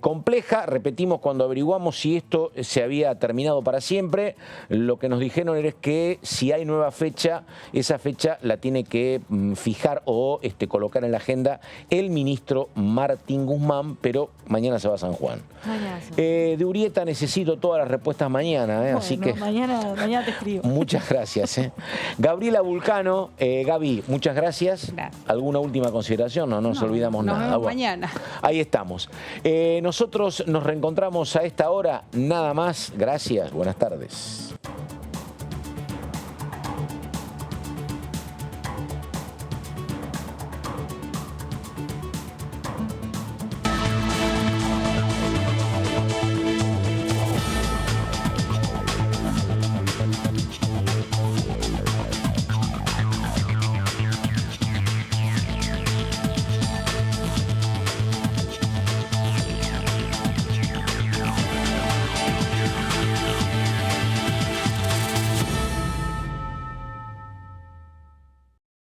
compleja. Repetimos, cuando averiguamos si esto se había terminado para siempre, lo que nos dijeron es que si hay nueva fecha, esa fecha la tiene que fijar o colocar en la agenda el ministro Martín Guzmán, pero mañana se va a San Juan. De Urrieta necesito todas las respuestas mañana, bueno, así que mañana te escribo. Muchas gracias. Gabriela Vulcano, Gaby, muchas gracias. ¿Alguna última consideración? No nos olvidamos nada. Nos vemos mañana. Ahí estamos. Nosotros nos reencontramos a esta hora, nada más. Gracias, buenas tardes.